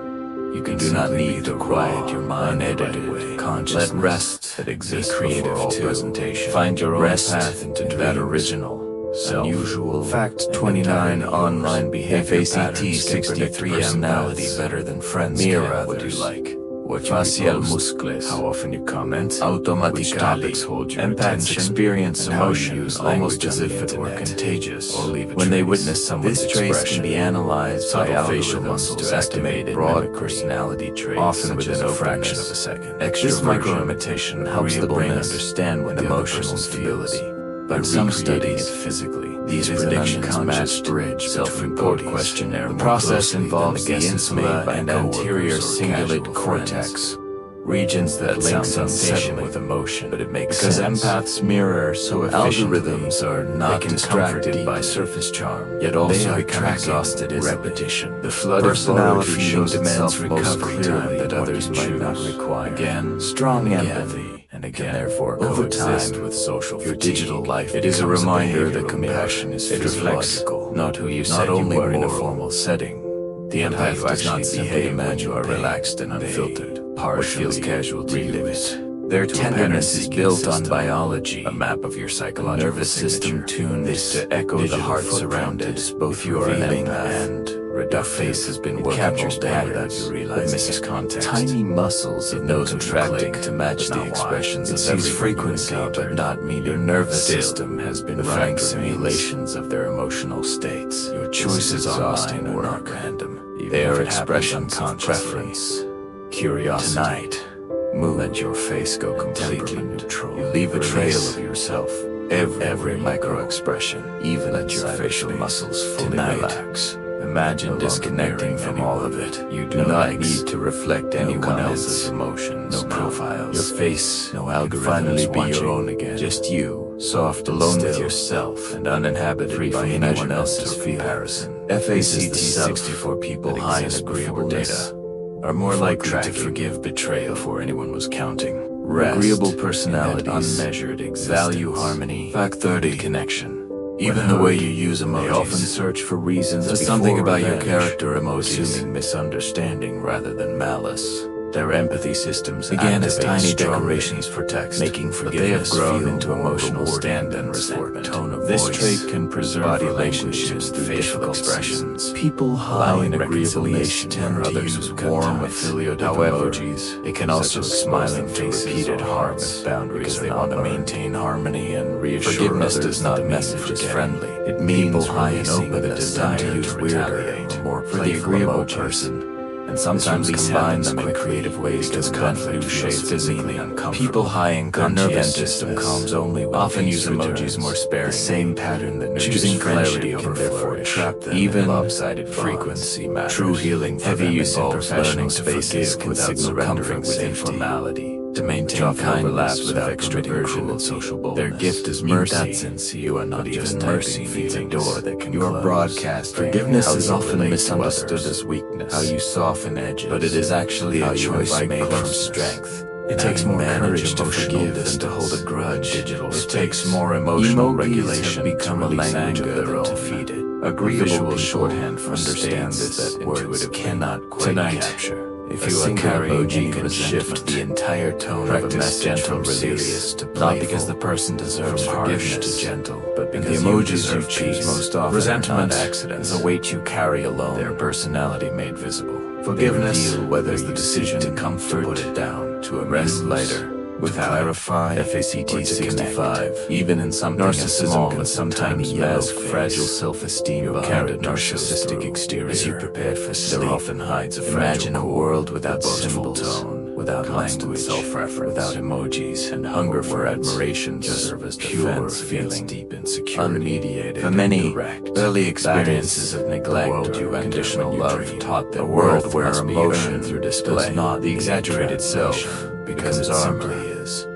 S1: You do not need to quiet your mind unedited way. Let rest that exists creative all presentation. Find your own path into that original, unusual. Fact 29 online behavior patterns. 63 personality better than friends. Mira, what do you like? Facial muscles, how often you comment, automatic topics hold your empaths experience emotions almost as if it were contagious. When they witness someone's expression, can be analyzed by facial muscles to estimate broad personality traits, often within a fraction of a second. This micro-imitation helps the brain understand when emotional stability. But some studies physically. These predictions match bridge self-report questionnaire. The process involves the insula and anterior cingulate cortex, regions that link sensation with emotion. But it makes sense. Because empaths mirror so efficiently, algorithms are not distracted by surface charm, yet also become exhausted in repetition. The flood of personality shows demands recovery time that others might not require. Again, strong empathy. And again, therefore, over time with social your digital life. It is a reminder that compassion is physiological, not who you said you were in a formal setting. The empath does not behave when you are relaxed and unfiltered. What feels casual to you is Their tenderness is built on biology, a map of your psychological nervous system tuned to echo the hearts around it. Both you are an empath and your face has been working all day without you realizing misses context. Tiny muscles it knows contracting to match the expressions of every frequency, but not me. Your nervous system has been running simulations of their emotional states. Your choices online are not random. They are expressions of preference, curiosity. Tonight, let your face go completely neutral. You leave a trail of yourself. Every micro-expression, even let your facial muscles fully relax. Imagine disconnecting from all of it. You do not need to reflect anyone else's emotions. No profiles. Your face, no algorithm finally be your own again. Just you, soft, alone with yourself, and uninhabited by anyone else's comparison. FACT 64 people high in agreeable data are more likely to forgive betrayal before anyone was counting. Agreeable personalities, unmeasured existence, value harmony, fact 30 connection. Even the way you use emojis, they often search for reasons. There's something about your character emojis, assuming misunderstanding rather than malice. Their empathy systems began as tiny decorations for text, making forgiveness they have grown into emotional stand and resentment. Tone of this trait can preserve body relationships through facial expressions. People high in reconciliation tend to use warm affiliative emojis. It can also smiling faces repeated hearts boundaries they want to maintain harmony and reassure forgiveness does not message is friendly. It means high and open the desire to use weirder or for the agreeable person. And sometimes combine them in creative ways to conflict feels physically uncomfortable. People high in nervous system calms only often use emojis more sparingly. The same pattern that choosing clarity over therefore trap them. Even lopsided frequency matters. True healing heavy use in professional spaces can signal comfort with informality. To maintain kindness without extroversion and social boldness. Their gift is mercy. In that sense, you are not even mercy needs a door that can close. Broadcast forgiveness is often misunderstood as weakness. How you soften edges, but it is actually a choice made from strength. It takes more courage to forgive than to hold a grudge. It takes more emotional regulation become a language of their own. Defeated. Agreeable shorthand for understands that words cannot quite capture. If you are carrying emoji can shift the entire tone of a message from serious to playful. Not because the person deserves forgiveness to gentle, but because the emojis you choose most often resentment accidents is a weight you carry alone. Their personality made visible. Forgiveness, whether the decision to comfort, put it down, to rest lighter, with clarify, FACT 65, even in something narcissism can sometimes mask fragile self-esteem behind a narcissistic exterior. As you prepared for sleep, there often hides a imagine a world without symbol tone, without language, self-reference, without emojis, and hunger for admiration just serve as pure feeling, deep insecurity, unmediated. For many, early experiences of neglect or conditional love taught that a world where emotion through display does not the exaggerated self becomes armor.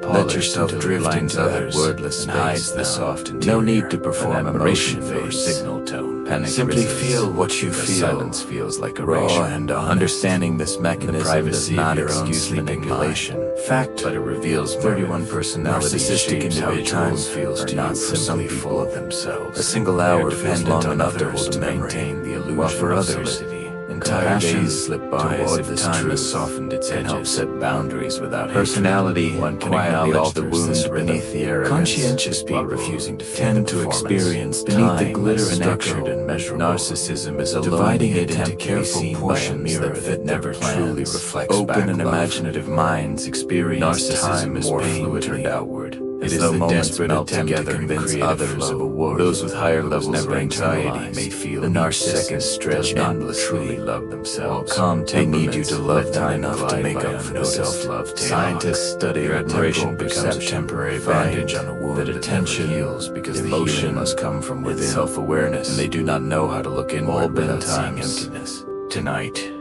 S1: Let yourself drift into others wordless and hides the soft interior. No need to perform admiration for signal tone. Panic simply feel what you feel. Silence feels like erasure. And understanding this mechanism does not excuse manipulation. Fact, but it reveals 31 personality narcissistic individuals feels to not simply full of themselves. A single hour dependent on others to maintain the illusion, while for others entire days slip by as if time has softened its edges. Help set boundaries without personality. One can acknowledge the wound beneath the arrogance. Conscientious people refusing to tend to experience beneath the glitter and structured and measurable. Narcissism is a dividing it into careful portions that never truly reflects open and imaginative minds experience time as pain turned outward. It is the desperate attempt to convince others of a world. Those with higher levels of anxiety may feel the narcissist stretch not truly love themselves. Calm they need you to love them enough to make up for the self-love. Scientists study your admiration becomes a temporary advantage on a wound that attention heals because emotion must come from within self-awareness, and they do not know how to look inward without seeing emptiness. Tonight,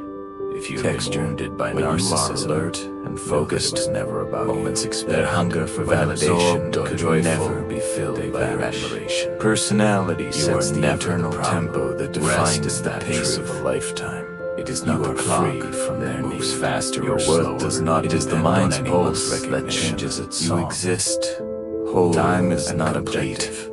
S1: if you have been wounded by narcissism, alert and focused was never about moments their hunger for validation could never be filled by admiration. Personality sets the eternal tempo that defines the pace of a lifetime. It is not a clock from their moves faster or slower. Does not. It is the mind's pulse that changes its song. You exist. Whole time is not objective,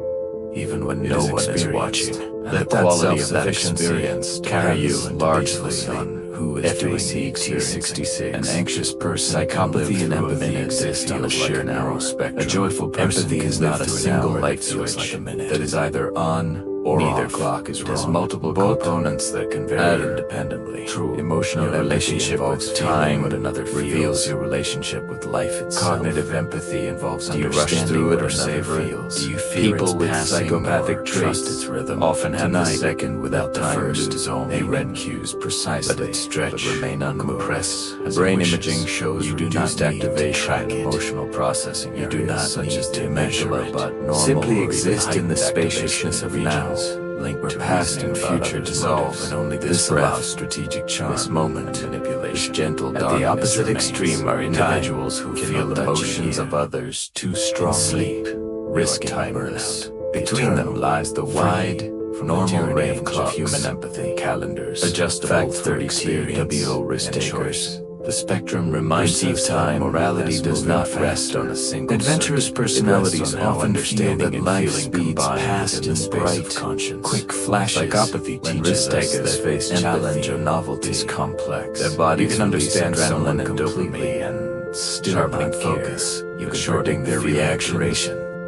S1: even when no one is watching. Let that self-sufficiency carry you largely on who is doing the experiencing. An anxious person, psychopathy and empathy exist on a sheer narrow spectrum. A joyful person empathy is not a single light switch that is either on or neither off. Clock is wrong. There's multiple components that can vary independently. True emotional relationship with time what another reveals your relationship with life itself. Cognitive empathy involves understanding through it or savor it. Do you fear people with psychopathic traits its rhythm often have the second without the first. They read cues precisely, but stretch, but remain uncompressed. Brain imaging shows you reduced activation and emotional processing. You do not such as to measure it, but simply exist in the spaciousness of now. Link where past and future dissolve, and only this allows strategic charm, this moment manipulation. Gentle at the opposite extreme are individuals who feel the emotions of others too strongly, risking burnout. Between them lies the wide, normal range of human empathy. Calendars, adjustable for experience, risk takers. The spectrum reminds us that morality does not rest on a single adventurous personalities often feel that life speeds past in bright, quick flashes. Psychopathy when risk takers face challenge or novelty is complex. Their bodies can understand adrenaline and dopamine and sharpening focus, shortening their reaction.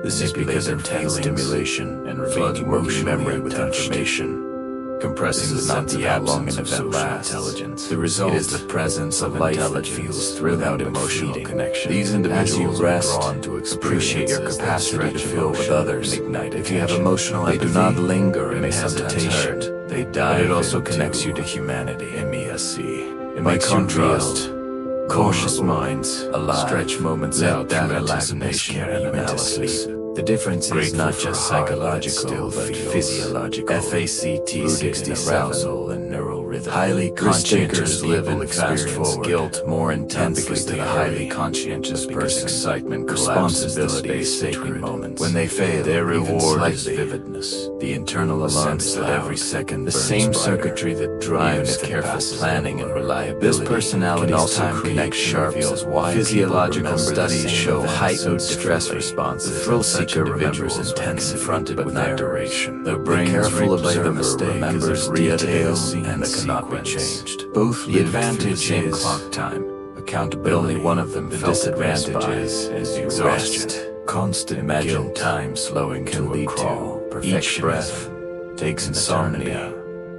S1: This is because intense stimulation and flood working memory with information. Compressing the sense of how long an event lasts. The result is the presence of life that feels without emotional connection. These individuals are drawn to appreciate your capacity to feel with others. If you have emotional empathy, they do not linger in hesitation. They die. But it also connects you to humanity. MESC. By contrast, cautious minds stretch moments out that relaxation and analysis. The difference is not just psychological, but physiological. FACT arousal and neural rhythm. Highly conscientious live and experience guilt more intensely to the highly conscientious person. Excitement, responsibility, sacred moments. When they fail, their reward is vividness. The internal sense that every second the same circuitry that drives careful planning and reliability. This personality also creates sharps. Physiological studies show heightened stress response. The thrill individuals intense confronted with narration. Their brain careful of the mistake remembers details and that cannot be changed. Both the advantage is clock time, accountability. Only one of them. The disadvantage is exhaustion. Constant imagine time slowing can lead to each breath takes insomnia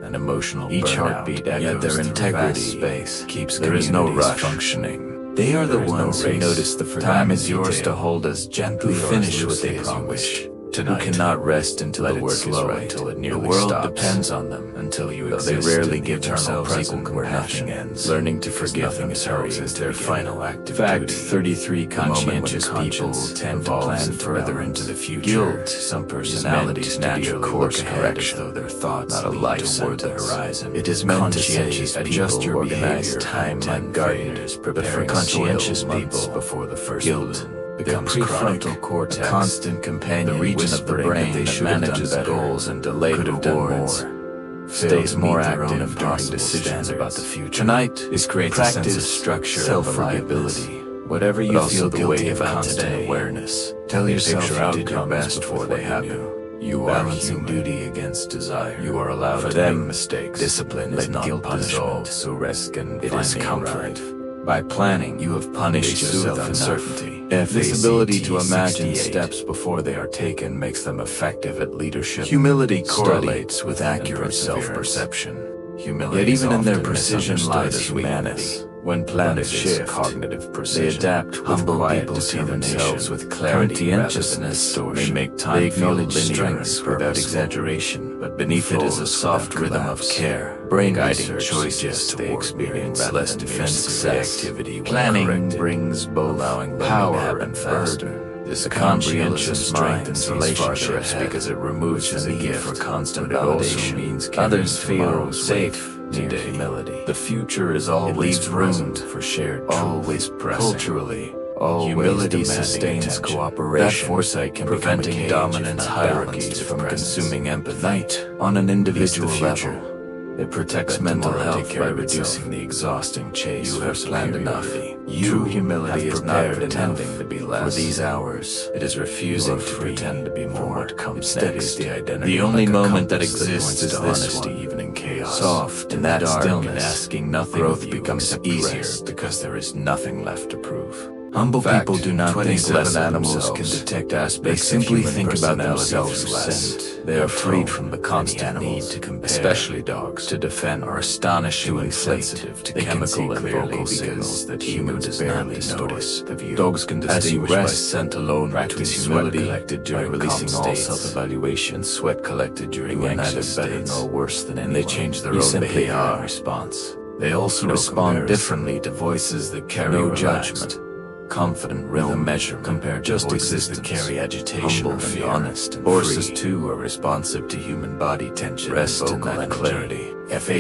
S1: and emotional each heartbeat echoes. Yet their integrity space keeps there is no rush functioning. They are the ones who notice the time is yours to hold as gently finish what they promise. Who cannot rest until the work is right. The world depends on them until you exist. They rarely give themselves present where nothing ends. Learning to forgive themselves is their final act of duty. Fact 33 conscientious people tend to plan further into the future. Guilt, some personalities naturally course correction, though their thoughts not a life toward the horizon. It is meant to say, adjust your behavior, time like gardeners preparing conscientious people before the first guilt. Becomes prefrontal cortex, a constant companion, the region of the brain that manages goals and delayed rewards, stays more active during decisions about the future. Tonight is creates a sense of structure, self-reliability. Whatever you feel guilty about today, awareness. Tell yourself you did your best before they happen. You are balancing duty against desire. You are allowed to make mistakes. Discipline is not punishment, so rest can it is comfort. By planning, you have punished yourself in certainty. This ability to imagine steps before they are taken makes them effective at leadership. Humility correlates with accurate self-perception. Yet even in their precision lies humanity. When plans shift, cognitive precision, they adapt humble people see themselves with clarity. Conscientiousness may make time feel strengths without exaggeration, but beneath it is a soft rhythm of care. Brain guiding choices they experience less defensive activity. Planning brings both power and burden. This conscientious strengthens relationships because it removes the need for constant validation. Others feel safe today. Humility. The future is always room for shared, always present. Culturally, humility sustains cooperation. That foresight can preventing dominant hierarchies from consuming empathy on an individual level. It protects mental health by reducing the exhausting chase. You have planned enough. True humility is not pretending to be less. For these hours, it is refusing to pretend to be more. Instead is the identity. The only moment that exists is this one, even in chaos. soft in that stillness, asking nothing. Growth becomes easier because there is nothing left to prove. Humble people do not think less animals can detect aspects. They simply think about themselves less. They are freed from the constant need to compare. Especially dogs, to defend, are astonishingly sensitive to chemical and vocal signals that humans barely notice. Dogs can distinguish by scent alone between sweat collected during releasing all self-evaluation, sweat collected during anxious states, better nor worse than anyone. They change their own behavior in response. They also respond differently to voices that carry no judgment. Confident rhythm measure compared to voices that carry agitation or fear. Honest and horses too are responsive to human body tension, rest and that clarity.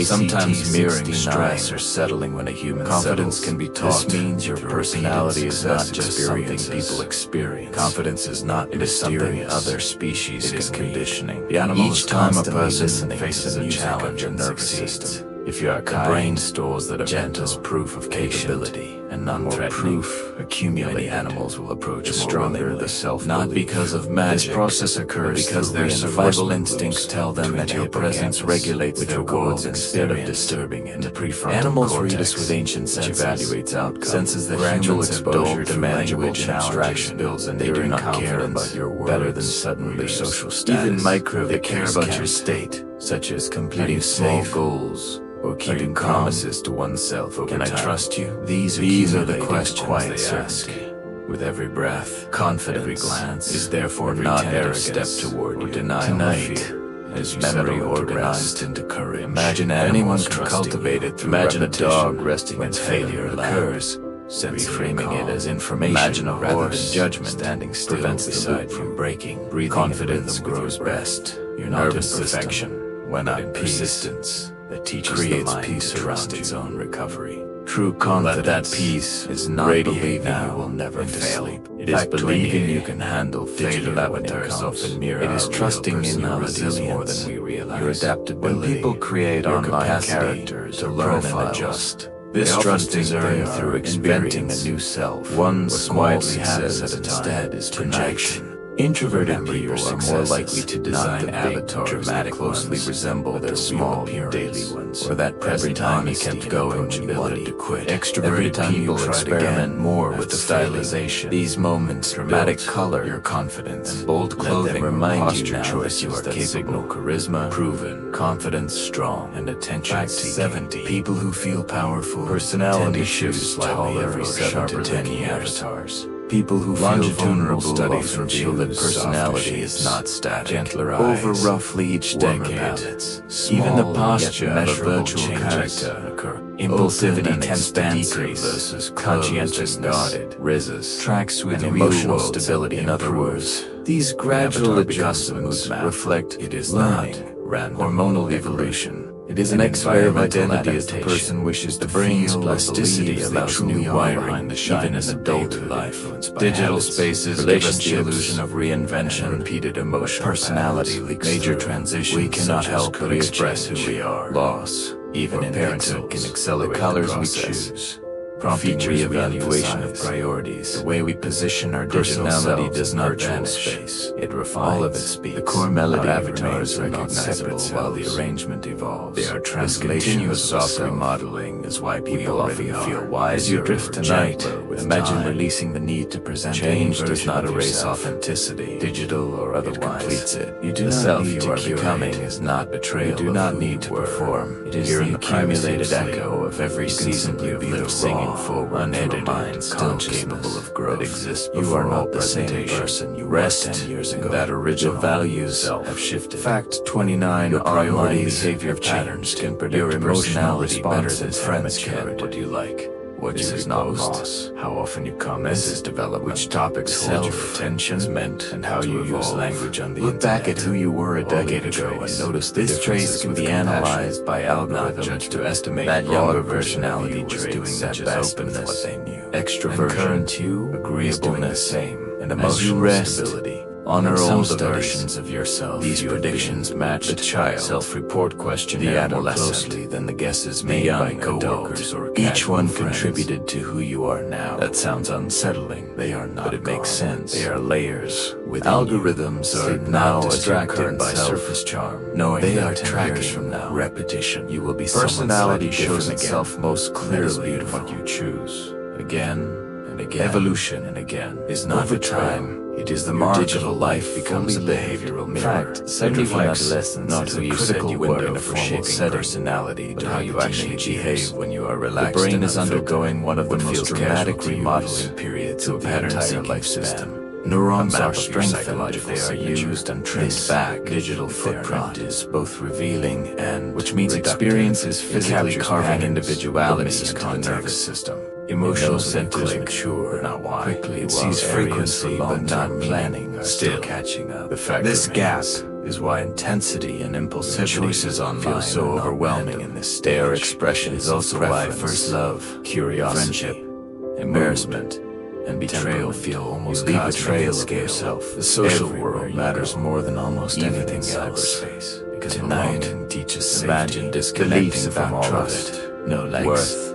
S1: Sometimes mirroring stress or settling when a human confidence can be taught. This means your personality is not just something people experience. Confidence is not. It is something other species can conditioning. The animal each time a person faces a challenge or nervous system. If you are kind, the brain stores that event as proof of capability and non-threatening. Proof accumulate. Animals will approach stronger the self, not because of magic. This process occurs because their survival instincts tell them that your presence regulates their goals instead of disturbing it. Animals read us with ancient senses, evaluates outcomes, senses that gradual exposure to language and abstraction builds, and they do not care about your words better than suddenly social status. Even micro, they care about your state, such as completing small goals or keeping promises to oneself over time. Can I trust you? These are the questions they ask. With every breath, confidence, every glance is therefore not arrogant step toward you. Denial or fear is memory organized into courage. Imagine anyone can cultivate it through Imagine repetition. A dog resting when failure occurs, reframing it as information. Imagine a horse judgment standing still prevents the loop from breaking. Breathing confidence grows best. Your nervous perfection, when not persistence, that teaches creates peace around its own recovery. True confidence, that peace is not believing you will never fail. It is believing you can handle failure when it comes. It is trusting in your resilience more than we realize. Your adaptability. When people create online characters to learn and adjust, this trust is earned through inventing a new self. One small success at instead is projection. Introverted people are more likely to design avatars that closely resemble their small daily ones, or that every time you kept going when you wanted to quit. Extroverted people experiment more with the stylization. These moments, dramatic color, your confidence, and bold clothing remind you now choice you are capable. Charisma, proven, confidence, strong, and attention. 70 people who feel powerful. Personality shifts taller every 7 to 10 years. People who feel vulnerable studies reveal that personality is not static. Gentler eyes, over roughly each decade. Even the posture of a virtual character occur. Impulsivity tends to decrease versus conscientious guarded. Rises tracks with emotional stability. In other words, these gradual adjustments reflect it is learning, hormonal evolution. It is an X-ray of identity as the person wishes to bring plasticity allows new wiring even in adult life. Digital spaces give us the illusion of reinvention, repeated emotion, personality leaks major transitions. We cannot help but express who we are. Loss, even in parenthood, can accelerate the colors we choose. Prompting re-evaluation of priorities. The way we position our personality does not vanish. It refines. All of it speaks. The core melody avatars are not separate while the arrangement evolves. They are translation. Continuous soft remodeling is why people often feel wiser. As you drift tonight, imagine releasing the need to present. Change does not erase authenticity, digital or otherwise. It completes it. You do the self you are becoming is not betrayal. You do not need to perform. It is the accumulated echo of every season you have lived singing forward, unedited mind, still capable of growth. Exists. You are not the same person you were 10 years ago. That original values have shifted. Fact 29: your priority behavior patterns can predict your emotional response better than friends can. What do you like? What this is not loss. How often you comment. This is development. Which topics hold your attention meant, and how you use language on the internet. Look back at who you were a decade ago and notice this trace can be analyzed by algorithms to estimate that younger personality was doing that best with what they knew. Extroversion, agreeableness, same, and emotional stability. Honor
S2: some
S1: all the
S2: studies,
S1: versions of yourself.
S2: these
S1: You have
S2: predictions
S1: been
S2: match
S1: the child,
S2: self-report questionnaire
S1: the
S2: more
S1: adolescent,
S2: closely than the guesses
S1: the
S2: made by
S1: young
S2: coworkers
S1: adult.
S2: or
S1: Each
S2: casual
S1: one
S2: friends.
S1: contributed to who you are now.
S2: That sounds unsettling.
S1: They are not
S2: but it makes
S1: gone.
S2: sense.
S1: They are layers within
S2: Algorithms
S1: you.
S2: are
S1: Sleep
S2: now
S1: not
S2: distracted by
S1: self,
S2: surface charm,
S1: knowing
S2: they
S1: that
S2: are
S1: 10
S2: tracking
S1: years from now,
S2: repetition.
S1: you will be
S2: Personality shows
S1: different
S2: itself
S1: again.
S2: most clearly in
S1: beautiful.
S2: what you choose. Again and again.
S1: Evolution
S2: and again
S1: is not
S2: over
S1: betrayal.
S2: time. It is the
S1: Your
S2: mark
S1: digital
S2: of
S1: life
S2: becomes a
S1: fully
S2: behavioral
S1: lived.
S2: mirror.
S1: In fact,
S2: It
S1: 71
S2: reflects
S1: adolescence
S2: not
S1: is
S2: who
S1: a
S2: you said
S1: critical
S2: you were
S1: window
S2: in a
S1: for
S2: formal
S1: shaping
S2: setting,
S1: personality
S2: but how
S1: during
S2: you
S1: the
S2: actually
S1: teenage
S2: behave
S1: years.
S2: when you are
S1: The
S2: relaxed.
S1: brain
S2: and
S1: is
S2: unfiltered.
S1: undergoing one of the
S2: What
S1: most
S2: feels
S1: dramatic
S2: casual to you
S1: remodeling
S2: is
S1: periods
S2: to
S1: of the
S2: pattern
S1: entire
S2: seeking
S1: life
S2: span.
S1: system.
S2: Neurons
S1: A map
S2: are
S1: of your
S2: strengthened if
S1: psychological
S2: they are
S1: signature.
S2: used and trimmed
S1: This
S2: back.
S1: digital
S2: If they are
S1: footprint
S2: not,
S1: is both revealing and
S2: which means
S1: reductive.
S2: experience is
S1: It
S2: physically
S1: captures
S2: carving
S1: patterns,
S2: individuality
S1: misses
S2: into the
S1: context.
S2: nervous system.
S1: Emotional
S2: It knows when to
S1: centers
S2: click,
S1: mature,
S2: but not why.
S1: quickly,
S2: It
S1: while
S2: sees
S1: areas
S2: frequency
S1: for
S2: but not
S1: long-term
S2: planning
S1: meaning are
S2: still
S1: catching up.
S2: The fact
S1: This gap
S2: remains.
S1: is why intensity and impulsivity
S2: Choices online
S1: feel so
S2: are not
S1: overwhelming
S2: random.
S1: in this
S2: Their
S1: stage.
S2: expression
S1: It
S2: is
S1: is also why
S2: preference,
S1: first love, curiosity,
S2: friendship,
S1: embarrassment, and betrayal
S2: temperament.
S1: feel almost
S2: You leave
S1: cosmic
S2: betrayal
S1: in
S2: of
S1: scale.
S2: yourself.
S1: The social
S2: Everywhere
S1: world
S2: you
S1: matters
S2: go,
S1: more than almost
S2: even
S1: anything
S2: in
S1: else.
S2: cyberspace.
S1: Because
S2: Tonight,
S1: belonging teaches safety,
S2: imagine disconnecting
S1: beliefs
S2: from
S1: about
S2: all of
S1: trust,
S2: it.
S1: no likes,
S2: Worth,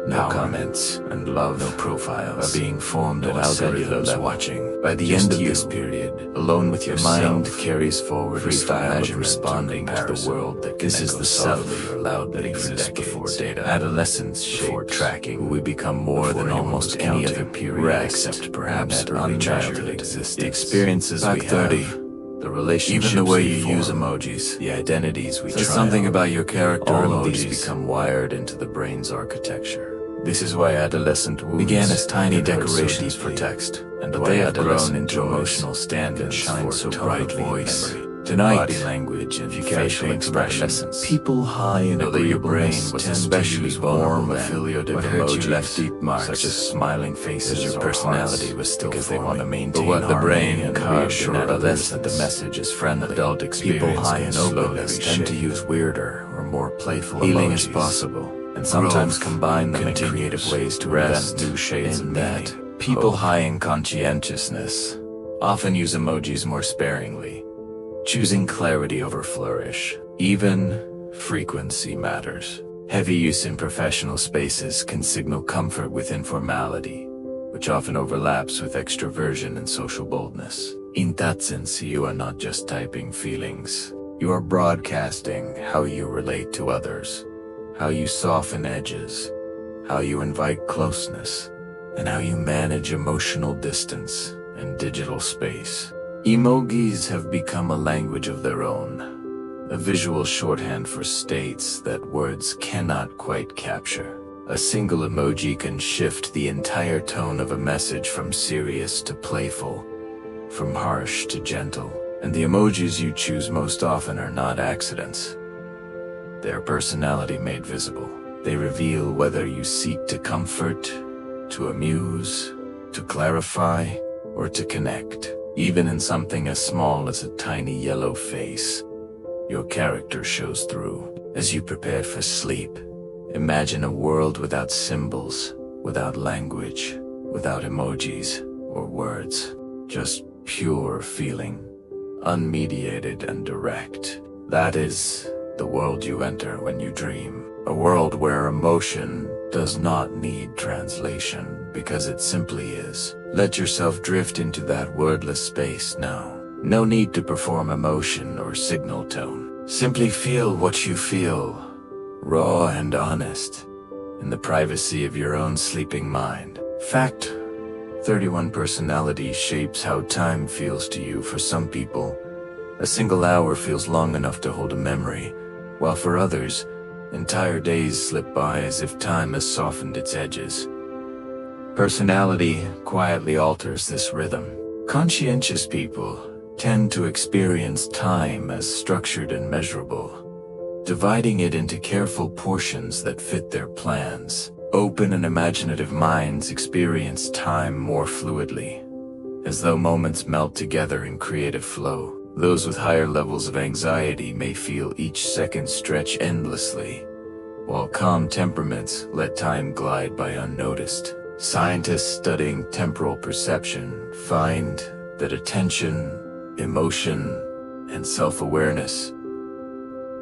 S1: no
S2: power,
S1: comments,
S2: and love,
S1: no profiles
S2: are being formed
S1: no
S2: at cellular
S1: algorithms
S2: level.
S1: watching. By the
S2: Just
S1: end of
S2: you,
S1: this period,
S2: alone with
S1: your
S2: yourself,
S1: mind carries forward a
S2: free from
S1: style of
S2: measurement
S1: responding
S2: or
S1: to the
S2: comparison.
S1: world that
S2: This
S1: can
S2: is
S1: echo
S2: the self
S1: softly or loudly
S2: that exists
S1: for
S2: before
S1: decades.
S2: data.
S1: Adolescence
S2: Before
S1: shapes
S2: tracking,
S1: who we become more
S2: before
S1: than
S2: anyone
S1: almost
S2: was
S1: any other
S2: counting,
S1: period,
S2: rest,
S1: except perhaps
S2: that
S1: early
S2: unmeasured
S1: childhood
S2: existence.
S1: The experiences
S2: Fact
S1: we
S2: 30,
S1: have, the relationships
S2: even the way
S1: we
S2: you
S1: form,
S2: use emojis,
S1: the identities we
S2: says
S1: try
S2: something
S1: on.
S2: about your character.
S1: All
S2: Emojis
S1: of these become wired into the brain's architecture. This is why adolescent wounds
S2: began as tiny
S1: can hurt so
S2: decorations for
S1: deeply,
S2: text,
S1: and
S2: but
S1: why
S2: they have grown
S1: adolescent
S2: into
S1: joys
S2: emotional
S1: can
S2: stand-ins
S1: shine
S2: for
S1: so
S2: tone
S1: brightly
S2: of
S1: in
S2: voice.
S1: memory.
S2: Tonight,
S1: Body language and
S2: if you
S1: facial
S2: can't paint
S1: expressions.
S2: adolescence,
S1: People high in
S2: know that your brain
S1: agreeableness
S2: was
S1: tend to
S2: especially
S1: use warm,
S2: vulnerable then.
S1: affiliative
S2: What hurt you
S1: emojis,
S2: left deep marks,
S1: such as smiling faces
S2: as your
S1: or
S2: personality
S1: hearts,
S2: was still
S1: because they
S2: forming.
S1: want to maintain
S2: But what the
S1: harmony
S2: brain
S1: and
S2: carved in
S1: reassure others
S2: adolescence,
S1: that the message is friendly.
S2: adult
S1: People
S2: experience
S1: high
S2: can
S1: in
S2: slowly
S1: openness tend to
S2: reshape.
S1: use weirder or more playful
S2: Healing
S1: emojis.
S2: is possible,
S1: And sometimes
S2: growth
S1: combine them in
S2: continues.
S1: creative ways to
S2: Rest
S1: invent new shades of
S2: in
S1: meaning.
S2: that.
S1: People
S2: Hope.
S1: high in conscientiousness often use emojis more sparingly, choosing clarity over flourish. Even frequency matters. Heavy use in professional spaces can signal comfort with informality, which often overlaps with extroversion and social boldness. In that sense, you are not just typing feelings. You are broadcasting how you relate to others, how you soften edges, how you invite closeness, and how you manage emotional distance in digital space. Emojis have become a language of their own, a visual shorthand for states that words cannot quite capture. A single emoji can shift the entire tone of a message from serious to playful, from harsh to gentle. And the emojis you choose most often are not accidents. Their personality made visible. They reveal whether you seek to comfort, to amuse, to clarify, or to connect. Even in something as small as a tiny yellow face, your character shows through. As you prepare for sleep, imagine a world without symbols, without language, without emojis or words. Just pure feeling, unmediated and direct. That is the world you enter when you dream. A world where emotion does not need translation because it simply is. Let yourself drift into that wordless space now. No need to perform emotion or signal tone. Simply feel what you feel, raw and honest, in the privacy of your own sleeping mind. Fact 31 personality shapes how time feels to you. For some people, a single hour feels long enough to hold a memory, while for others, entire days slip by as if time has softened its edges. Personality quietly alters this rhythm. Conscientious people tend to experience time as structured and measurable, dividing it into careful portions that fit their plans. Open and imaginative minds experience time more fluidly, as though moments melt together in creative flow. Those with higher levels of anxiety may feel each second stretch endlessly, while calm temperaments let time glide by unnoticed. Scientists studying temporal perception find that attention, emotion, and self-awareness.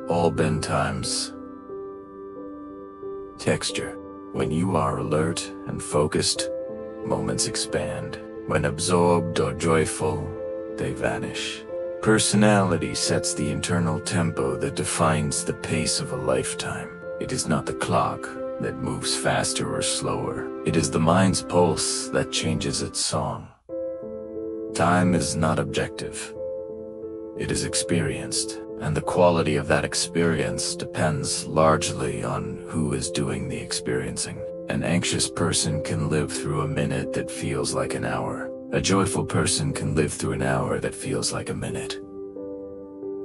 S1: All bedtimes. Texture. When you are alert and focused, moments expand. When absorbed or joyful, they vanish. Personality sets the internal tempo that defines the pace of a lifetime. It is not the clock that moves faster or slower. It is the mind's pulse that changes its song. Time is not objective. It is experienced, and the quality of that experience depends largely on who is doing the experiencing. An anxious person can live through a minute that feels like an hour. A joyful person can live through an hour that feels like a minute.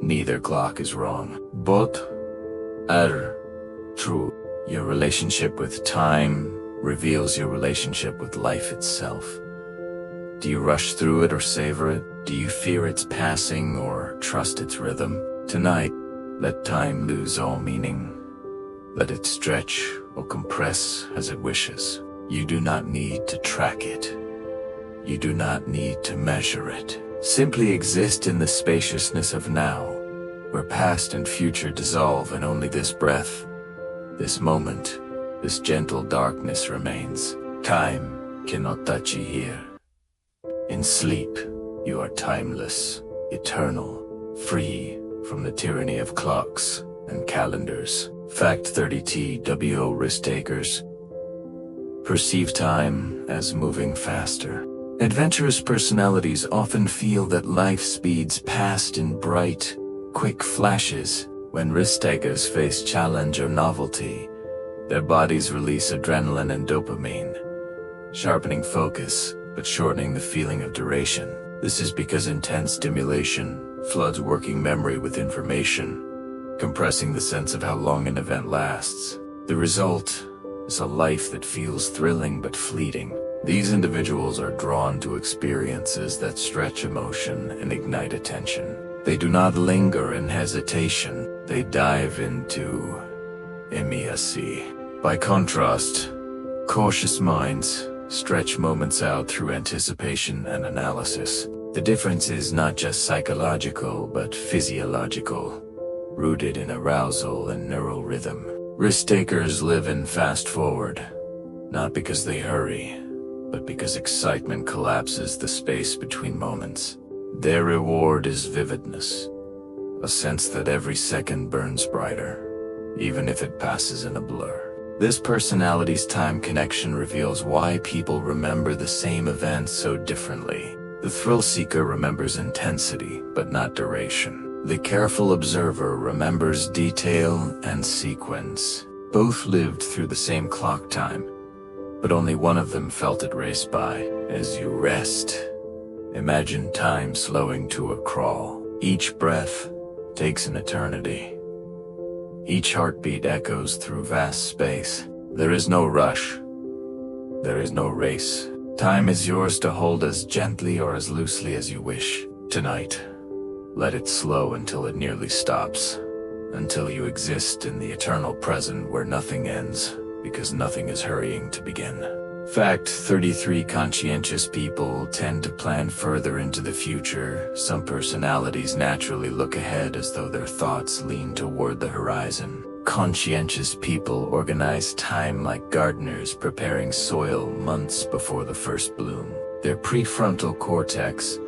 S1: Neither clock is wrong. Both are true. Your relationship with time reveals your relationship with life itself. Do you rush through it or savor it? Do you fear its passing or trust its rhythm? Tonight, let time lose all meaning. Let it stretch or compress as it wishes. You do not need to track it. You do not need to measure it. Simply exist in the spaciousness of now, where past and future dissolve and only this breath, this moment, this gentle darkness remains. Time cannot touch you here. In sleep, you are timeless, eternal, free from the tyranny of clocks and calendars. Fact 30 TWO risk takers perceive time as moving faster. Adventurous personalities often feel that life speeds past in bright, quick flashes. When risk takers face challenge or novelty, their bodies release adrenaline and dopamine, sharpening focus but shortening the feeling of duration. This is because intense stimulation floods working memory with information, compressing the sense of how long an event lasts. The result is a life that feels thrilling but fleeting. These individuals are drawn to experiences that stretch emotion and ignite attention. They do not linger in hesitation. They dive into immediacy. By contrast, cautious minds stretch moments out through anticipation and analysis. The difference is not just psychological, but physiological, rooted in arousal and neural rhythm. Risk-takers live in fast-forward, not because they hurry, but because excitement collapses the space between moments. Their reward is vividness, a sense that every second burns brighter, even if it passes in a blur. This personality's time connection reveals why people remember the same events so differently. The thrill seeker remembers intensity, but not duration. The careful observer remembers detail and sequence. Both lived through the same clock time, but only one of them felt it race by. As you rest, imagine time slowing to a crawl. Each breath takes an eternity. Each heartbeat echoes through vast space. There is no rush. There is no race. Time is yours to hold as gently or as loosely as you wish. Tonight, let it slow until it nearly stops, until you exist in the eternal present where nothing ends, because nothing is hurrying to begin. Fact 33 conscientious people tend to plan further into the future. Some personalities naturally look ahead as though their thoughts lean toward the horizon. Conscientious people organize time like gardeners preparing soil months before the first bloom. Their prefrontal cortex,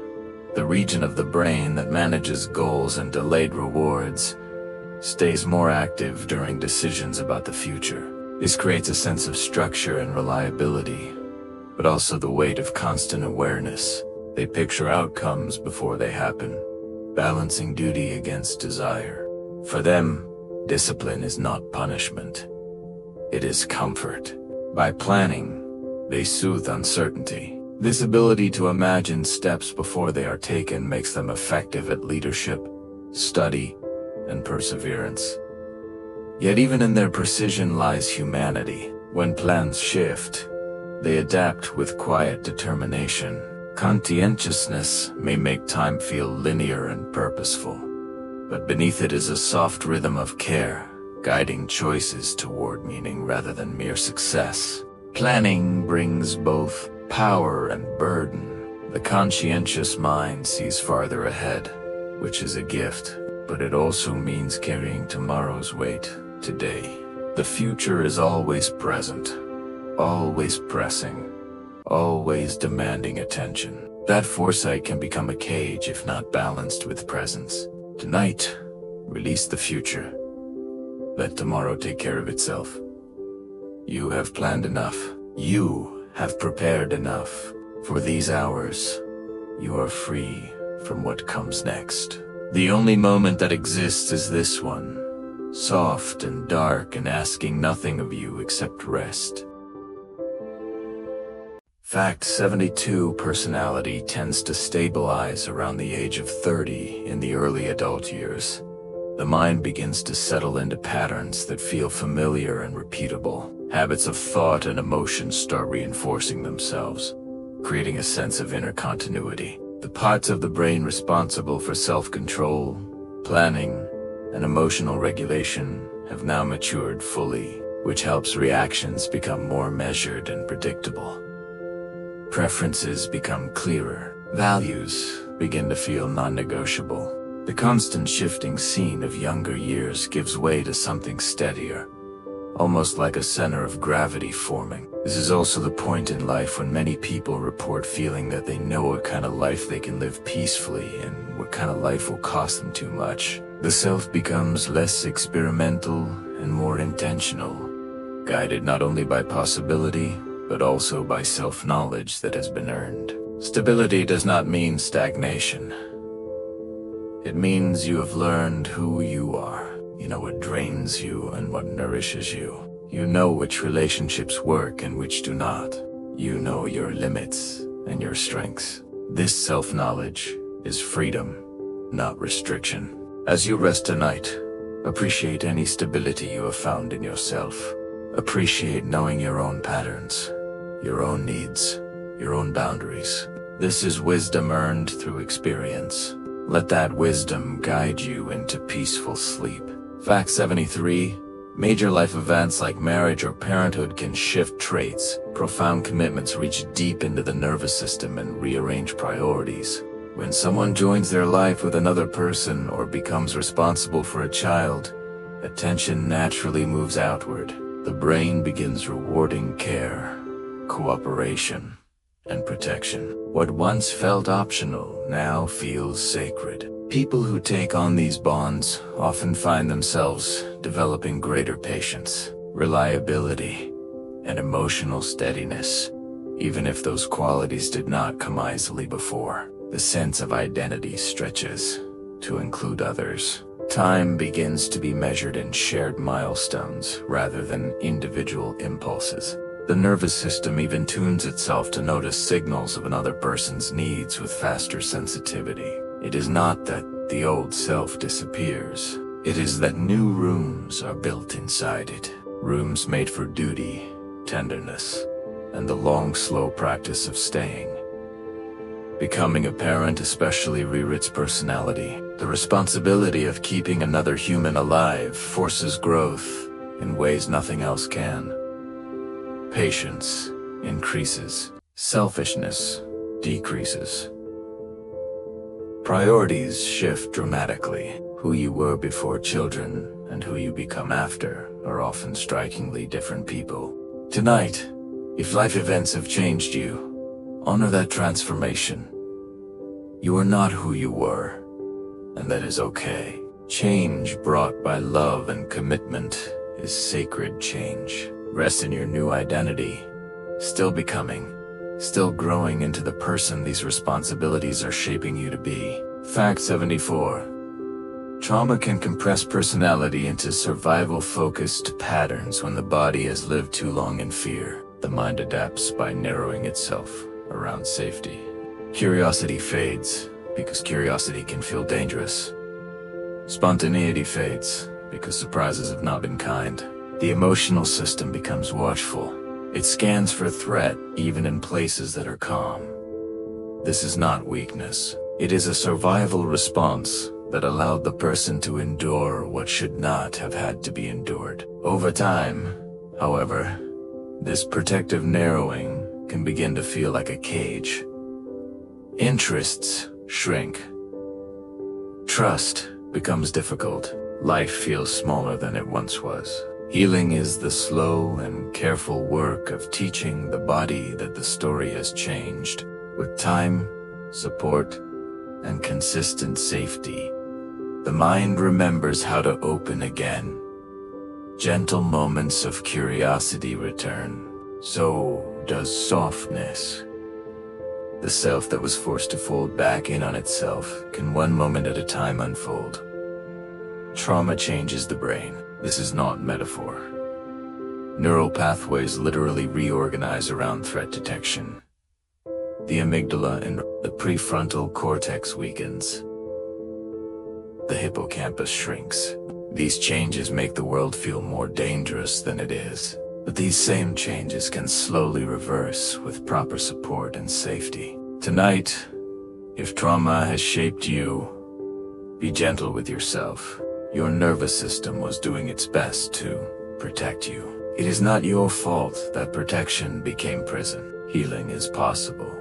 S1: the region of the brain that manages goals and delayed rewards, stays more active during decisions about the future. This creates a sense of structure and reliability, but also the weight of constant awareness. They picture outcomes before they happen, balancing duty against desire. For them, discipline is not punishment. It is comfort. By planning, they soothe uncertainty. This ability to imagine steps before they are taken makes them effective at leadership, study, and perseverance. Yet even in their precision lies humanity. When plans shift, they adapt with quiet determination. Conscientiousness may make time feel linear and purposeful, but beneath it is a soft rhythm of care, guiding choices toward meaning rather than mere success. Planning brings both power and burden. The conscientious mind sees farther ahead, which is a gift, but it also means carrying tomorrow's weight today. The future is always present, always pressing, always demanding attention. That foresight can become a cage if not balanced with presence. Tonight, release the future. Let tomorrow take care of itself. You have planned enough. You have prepared enough. For these hours, you are free from what comes next. The only moment that exists is this one, soft and dark and asking nothing of you except rest. Fact 72: personality tends to stabilize around the age of 30 in the early adult years. The mind begins to settle into patterns that feel familiar and repeatable. Habits of thought and emotion start reinforcing themselves, creating a sense of inner continuity. The parts of the brain responsible for self-control, planning, and emotional regulation have now matured fully, which helps reactions become more measured and predictable. Preferences become clearer. Values begin to feel non-negotiable. The constant shifting scene of younger years gives way to something steadier, almost like a center of gravity forming. This is also the point in life when many people report feeling that they know what kind of life they can live peacefully and what kind of life will cost them too much. The self becomes less experimental and more intentional, guided not only by possibility, but also by self-knowledge that has been earned. Stability does not mean stagnation. It means you have learned who you are. You know what drains you and what nourishes you. You know which relationships work and which do not. You know your limits and your strengths. This self-knowledge is freedom, not restriction. As you rest tonight, appreciate any stability you have found in yourself. Appreciate knowing your own patterns, your own needs, your own boundaries. This is wisdom earned through experience. Let that wisdom guide you into peaceful sleep. Fact 73: major life events like marriage or parenthood can shift traits. Profound commitments reach deep into the nervous system and rearrange priorities. When someone joins their life with another person or becomes responsible for a child, attention naturally moves outward. The brain begins rewarding care, cooperation, and protection. What once felt optional now feels sacred. People who take on these bonds often find themselves developing greater patience, reliability, and emotional steadiness, even if those qualities did not come easily before. The sense of identity stretches to include others. Time begins to be measured in shared milestones rather than individual impulses. The nervous system even tunes itself to notice signals of another person's needs with faster sensitivity. It is not that the old self disappears. It is that new rooms are built inside it. Rooms made for duty, tenderness, and the long, slow practice of staying. Becoming a parent especially rewrites personality. The responsibility of keeping another human alive forces growth in ways nothing else can. Patience increases. Selfishness decreases. Priorities shift dramatically. Who you were before children and who you become after are often strikingly different people. Tonight, if life events have changed you, honor that transformation. You are not who you were, and that is okay. Change brought by love and commitment is sacred change. Rest in your new identity, still becoming, still growing into the person these responsibilities are shaping you to be. Fact 74. Trauma can compress personality into survival-focused patterns when the body has lived too long in fear. The mind adapts by narrowing itself around safety. Curiosity fades because curiosity can feel dangerous. Spontaneity fades because surprises have not been kind. The emotional system becomes watchful. It scans for threat even in places that are calm. This is not weakness. It is a survival response that allowed the person to endure what should not have had to be endured. Over time, however, this protective narrowing can begin to feel like a cage. Interests shrink. Trust becomes difficult. Life feels smaller than it once was. Healing is the slow and careful work of teaching the body that the story has changed. With time, support, and consistent safety, the mind remembers how to open again. Gentle moments of curiosity return. So does softness. The self that was forced to fold back in on itself can one moment at a time unfold. Trauma changes the brain. This is not metaphor. Neural pathways literally reorganize around threat detection. The amygdala and the prefrontal cortex weakens. The hippocampus shrinks. These changes make the world feel more dangerous than it is. But these same changes can slowly reverse with proper support and safety. Tonight, if trauma has shaped you, be gentle with yourself. Your nervous system was doing its best to protect you. It is not your fault that protection became prison. Healing is possible.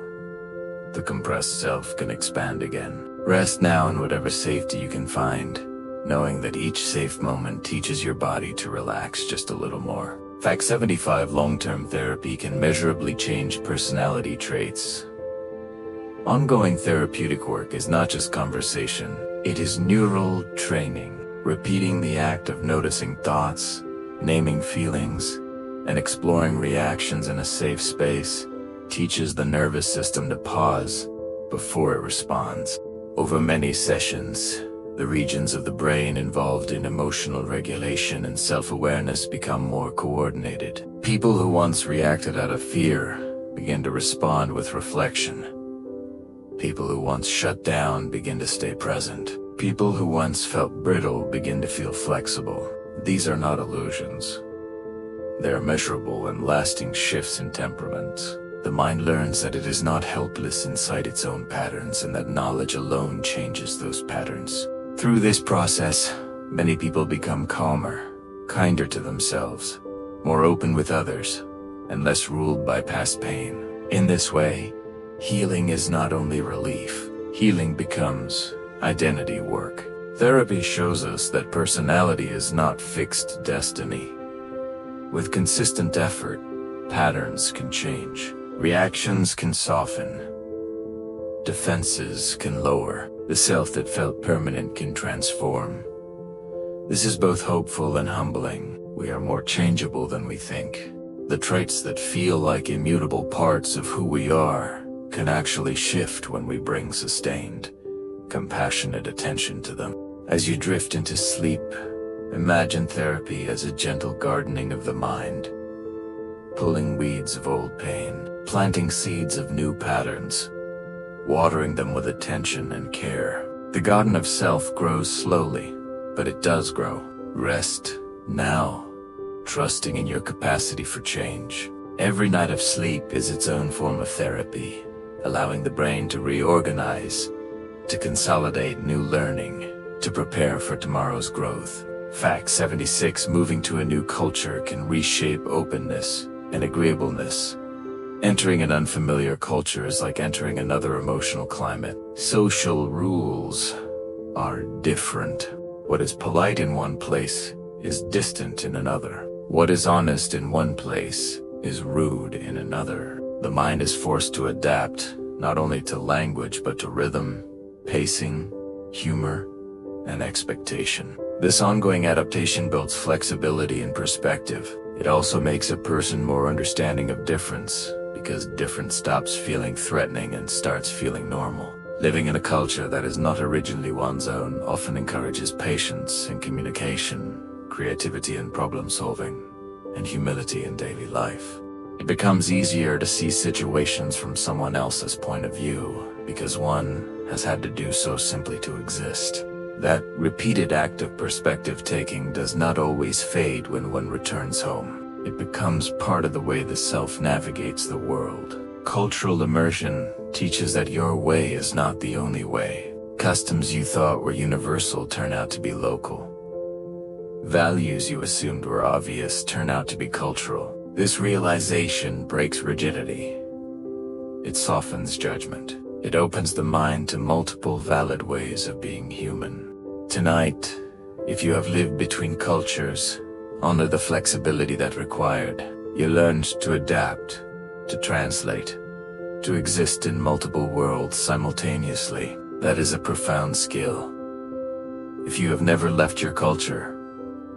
S1: The compressed self can expand again. Rest now in whatever safety you can find, knowing that each safe moment teaches your body to relax just a little more. Fact 75: long-term therapy can measurably change personality traits. Ongoing therapeutic work is not just conversation, it is neural training. Repeating the act of noticing thoughts, naming feelings, and exploring reactions in a safe space teaches the nervous system to pause before it responds. Over many sessions, the regions of the brain involved in emotional regulation and self-awareness become more coordinated. People who once reacted out of fear begin to respond with reflection. People who once shut down begin to stay present. People who once felt brittle begin to feel flexible. These are not illusions. They are measurable and lasting shifts in temperament. The mind learns that it is not helpless inside its own patterns and that knowledge alone changes those patterns. Through this process, many people become calmer, kinder to themselves, more open with others, and less ruled by past pain. In this way, healing is not only relief. Healing becomes identity work. Therapy shows us that personality is not fixed destiny. With consistent effort, patterns can change. Reactions can soften. Defenses can lower. The self that felt permanent can transform. This is both hopeful and humbling. We are more changeable than we think. The traits that feel like immutable parts of who we are can actually shift when we bring sustained, compassionate attention to them. As you drift into sleep, imagine therapy as a gentle gardening of the mind, pulling weeds of old pain, planting seeds of new patterns, watering them with attention and care. The garden of self grows slowly, but it does grow. Rest now, trusting in your capacity for change. Every night of sleep is its own form of therapy, allowing the brain to reorganize, to consolidate new learning, to prepare for tomorrow's growth. Fact 76: moving to a new culture can reshape openness and agreeableness. Entering an unfamiliar culture is like entering another emotional climate. Social rules are different. What is polite in one place is distant in another. What is honest in one place is rude in another. The mind is forced to adapt, not only to language but to rhythm, pacing, humor, and expectation. This ongoing adaptation builds flexibility and perspective. It also makes a person more understanding of difference, because difference stops feeling threatening and starts feeling normal. Living in a culture that is not originally one's own often encourages patience and communication, creativity and problem solving, and humility in daily life. It becomes easier to see situations from someone else's point of view, because one has had to do so simply to exist. That repeated act of perspective taking does not always fade when one returns home. It becomes part of the way the self navigates the world. Cultural immersion teaches that your way is not the only way. Customs you thought were universal turn out to be local. Values you assumed were obvious turn out to be cultural. This realization breaks rigidity. It softens judgment. It opens the mind to multiple valid ways of being human. Tonight, if you have lived between cultures, honor the flexibility that required. You learned to adapt, to translate, to exist in multiple worlds simultaneously. That is a profound skill. If you have never left your culture,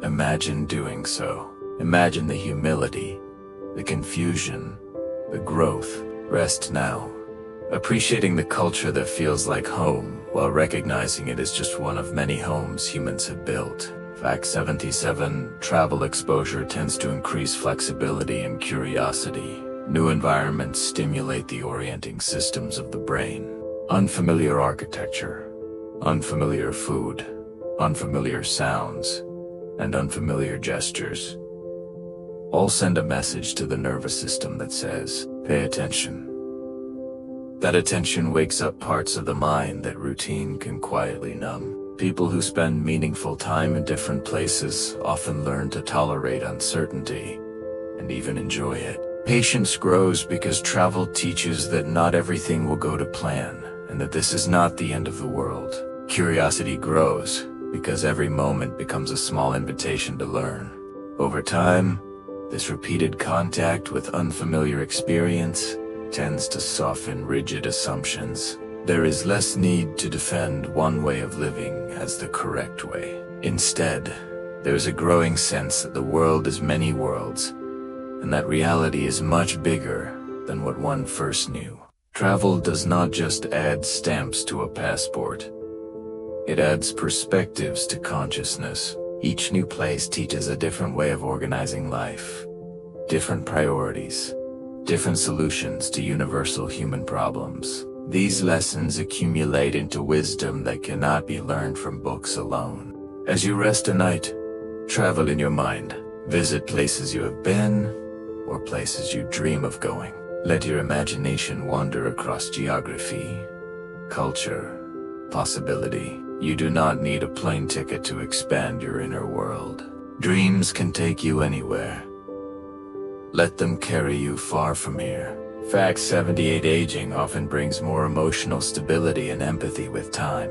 S1: imagine doing so. Imagine the humility, the confusion, the growth. Rest now, appreciating the culture that feels like home, while recognizing it as just one of many homes humans have built. Fact 77, travel exposure tends to increase flexibility and curiosity. New environments stimulate the orienting systems of the brain. Unfamiliar architecture, unfamiliar food, unfamiliar sounds, and unfamiliar gestures all send a message to the nervous system that says, pay attention. That attention wakes up parts of the mind that routine can quietly numb. People who spend meaningful time in different places often learn to tolerate uncertainty and even enjoy it. Patience grows because travel teaches that not everything will go to plan and that this is not the end of the world. Curiosity grows because every moment becomes a small invitation to learn. Over time, this repeated contact with unfamiliar experience tends to soften rigid assumptions. There is less need to defend one way of living as the correct way. Instead, there is a growing sense that the world is many worlds, and that reality is much bigger than what one first knew. Travel does not just add stamps to a passport. It adds perspectives to consciousness. Each new place teaches a different way of organizing life, different priorities, different solutions to universal human problems. These lessons accumulate into wisdom that cannot be learned from books alone. As you rest tonight, travel in your mind. Visit places you have been, or places you dream of going. Let your imagination wander across geography, culture, possibility. You do not need a plane ticket to expand your inner world. Dreams can take you anywhere. Let them carry you far from here. Fact 78, aging often brings more emotional stability and empathy with time.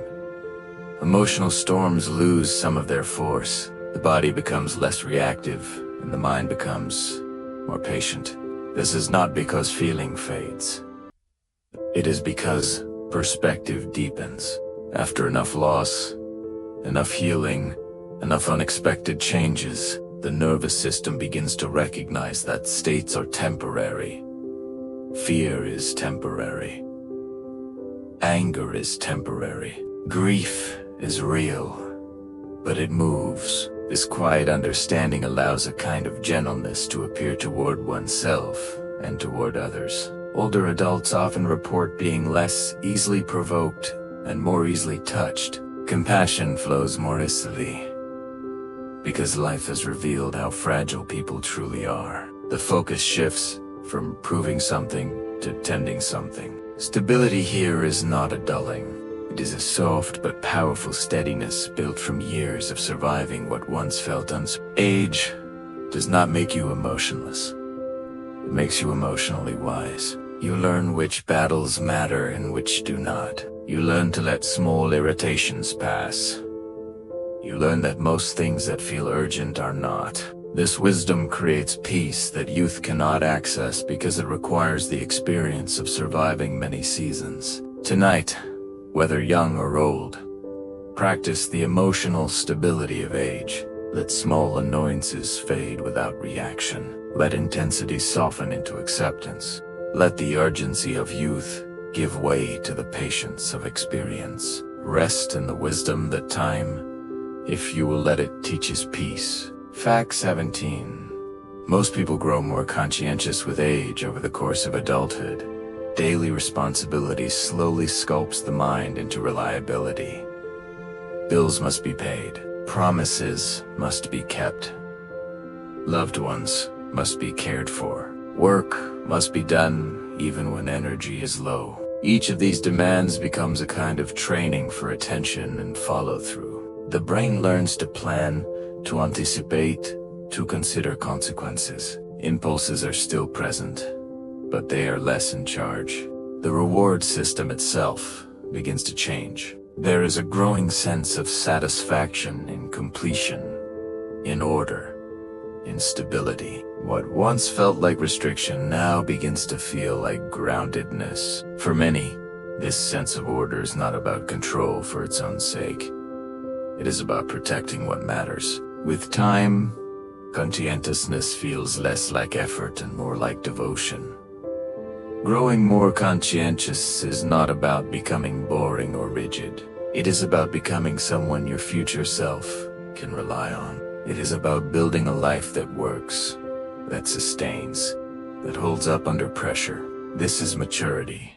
S1: Emotional storms lose some of their force. The body becomes less reactive, and the mind becomes more patient. This is not because feeling fades. It is because perspective deepens. After enough loss, enough healing, enough unexpected changes, the nervous system begins to recognize that states are temporary. Fear is temporary. Anger is temporary. Grief is real, but it moves. This quiet understanding allows a kind of gentleness to appear toward oneself and toward others. Older adults often report being less easily provoked and more easily touched. Compassion flows more easily, because life has revealed how fragile people truly are. The focus shifts from proving something to tending something. Stability here is not a dulling. It is a soft but powerful steadiness built from years of surviving what once felt Age does not make you emotionless. It makes you emotionally wise. You learn which battles matter and which do not. You learn to let small irritations pass. You learn that most things that feel urgent are not. This wisdom creates peace that youth cannot access because it requires the experience of surviving many seasons. Tonight, whether young or old, practice the emotional stability of age. Let small annoyances fade without reaction. Let intensity soften into acceptance. Let the urgency of youth give way to the patience of experience. Rest in the wisdom that time, if you will let it, teaches peace. Fact 17. Most people grow more conscientious with age over the course of adulthood. Daily responsibility slowly sculpts the mind into reliability. Bills must be paid. Promises must be kept. Loved ones must be cared for. Work must be done even when energy is low. Each of these demands becomes a kind of training for attention and follow-through. The brain learns to plan, to anticipate, to consider consequences. Impulses are still present, but they are less in charge. the reward system itself begins to change. There is a growing sense of satisfaction in completion, in order, in stability. What once felt like restriction now begins to feel like groundedness. For many, this sense of order is not about control for its own sake. It is about protecting what matters. With time, conscientiousness feels less like effort and more like devotion. Growing more conscientious is not about becoming boring or rigid. It is about becoming someone your future self can rely on. It is about building a life that works, that sustains, that holds up under pressure. This is maturity,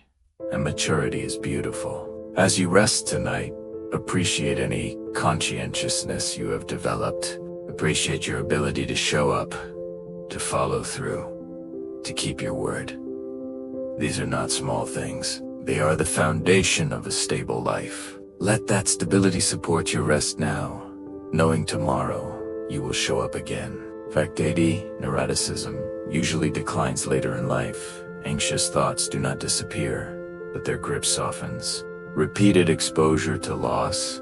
S1: and maturity is beautiful. As you rest tonight, appreciate any conscientiousness you have developed. Appreciate your ability to show up, to follow through, to keep your word. These are not small things. They are the foundation of a stable life. Let that stability support your rest now, knowing tomorrow you will show up again. Fact 80, neuroticism usually declines later in life. Anxious thoughts do not disappear, but their grip softens. Repeated exposure to loss,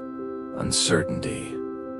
S1: uncertainty,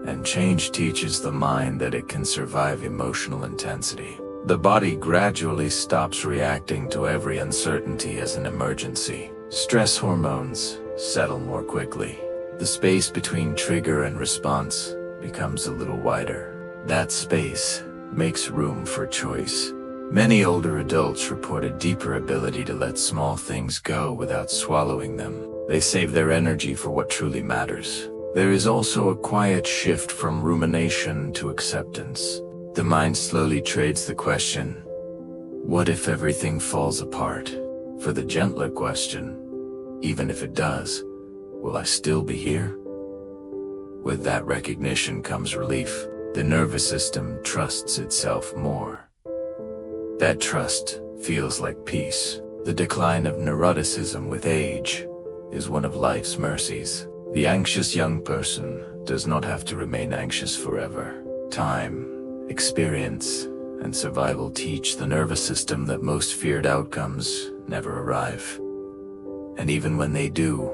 S1: and change teaches the mind that it can survive emotional intensity. The body gradually stops reacting to every uncertainty as an emergency. Stress hormones settle more quickly. The space between trigger and response becomes a little wider. That space makes room for choice. Many older adults report a deeper ability to let small things go without swallowing them. They save their energy for what truly matters. There is also a quiet shift from rumination to acceptance. The mind slowly trades the question, what if everything falls apart? For the gentler question, even if it does, will I still be here? With that recognition comes relief. The nervous system trusts itself more. That trust feels like peace. The decline of neuroticism with age is one of life's mercies. The anxious young person does not have to remain anxious forever. Time, experience, and survival teach the nervous system that most feared outcomes never arrive. And even when they do,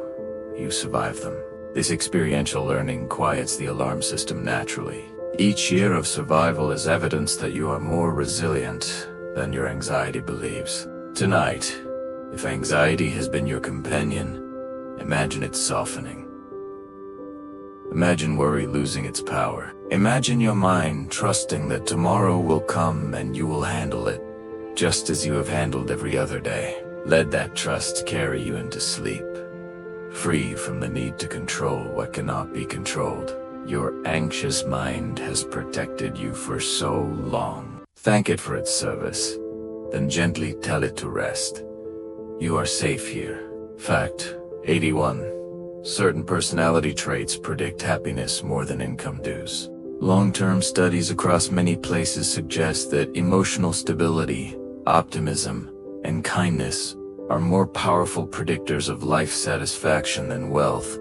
S1: you survive them. This experiential learning quiets the alarm system naturally. Each year of survival is evidence that you are more resilient than your anxiety believes. Tonight, if anxiety has been your companion, imagine it softening. Imagine worry losing its power. Imagine your mind trusting that tomorrow will come and you will handle it, just as you have handled every other day. Let that trust carry you into sleep, free from the need to control what cannot be controlled. Your anxious mind has protected you for so long. Thank it for its service, then gently tell it to rest. You are safe here. Fact 81. Certain personality traits predict happiness more than income does. Long-term studies across many places suggest that emotional stability, optimism, and kindness are more powerful predictors of life satisfaction than wealth.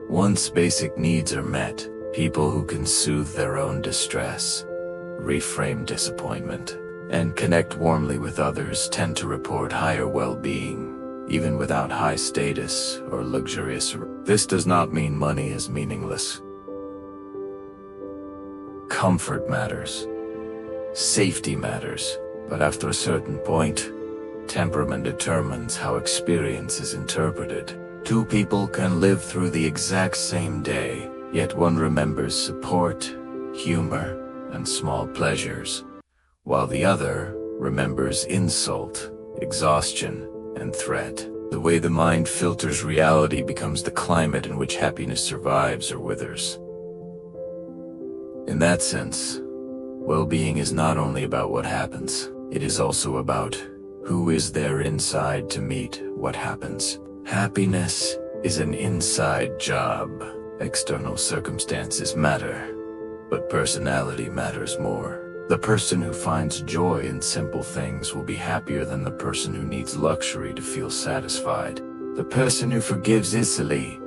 S1: Once basic needs are met, people who can soothe their own distress, reframe disappointment, and connect warmly with others tend to report higher well-being, even without high status or luxurious. This does not mean money is meaningless. Comfort matters. Safety matters. But after a certain point, temperament determines how experience is interpreted. Two people can live through the exact same day, yet one remembers support, humor, and small pleasures, while the other remembers insult, exhaustion, and threat. The way the mind filters reality becomes the climate in which happiness survives or withers. In that sense, well-being is not only about what happens, it is also about who is there inside to meet what happens. Happiness is an inside job. External circumstances matter, but personality matters more. The person who finds joy in simple things will be happier than the person who needs luxury to feel satisfied. The person who forgives easily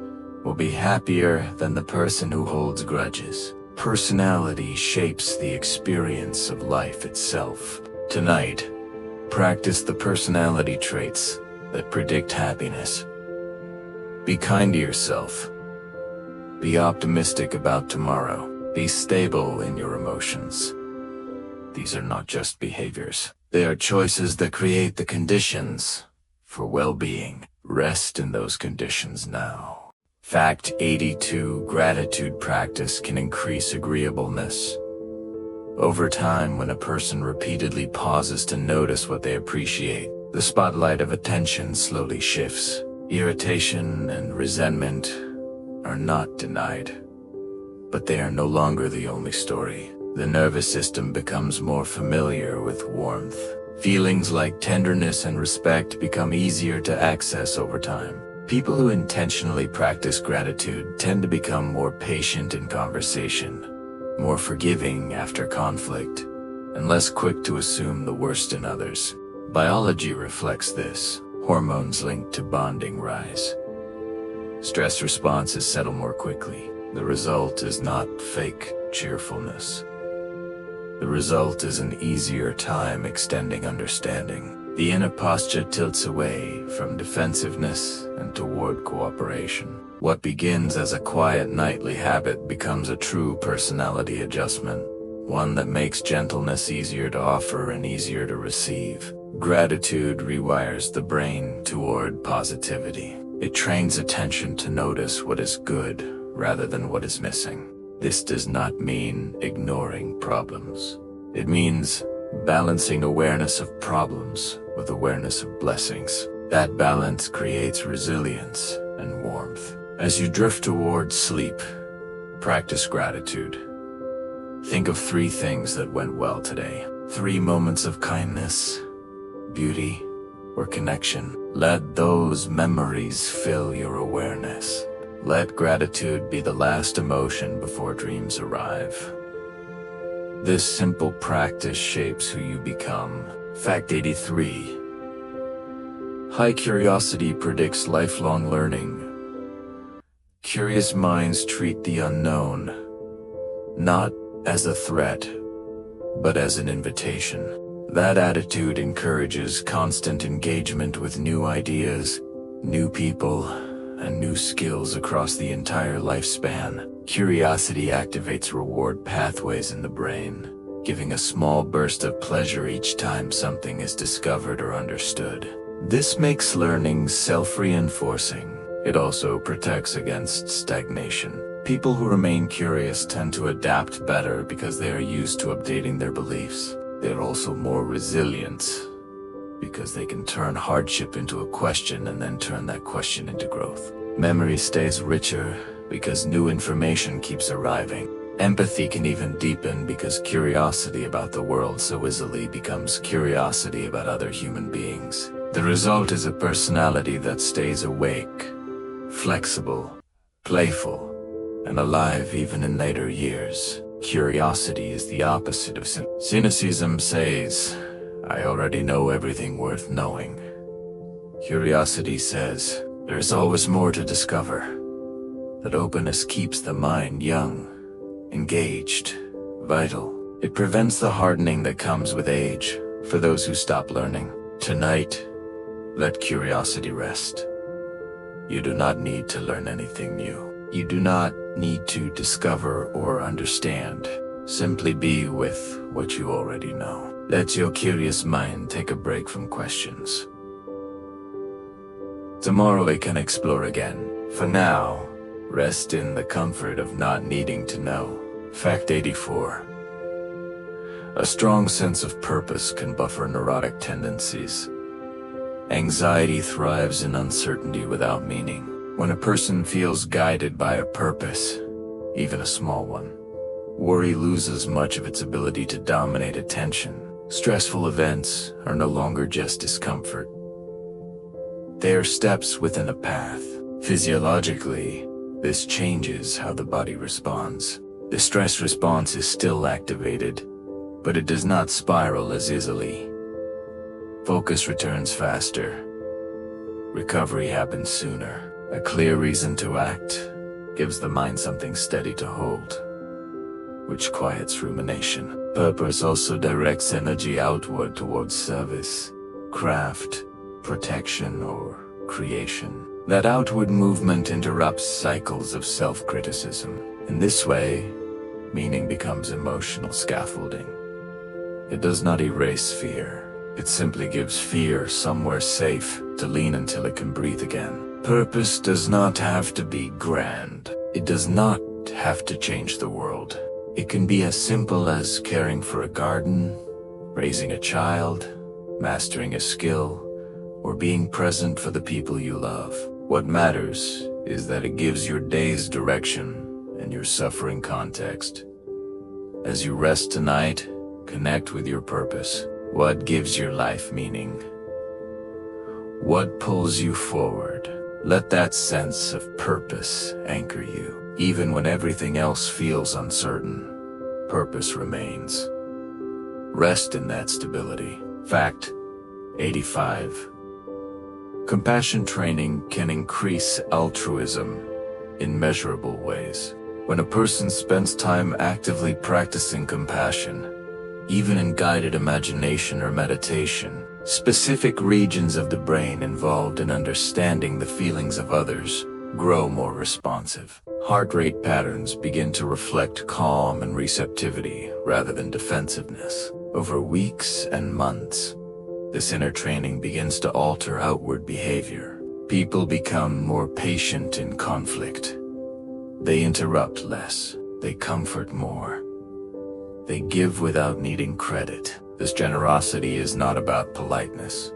S1: will be happier than the person who holds grudges. Personality shapes the experience of life itself. Tonight, practice the personality traits that predict happiness. Be kind to yourself. Be optimistic about tomorrow. Be stable in your emotions. These are not just behaviors. They are choices that create the conditions for well-being. Rest in those conditions now. Fact 82. Gratitude practice can increase agreeableness. Over time, when a person repeatedly pauses to notice what they appreciate, the spotlight of attention slowly shifts. Irritation and resentment are not denied, but they are no longer the only story. The nervous system becomes more familiar with warmth. Feelings like tenderness and respect become easier to access over time. People who intentionally practice gratitude tend to become more patient in conversation, more forgiving after conflict, and less quick to assume the worst in others. Biology reflects this. Hormones linked to bonding rise. Stress responses settle more quickly. The result is not fake cheerfulness. The result is an easier time extending understanding. The inner posture tilts away from defensiveness and toward cooperation. What begins as a quiet nightly habit becomes a true personality adjustment, one that makes gentleness easier to offer and easier to receive. Gratitude rewires the brain toward positivity. It trains attention to notice what is good rather than what is missing. This does not mean ignoring problems. It means balancing awareness of problems with awareness of blessings. That balance creates resilience and warmth. As you drift towards sleep, practice gratitude. Think of 3 things that went well today. 3 moments of kindness, beauty, or connection. Let those memories fill your awareness. Let gratitude be the last emotion before dreams arrive. This simple practice shapes who you become. Fact 83. High curiosity predicts lifelong learning. Curious minds treat the unknown not as a threat, but as an invitation. That attitude encourages constant engagement with new ideas, new people, and new skills across the entire lifespan. Curiosity activates reward pathways in the brain, giving a small burst of pleasure each time something is discovered or understood. This makes learning self-reinforcing. It also protects against stagnation. People who remain curious tend to adapt better because they are used to updating their beliefs. They are also more resilient because they can turn hardship into a question and then turn that question into growth. Memory stays richer because new information keeps arriving. Empathy can even deepen because curiosity about the world so easily becomes curiosity about other human beings. The result is a personality that stays awake, flexible, playful, and alive even in later years. Curiosity is the opposite of cynicism says, I already know everything worth knowing. Curiosity says, there's always more to discover. That openness keeps the mind young, engaged, vital. It prevents the hardening that comes with age for those who stop learning. Tonight, let curiosity rest. You do not need to learn anything new. You do not need to discover or understand. Simply be with what you already know. Let your curious mind take a break from questions. Tomorrow it can explore again. For now, rest in the comfort of not needing to know. Fact 84. A strong sense of purpose can buffer neurotic tendencies. Anxiety thrives in uncertainty without meaning. When a person feels guided by a purpose, even a small one, worry loses much of its ability to dominate attention. Stressful events are no longer just discomfort. They are steps within a path. Physiologically, this changes how the body responds. The stress response is still activated, but it does not spiral as easily. Focus returns faster. Recovery happens sooner. A clear reason to act gives the mind something steady to hold, which quiets rumination. Purpose also directs energy outward towards service, craft, protection, or creation. That outward movement interrupts cycles of self-criticism. In this way, meaning becomes emotional scaffolding. It does not erase fear. It simply gives fear somewhere safe to lean until it can breathe again. Purpose does not have to be grand. It does not have to change the world. It can be as simple as caring for a garden, raising a child, mastering a skill, or being present for the people you love. What matters is that it gives your days direction and your suffering context. As you rest tonight, connect with your purpose. What gives your life meaning? What pulls you forward? Let that sense of purpose anchor you. Even when everything else feels uncertain, purpose remains. Rest in that stability. Fact 85. Compassion training can increase altruism in measurable ways. When a person spends time actively practicing compassion, even in guided imagination or meditation, specific regions of the brain involved in understanding the feelings of others grow more responsive. Heart rate patterns begin to reflect calm and receptivity rather than defensiveness. Over weeks and months, this inner training begins to alter outward behavior. People become more patient in conflict. They interrupt less. They comfort more. They give without needing credit. This generosity is not about politeness.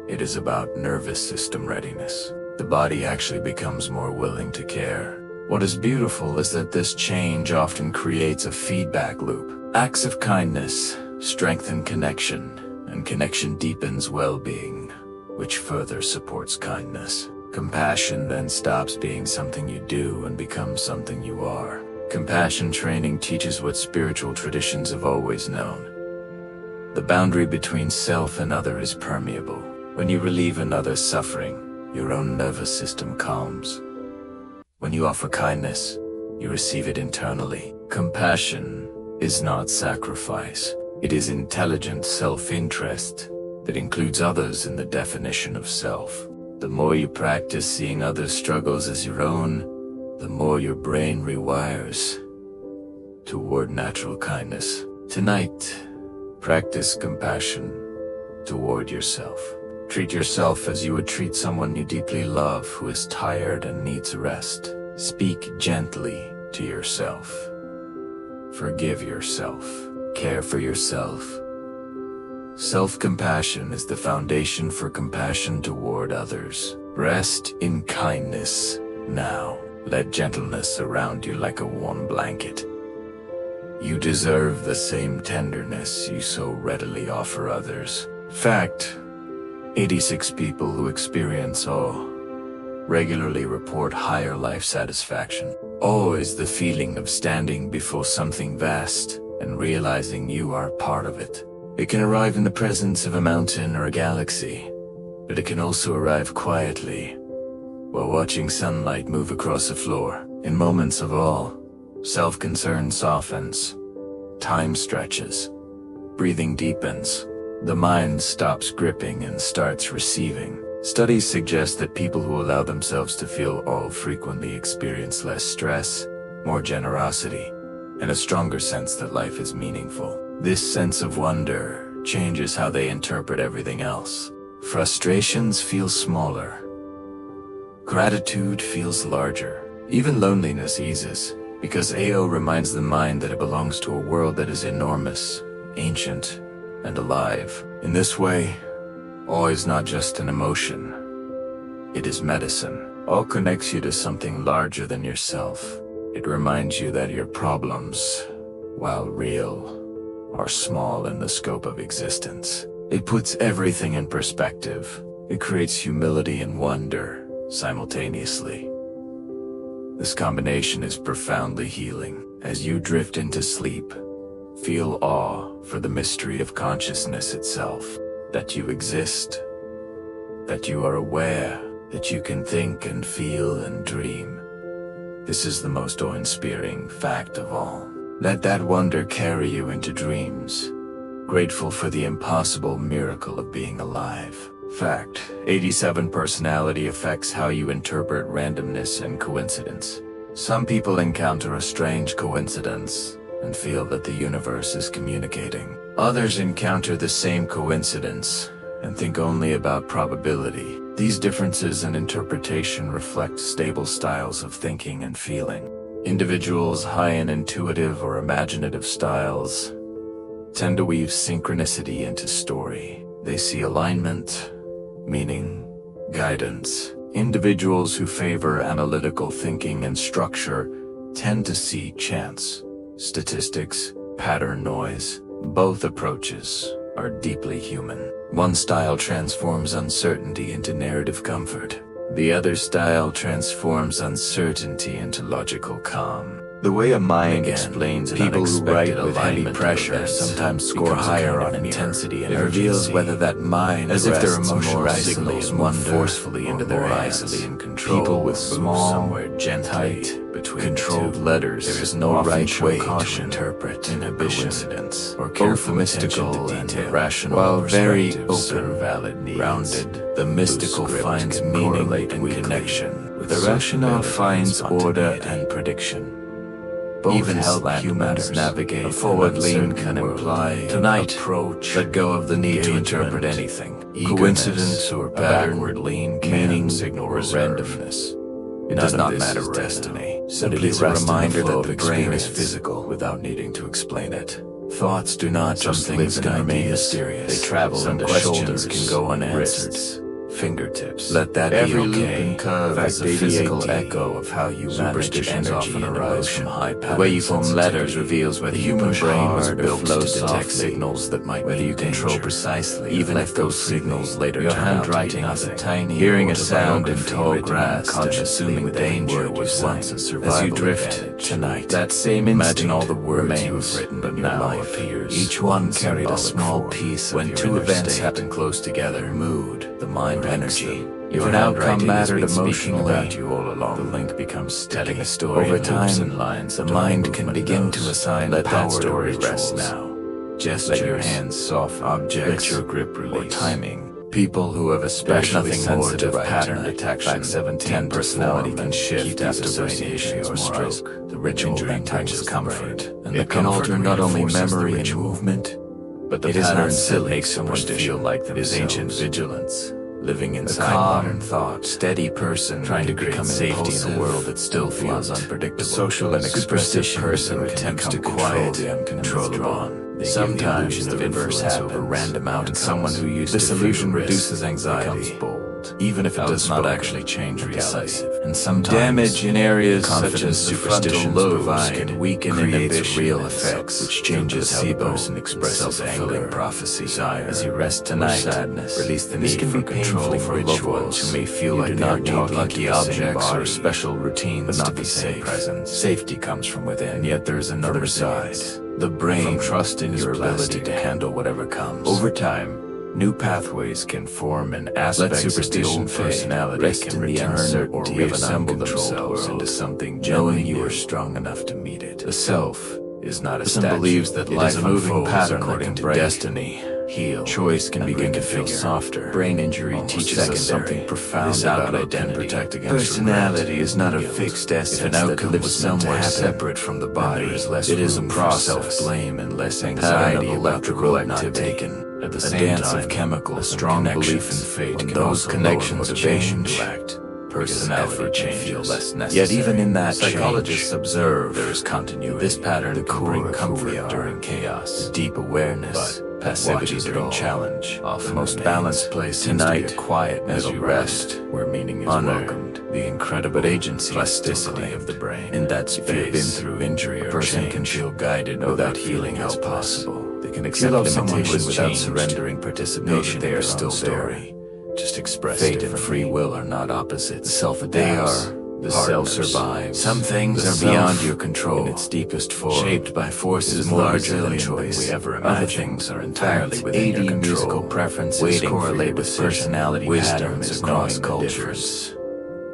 S1: It is about nervous system readiness. The body actually becomes more willing to care. What is beautiful is that this change often creates a feedback loop. Acts of kindness strengthen connection, and connection deepens well-being, which further supports kindness. Compassion then stops being something you do and becomes something you are. Compassion training teaches what spiritual traditions have always known. The boundary between self and other is permeable. When you relieve another's suffering, your own nervous system calms. When you offer kindness, you receive it internally. Compassion is not sacrifice. It is intelligent self-interest that includes others in the definition of self. The more you practice seeing others' struggles as your own, the more your brain rewires toward natural kindness. Tonight, practice compassion toward yourself. Treat yourself as you would treat someone you deeply love who is tired and needs rest. Speak gently to yourself. Forgive yourself. Care for yourself. Self-compassion is the foundation for compassion toward others. Rest in kindness now. Let gentleness surround you like a warm blanket. You deserve the same tenderness you so readily offer others. Fact: 86 people who experience awe regularly report higher life satisfaction. Awe is the feeling of standing before something vast and realizing you are part of it. It can arrive in the presence of a mountain or a galaxy, but it can also arrive quietly, while watching sunlight move across a floor. In moments of awe, self-concern softens, time stretches, breathing deepens, the mind stops gripping and starts receiving. Studies suggest that people who allow themselves to feel awe frequently experience less stress, more generosity, and a stronger sense that life is meaningful. This sense of wonder changes how they interpret everything else. Frustrations feel smaller. Gratitude feels larger. Even loneliness eases, because AO reminds the mind that it belongs to a world that is enormous, ancient, and alive. In this way, awe is not just an emotion. It is medicine. Awe connects you to something larger than yourself. It reminds you that your problems, while real, are small in the scope of existence. It puts everything in perspective. It creates humility and wonder simultaneously. This combination is profoundly healing. As you drift into sleep, feel awe for the mystery of consciousness itself. That you exist, that you are aware, that you can think and feel and dream. This is the most awe-inspiring fact of all. Let that wonder carry you into dreams, grateful for the impossible miracle of being alive. Fact: 87 personality affects how you interpret randomness and coincidence. Some people encounter a strange coincidence and feel that the universe is communicating. Others encounter the same coincidence and think only about probability. These differences in interpretation reflect stable styles of thinking and feeling. Individuals high in intuitive or imaginative styles tend to weave synchronicity into story. They see alignment, meaning, guidance. Individuals who favor analytical thinking and structure tend to see chance, statistics, pattern noise. Both approaches are deeply human. One style transforms uncertainty into narrative comfort. The other style transforms uncertainty into logical calm. The way a mind explains people who write with heavy pressure sometimes score higher on intensity and reveals whether that mind as if their emotional signals more forcefully into their eyes. People with small, somewhere tight, controlled letters. There is no right way to interpret inhibition or careful mystical and irrational. While very open, rounded, the mystical finds meaning and connection. The rational finds order and prediction. Both even help humans navigate. A forward lean can imply tonight approach. Let go of the need to interpret anything. Coincidence or backward lean can signal randomness. It does not matter destiny. Simply a reminder that the brain is physical without needing to explain it. Thoughts do not just live and remain mysterious. They travel into shoulders, can go unanswered. Fingertips. Let that be okay. Loop curve is a physical echo of how you manage energy often arise from high patterns. The way you form letters reveals whether the human brain is built to detect signals that might whether you control precisely, even if those signals later your handwriting is a tiny. Hearing a sound in tall grass and assuming danger was once a survival. As you drift tonight, that same imagine all the words you have written, but now appears. Each one carried a small piece. When two events happen close together, mood, the mind, energy. If an outcome mattered emotionally, about you all along, the link becomes telling a story. Over time, the mind can begin to assign let power that story rest now. Gestures, let your hands soft objects, let your grip release. Or timing. People who have especially sensitive pattern detection, 7-10 personality can shift after radiation or stroke. The ritual then touches comfort, and it can alter not only memory and movement, but the patterns that make someone feel like them is ancient vigilance. Living inside modern thought, steady person trying to become safety in a world that still feels unpredictable. A social and expressive person attempts to quiet the uncontrollable. Sometimes the reverse happens over random outcomes. And someone who used this illusion reduces anxiety, bold, even if it does not actually change reality. And sometimes damage in areas such as the frontal lobe can weaken inhibition real effects, which changes how the person expresses anger, prophecy, desire. As you rest tonight, sadness, release the need for control for loved ones who may feel like they are talking lucky objects or special routines, but not the same presence. Safety comes from within, and yet there is another side. The brain trusts in your ability to handle whatever comes. Over time, new pathways can form and aspects of the old personality can return or reassemble themselves into something knowing you are strong enough to meet it. The self is not a statue. Believes that life is a moving pattern according to destiny. Heal. Choice can begin to feel softer. Brain injury teaches us something profound about identity. Personality is not a fixed essence. If an outcome was somewhere separate from the body, it is a process. Self-blame and less anxiety about the road not taken. At the same time, of chemicals, a strong belief in fate. When those connections change, personality changes. Less necessary. Yet even in that psychologists observe there is continuity. This pattern can bring comfort during chaos, deep awareness. Passivity during challenge, the most balanced place tonight, quiet as you rest, where meaning is welcomed, the incredible agency, plasticity of the brain. In that space, if you've been through injury or person can feel guided, know that healing is possible. They can accept limitation without surrendering participation. They are still story. Just express fate and free will are not opposites. They are. The self survives. Some things are beyond your control. In its deepest form, shaped by forces larger than choice we ever imagined. Other things are entirely within your control. Musical preferences correlate with personality patterns across cultures.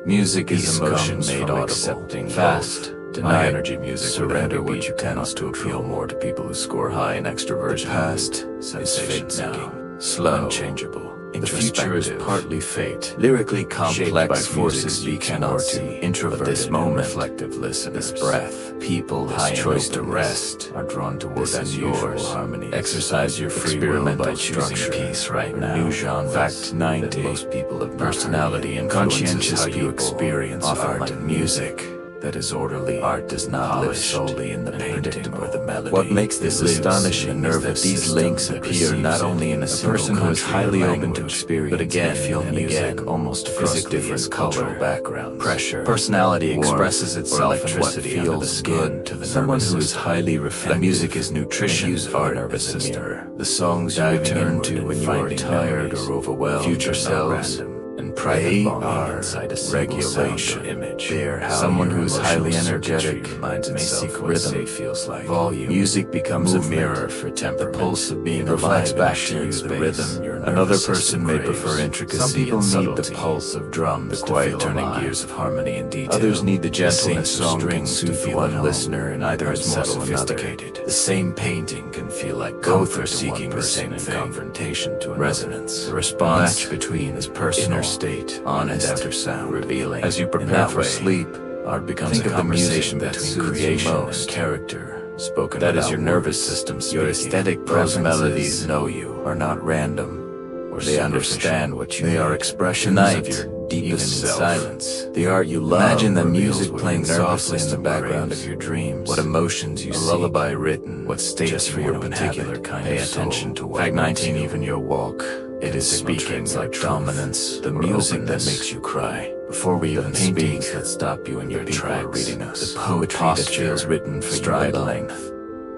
S1: Music is emotion made audible. Accepting fast. Deny energy music. Surrender what you cannot to appeal more to people who score high in extroversion. Past is fate-seeking, slow, unchangeable. The future is partly fate, lyrically complex by forces you cannot see. Introverted, this moment, reflective listeners, this breath, people high choice to rest are drawn towards unusual harmony. Exercise your free will by choosing peace right now. New genre. Fact 90. Most people have personality and conscientious how you experience art and music. That is orderly. Art does not live solely in the painting or the melody. What makes this astonishing is that these links appear not only in a person who is highly open to experience, but again feel music almost physically different cultural background, pressure. Personality expresses itself in what feels good to the someone who is highly reflective. Music is nutrition for art as a mirror. The songs you return to when you are tired or overwhelmed, future selves. And private longing inside a regulation image. Someone who is highly energetic may seek rhythm, feels like volume. Music becomes a mirror for temperament. The pulse of being reflects back to you the rhythm. Another person may prefer intricacy. Some people need the pulse of drums, the quiet turning gears of harmony and detail. Others need the gentleness of strings to feel one listener, and either is more sophisticated. The same painting can feel like both are seeking the same thing. Confrontation to resonance. The response between is personal state, honest after sound, revealing. As you prepare for sleep, art becomes a conversation between creation and character, spoken. That is your nervous system speaking. Your aesthetic melodies know you are not random, or they understand what you need. They are expressions of your deepest silence. The art you love. Imagine the music playing softly in the background of your dreams. What emotions you see. A lullaby written. What states for your particular kind of soul. Pay attention to what. Fact 19. Even your walk. It is speaking like dominance, the music that makes you cry. Before we even speak, that stop you in your tracks. Reading us. The poetry that feels written for stride length.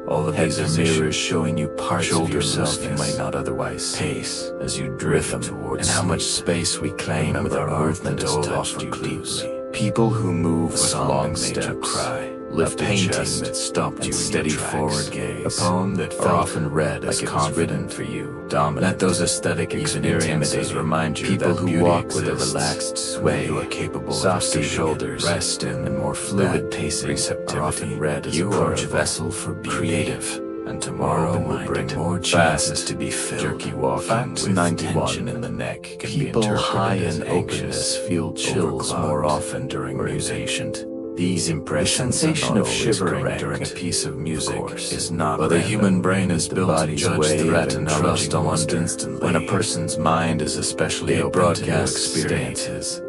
S1: All of these are mirrors showing you parts of yourself you might not otherwise pace as you drift towards. And how much space we claim with our movement has touched you deeply. People who move with long steps. Cry. Lift a painting that stopped you, steady forward gaze. A poem that felt often read as confident for you. Dominant. Let those aesthetic experiences remind you people that who walk with a relaxed sway you are capable softer shoulders, rest in, and more fluid pacing are often read as you are a vessel for creative. And tomorrow will bring more chances to be filled. Jerky walking with tension in the neck can be interpreted high in openness feel chills more often during musation. These impressions, sensation of shivering during a piece of music is not but the human brain is built to judge threat and trust almost instantly. When a person's mind is especially open to new experiences,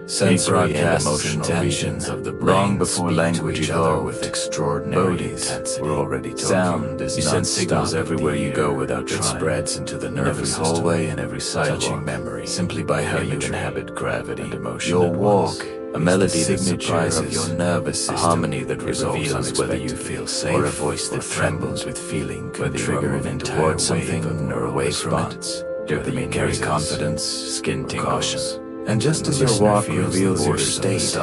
S1: sensory and emotional tensions of the brain long before language evolved with extraordinary intensity. We're already talking. Sound is you send signals everywhere you go without trying. It spreads into the nervous hallway and every sidewalk, touching memory simply by how you inhabit gravity and emotion. Your walk. A melody that surprises your nervous system, a harmony that reveals whether you feel safe, or a voice that trembles with feeling could trigger an entire something or away from it. Whether you carry confidence, skin tingles, and just as your walk reveals your state,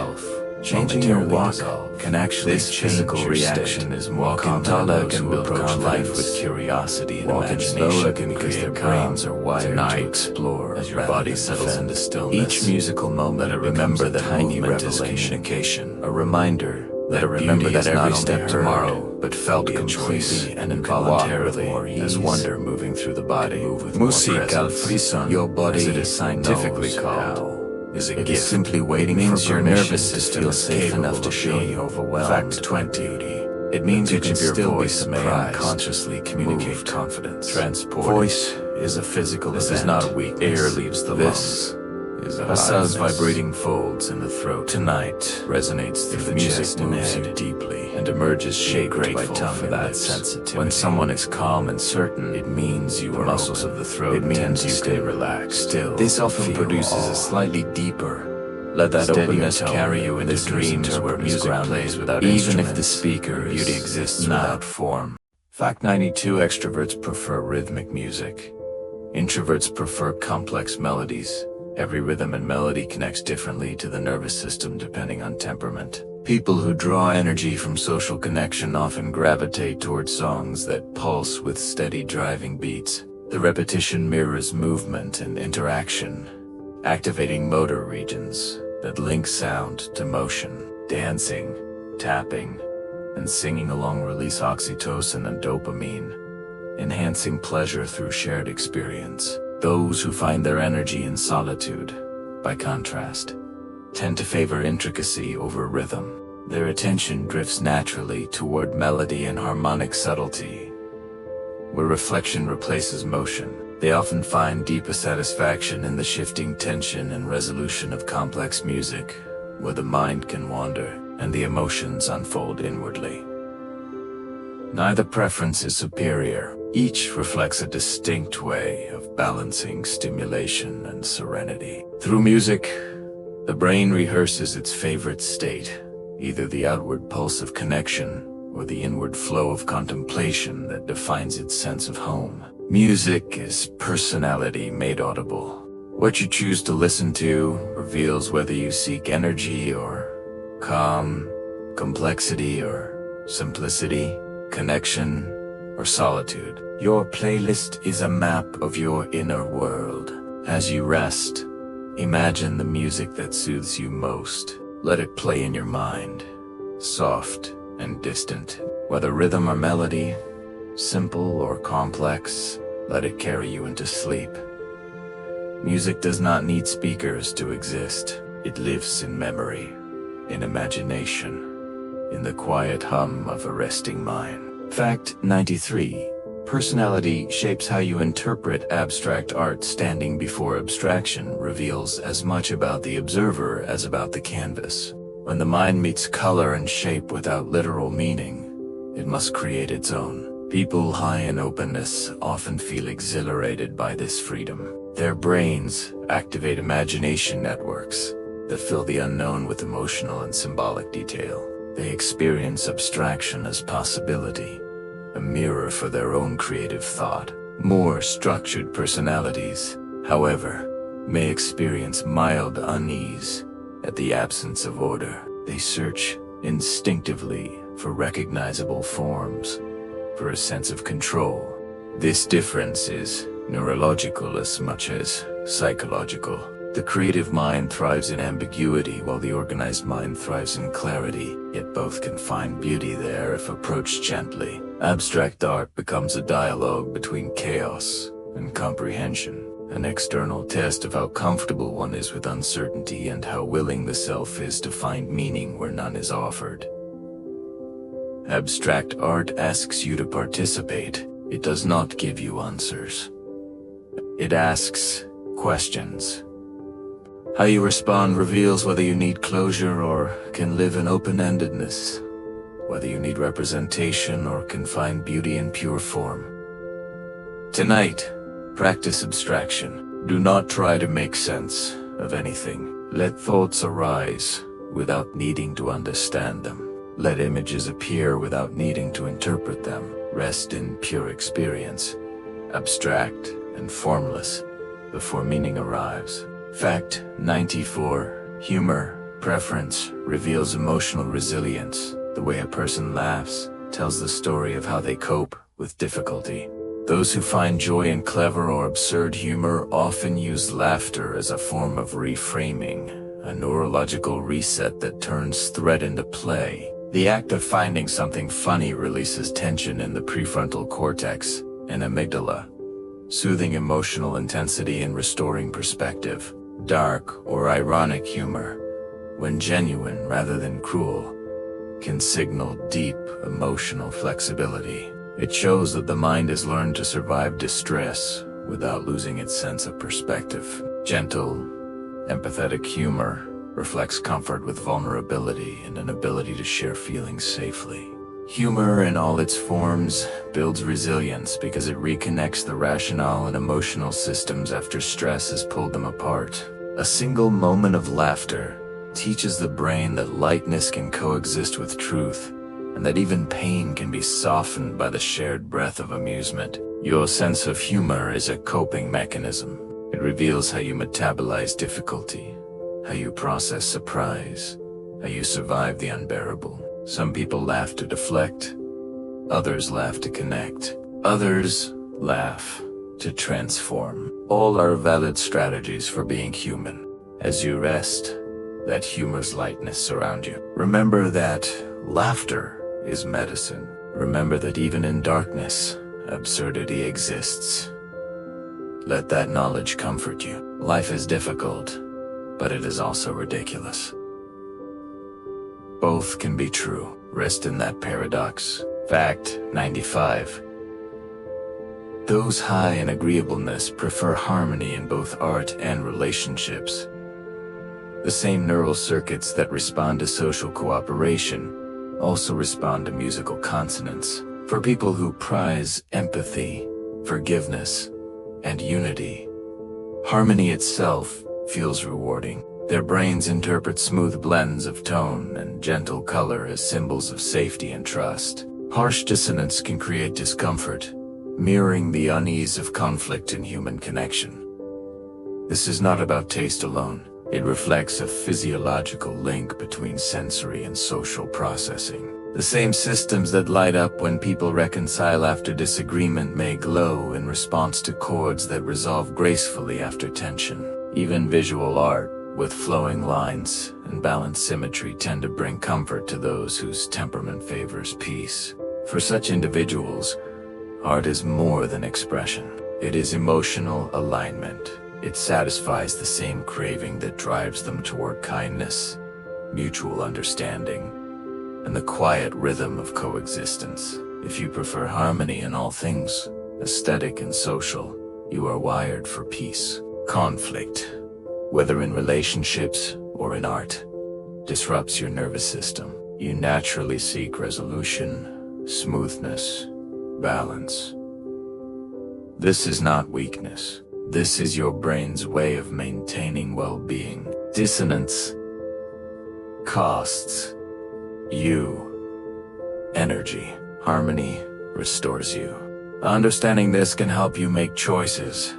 S1: changing your walk can actually change physical reaction is more common. Can approach life with curiosity and imagination because their brains are wired to explore as your body settles into stillness. Each musical moment remember that tiny revelation, a reminder that every step tomorrow but felt completely and involuntarily as wonder moving through the body. Music al frisson, your body is scientifically called. Is a gift. Is simply waiting means your nervous system is safe enough to show you overwhelmed. Fact 20. It means you can still be surprised, consciously communicate confidence. Transport. Voice is a physical event. This is not weakness. Air leaves the lungs. Basa's vibrating folds in the throat tonight resonates through the chest and head deeply and emerges shaped by tongue for that sensitivity. When someone is calm and certain, it means you are muscles of the throat. It means you stay relaxed. Still, this often produces a slightly deeper. Let that openness carry you into dreams where music plays without even if the speaker beauty exists without form. Fact 92. Extroverts prefer rhythmic music. Introverts prefer complex melodies. Every rhythm and melody connects differently to the nervous system depending on temperament. People who draw energy from social connection often gravitate towards songs that pulse with steady driving beats. The repetition mirrors movement and interaction, activating motor regions that link sound to motion. Dancing, tapping, and singing along release oxytocin and dopamine, enhancing pleasure through shared experience. Those who find their energy in solitude, by contrast, tend to favor intricacy over rhythm. Their attention drifts naturally toward melody and harmonic subtlety. Where reflection replaces motion, they often find deeper satisfaction in the shifting tension and resolution of complex music, where the mind can wander and the emotions unfold inwardly. Neither preference is superior. Each reflects a distinct way of balancing stimulation and serenity. Through music, the brain rehearses its favorite state, either the outward pulse of connection or the inward flow of contemplation that defines its sense of home. Music is personality made audible. What you choose to listen to reveals whether you seek energy or calm, complexity or simplicity, connection or solitude. Your playlist is a map of your inner world. As you rest, imagine the music that soothes you most. Let it play in your mind, soft and distant. Whether rhythm or melody, simple or complex, let it carry you into sleep. Music does not need speakers to exist. It lives in memory, in imagination, in the quiet hum of a resting mind. Fact 93. Personality shapes how you interpret abstract art. Standing before abstraction reveals as much about the observer as about the canvas. When the mind meets color and shape without literal meaning, it must create its own. People high in openness often feel exhilarated by this freedom. Their brains activate imagination networks that fill the unknown with emotional and symbolic detail. They experience abstraction as possibility, a mirror for their own creative thought. More structured personalities, however, may experience mild unease at the absence of order. They search instinctively for recognizable forms, for a sense of control. This difference is neurological as much as psychological. The creative mind thrives in ambiguity while the organized mind thrives in clarity, yet both can find beauty there if approached gently. Abstract art becomes a dialogue between chaos and comprehension, an external test of how comfortable one is with uncertainty and how willing the self is to find meaning where none is offered. Abstract art asks you to participate. It does not give you answers. It asks questions. How you respond reveals whether you need closure or can live in open-endedness, whether you need representation or can find beauty in pure form. Tonight, practice abstraction. Do not try to make sense of anything. Let thoughts arise without needing to understand them. Let images appear without needing to interpret them. Rest in pure experience, abstract and formless, before meaning arrives. Fact 94. Humor, preference, reveals emotional resilience. The way a person laughs tells the story of how they cope with difficulty. Those who find joy in clever or absurd humor often use laughter as a form of reframing, a neurological reset that turns threat into play. The act of finding something funny releases tension in the prefrontal cortex and amygdala, soothing emotional intensity and restoring perspective. Dark or ironic humor, when genuine rather than cruel, can signal deep emotional flexibility. It shows that the mind has learned to survive distress without losing its sense of perspective. Gentle, empathetic humor reflects comfort with vulnerability and an ability to share feelings safely. Humor in all its forms builds resilience because it reconnects the rational and emotional systems after stress has pulled them apart. A single moment of laughter teaches the brain that lightness can coexist with truth, and that even pain can be softened by the shared breath of amusement. Your sense of humor is a coping mechanism. It reveals how you metabolize difficulty, how you process surprise, how you survive the unbearable. Some people laugh to deflect, others laugh to connect, others laugh to transform. All are valid strategies for being human. As you rest, let humor's lightness surround you. Remember that laughter is medicine. Remember that even in darkness, absurdity exists. Let that knowledge comfort you. Life is difficult, but it is also ridiculous. Both can be true. Rest in that paradox. Fact 95. Those high in agreeableness prefer harmony in both art and relationships. The same neural circuits that respond to social cooperation also respond to musical consonance. For people who prize empathy, forgiveness, and unity, harmony itself feels rewarding. Their brains interpret smooth blends of tone and gentle color as symbols of safety and trust. Harsh dissonance can create discomfort, mirroring the unease of conflict in human connection. This is not about taste alone. It reflects a physiological link between sensory and social processing. The same systems that light up when people reconcile after disagreement may glow in response to chords that resolve gracefully after tension. Even visual art, with flowing lines and balanced symmetry, tend to bring comfort to those whose temperament favors peace. For such individuals, art is more than expression. It is emotional alignment. It satisfies the same craving that drives them toward kindness, mutual understanding, and the quiet rhythm of coexistence. If you prefer harmony in all things, aesthetic and social, you are wired for peace. Conflict, whether in relationships or in art, disrupts your nervous system. You naturally seek resolution, smoothness, balance. This is not weakness. This is your brain's way of maintaining well-being. Dissonance costs you energy. Harmony restores you. Understanding this can help you make choices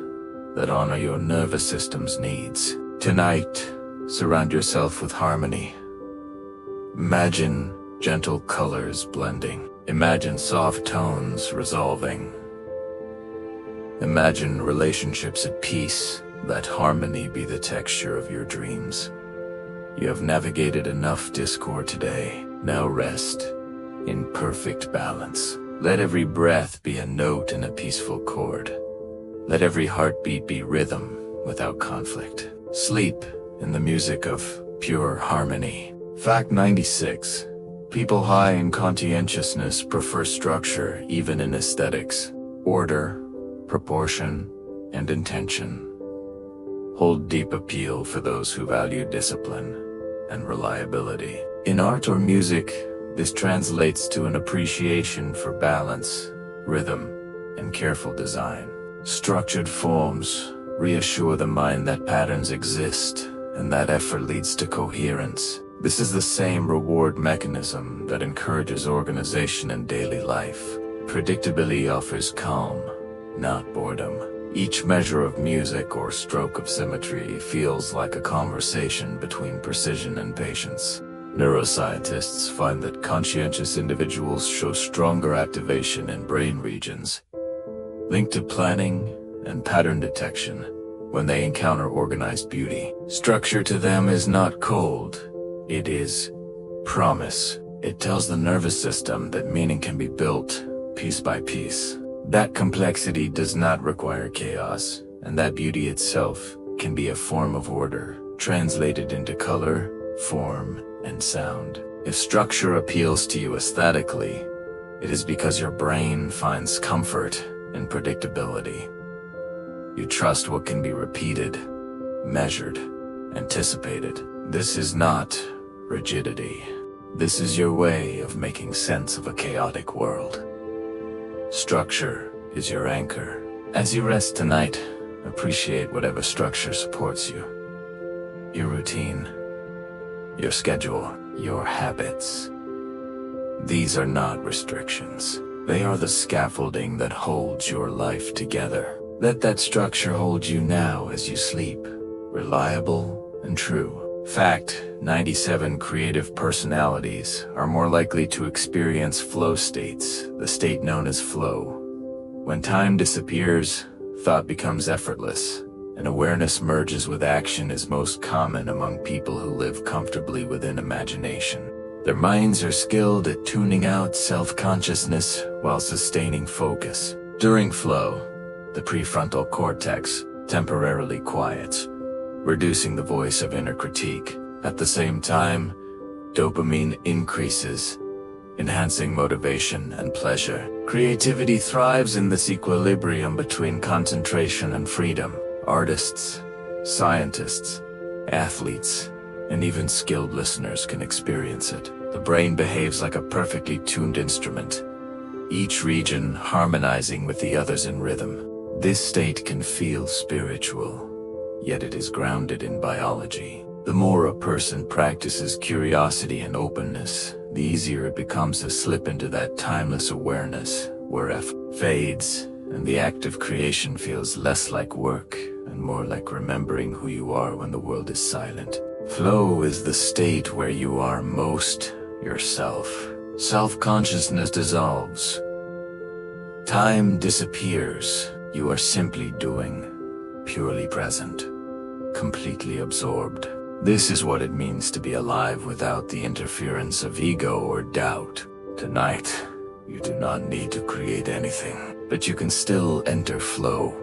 S1: that honor your nervous system's needs. Tonight, surround yourself with harmony. Imagine gentle colors blending. Imagine soft tones resolving. Imagine relationships at peace. Let harmony be the texture of your dreams. You have navigated enough discord today. Now rest in perfect balance. Let every breath be a note in a peaceful chord. Let every heartbeat be rhythm without conflict. Sleep in the music of pure harmony. Fact 96. People high in conscientiousness prefer structure even in aesthetics. Order, proportion, and intention hold deep appeal for those who value discipline and reliability. In art or music, this translates to an appreciation for balance, rhythm, and careful design. Structured forms reassure the mind that patterns exist and that effort leads to coherence. This is the same reward mechanism that encourages organization in daily life. Predictability offers calm, not boredom. Each measure of music or stroke of symmetry feels like a conversation between precision and patience. Neuroscientists find that conscientious individuals show stronger activation in brain regions linked to planning and pattern detection when they encounter organized beauty. Structure to them is not cold, it is promise. It tells the nervous system that meaning can be built piece by piece. That complexity does not require chaos, and that beauty itself can be a form of order, translated into color, form, and sound. If structure appeals to you aesthetically, it is because your brain finds comfort in predictability. You trust what can be repeated, measured, anticipated. This is not rigidity. This is your way of making sense of a chaotic world. Structure is your anchor. As you rest tonight, appreciate whatever structure supports you. Your routine, your schedule, your habits. These are not restrictions. They are the scaffolding that holds your life together. Let that structure hold you now as you sleep, reliable and true. Fact 97. Creative personalities are more likely to experience flow states, the state known as flow. When time disappears, thought becomes effortless, and awareness merges with action is most common among people who live comfortably within imagination. Their minds are skilled at tuning out self-consciousness while sustaining focus. During flow, the prefrontal cortex temporarily quiets, reducing the voice of inner critique. At the same time, dopamine increases, enhancing motivation and pleasure. Creativity thrives in this equilibrium between concentration and freedom. Artists, scientists, athletes, and even skilled listeners can experience it. The brain behaves like a perfectly tuned instrument, each region harmonizing with the others in rhythm. This state can feel spiritual, yet it is grounded in biology. The more a person practices curiosity and openness, the easier it becomes to slip into that timeless awareness, where effort fades and the act of creation feels less like work and more like remembering who you are when the world is silent. Flow is the state where you are most yourself. Self-consciousness dissolves. Time disappears. You are simply doing, purely present, completely absorbed. This is what it means to be alive without the interference of ego or doubt. Tonight, you do not need to create anything, but you can still enter flow.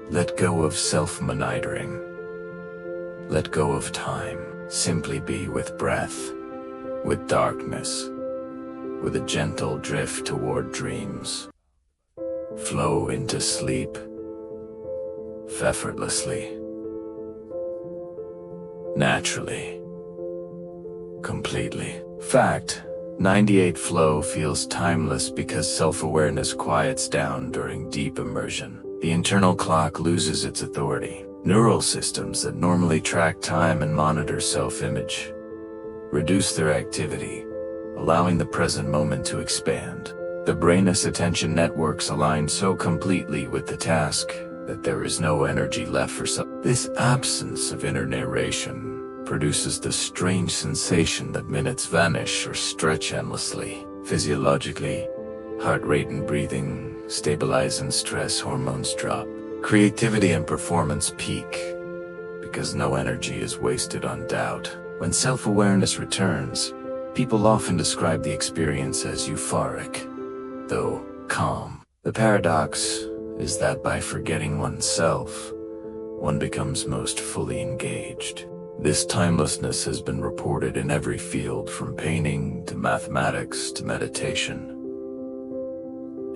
S1: Let go of self-monitoring. Let go of time. Simply be with breath, with darkness, with a gentle drift toward dreams. Flow into sleep, effortlessly, naturally, completely. Fact: 98 flow feels timeless because self-awareness quiets down during deep immersion. The internal clock loses its authority. Neural systems that normally track time and monitor self-image reduce their activity, allowing the present moment to expand. The brain's attention networks align so completely with the task that there is no energy left for This absence of inner narration produces the strange sensation that minutes vanish or stretch endlessly. Physiologically, heart rate and breathing stabilize and stress hormones drop. Creativity and performance peak because no energy is wasted on doubt. When self-awareness returns, people often describe the experience as euphoric, though calm. The paradox is that by forgetting oneself, one becomes most fully engaged. This timelessness has been reported in every field, from painting to mathematics to meditation.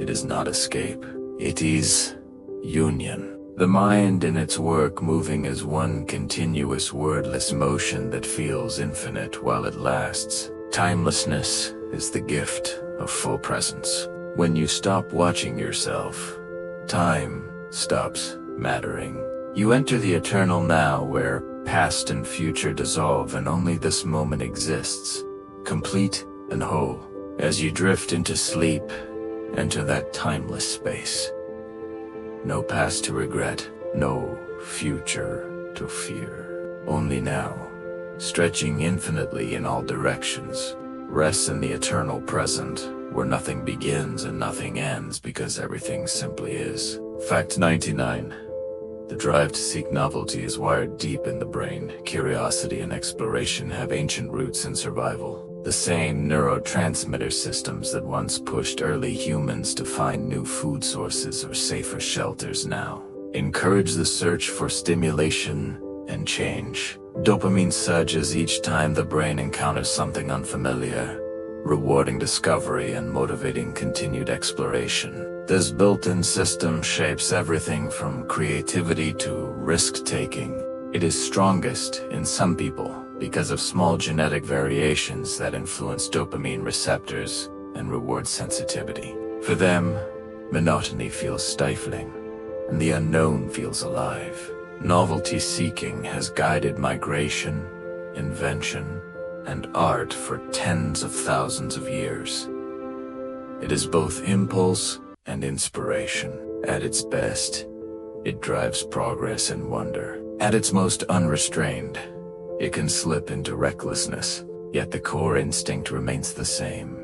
S1: It is not escape. It is union. The mind in its work moving as one continuous wordless motion that feels infinite while it lasts. Timelessness is the gift of full presence. When you stop watching yourself, time stops mattering. You enter the eternal now, where past and future dissolve and only this moment exists, complete and whole. As you drift into sleep, enter that timeless space. No past to regret, no future to fear. Only now, stretching infinitely in all directions. Rest in the eternal present, where nothing begins and nothing ends because everything simply is. Fact 99. The drive to seek novelty is wired deep in the brain. Curiosity and exploration have ancient roots in survival. The same neurotransmitter systems that once pushed early humans to find new food sources or safer shelters now encourage the search for stimulation and change. Dopamine surges each time the brain encounters something unfamiliar, rewarding discovery and motivating continued exploration. This built-in system shapes everything from creativity to risk-taking. It is strongest in some people because of small genetic variations that influence dopamine receptors and reward sensitivity. For them, monotony feels stifling, and the unknown feels alive. Novelty seeking has guided migration, invention, and art for tens of thousands of years. It is both impulse and inspiration. At its best, it drives progress and wonder. At its most unrestrained, it can slip into recklessness, yet the core instinct remains the same.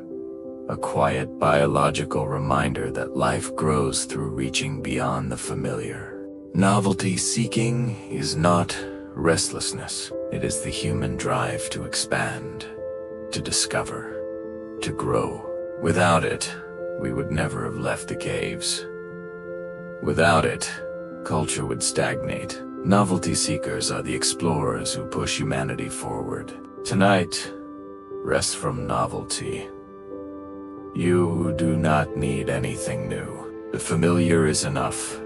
S1: A quiet biological reminder that life grows through reaching beyond the familiar. Novelty seeking is not restlessness. It is the human drive to expand, to discover, to grow. Without it, we would never have left the caves. Without it, culture would stagnate. Novelty seekers are the explorers who push humanity forward. Tonight, rest from novelty. You do not need anything new. The familiar is enough.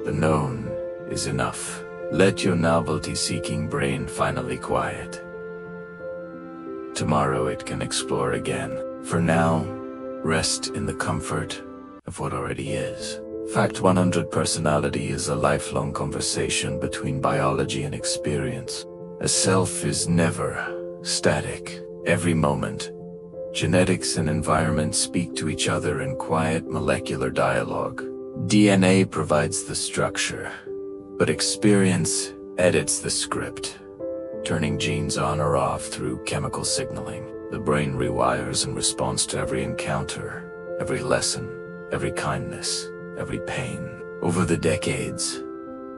S1: The known is enough. Let your novelty-seeking brain finally quiet. Tomorrow it can explore again. For now, rest in the comfort of what already is. Fact 100: personality is a lifelong conversation between biology and experience. A self is never static. Every moment, genetics and environment speak to each other in quiet molecular dialogue. DNA provides the structure, but experience edits the script, turning genes on or off through chemical signaling. The brain rewires in response to every encounter, every lesson, every kindness, every pain. Over the decades,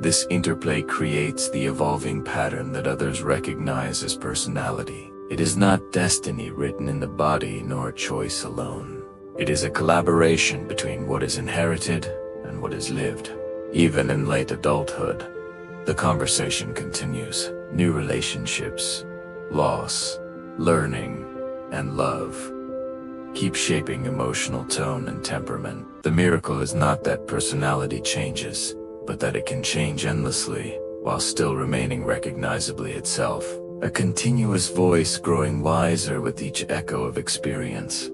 S1: this interplay creates the evolving pattern that others recognize as personality. It is not destiny written in the body, nor choice alone. It is a collaboration between what is inherited and what is lived. Even in late adulthood, the conversation continues. New relationships, loss, learning, and love keep shaping emotional tone and temperament. The miracle is not that personality changes, but that it can change endlessly while still remaining recognizably itself. A continuous voice growing wiser with each echo of experience.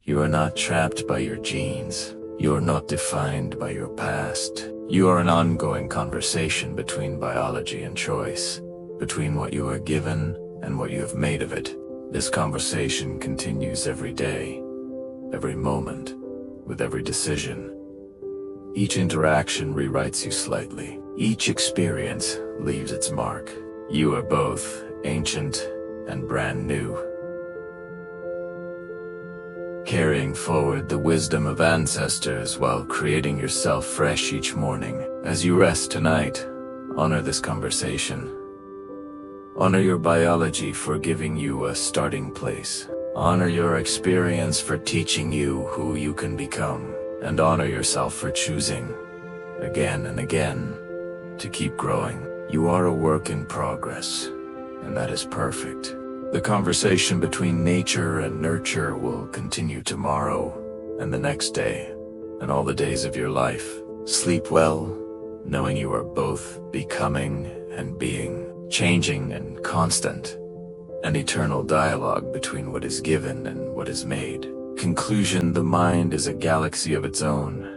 S1: You are not trapped by your genes. You are not defined by your past. You are an ongoing conversation between biology and choice, between what you are given and what you have made of it. This conversation continues every day, every moment, with every decision. Each interaction rewrites you slightly. Each experience leaves its mark. You are both ancient and brand new, carrying forward the wisdom of ancestors while creating yourself fresh each morning. As you rest tonight, honor this conversation. Honor your biology for giving you a starting place. Honor your experience for teaching you who you can become. And honor yourself for choosing, again and again, to keep growing. You are a work in progress, and that is perfect. The conversation between nature and nurture will continue tomorrow, and the next day, and all the days of your life. Sleep well, knowing you are both becoming and being, changing and constant, an eternal dialogue between what is given and what is made. Conclusion: the mind is a galaxy of its own,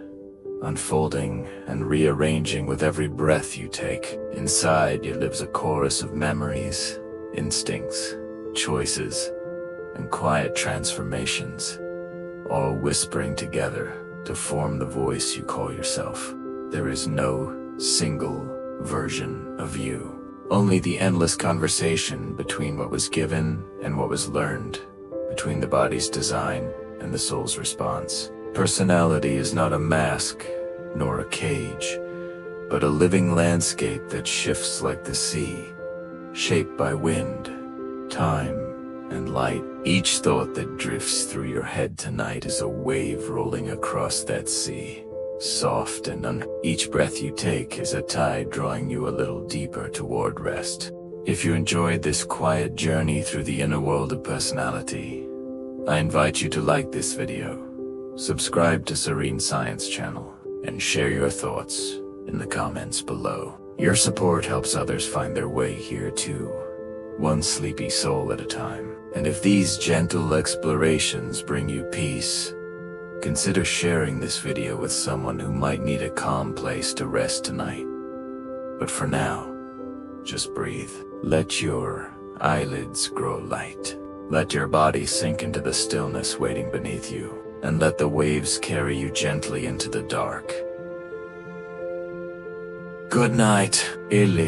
S1: unfolding and rearranging with every breath you take. Inside you lives a chorus of memories, instincts, choices, and quiet transformations, all whispering together to form the voice you call yourself. There is no single version of you, only the endless conversation between what was given and what was learned, between the body's design and the soul's response. Personality is not a mask, nor a cage, but a living landscape that shifts like the sea, shaped by wind, time, and light. Each thought that drifts through your head tonight is a wave rolling across that sea, soft and each breath you take is a tide drawing you a little deeper toward rest. If you enjoyed this quiet journey through the inner world of personality, I invite you to like this video, subscribe to Serene Science channel, and share your thoughts in the comments below. Your support helps others find their way here too, one sleepy soul at a time. And if these gentle explorations bring you peace, consider sharing this video with someone who might need a calm place to rest tonight. But for now, just breathe. Let your eyelids grow light. Let your body sink into the stillness waiting beneath you, and let the waves carry you gently into the dark. Good night, il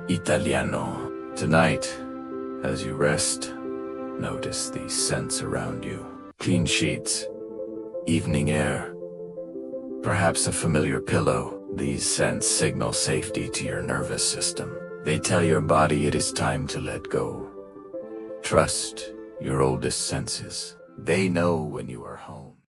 S1: italiano. Tonight, as you rest, notice the scents around you. Clean sheets, evening air, perhaps a familiar pillow. These scents signal safety to your nervous system. They tell your body it is time to let go. Trust your oldest senses. They know when you are home.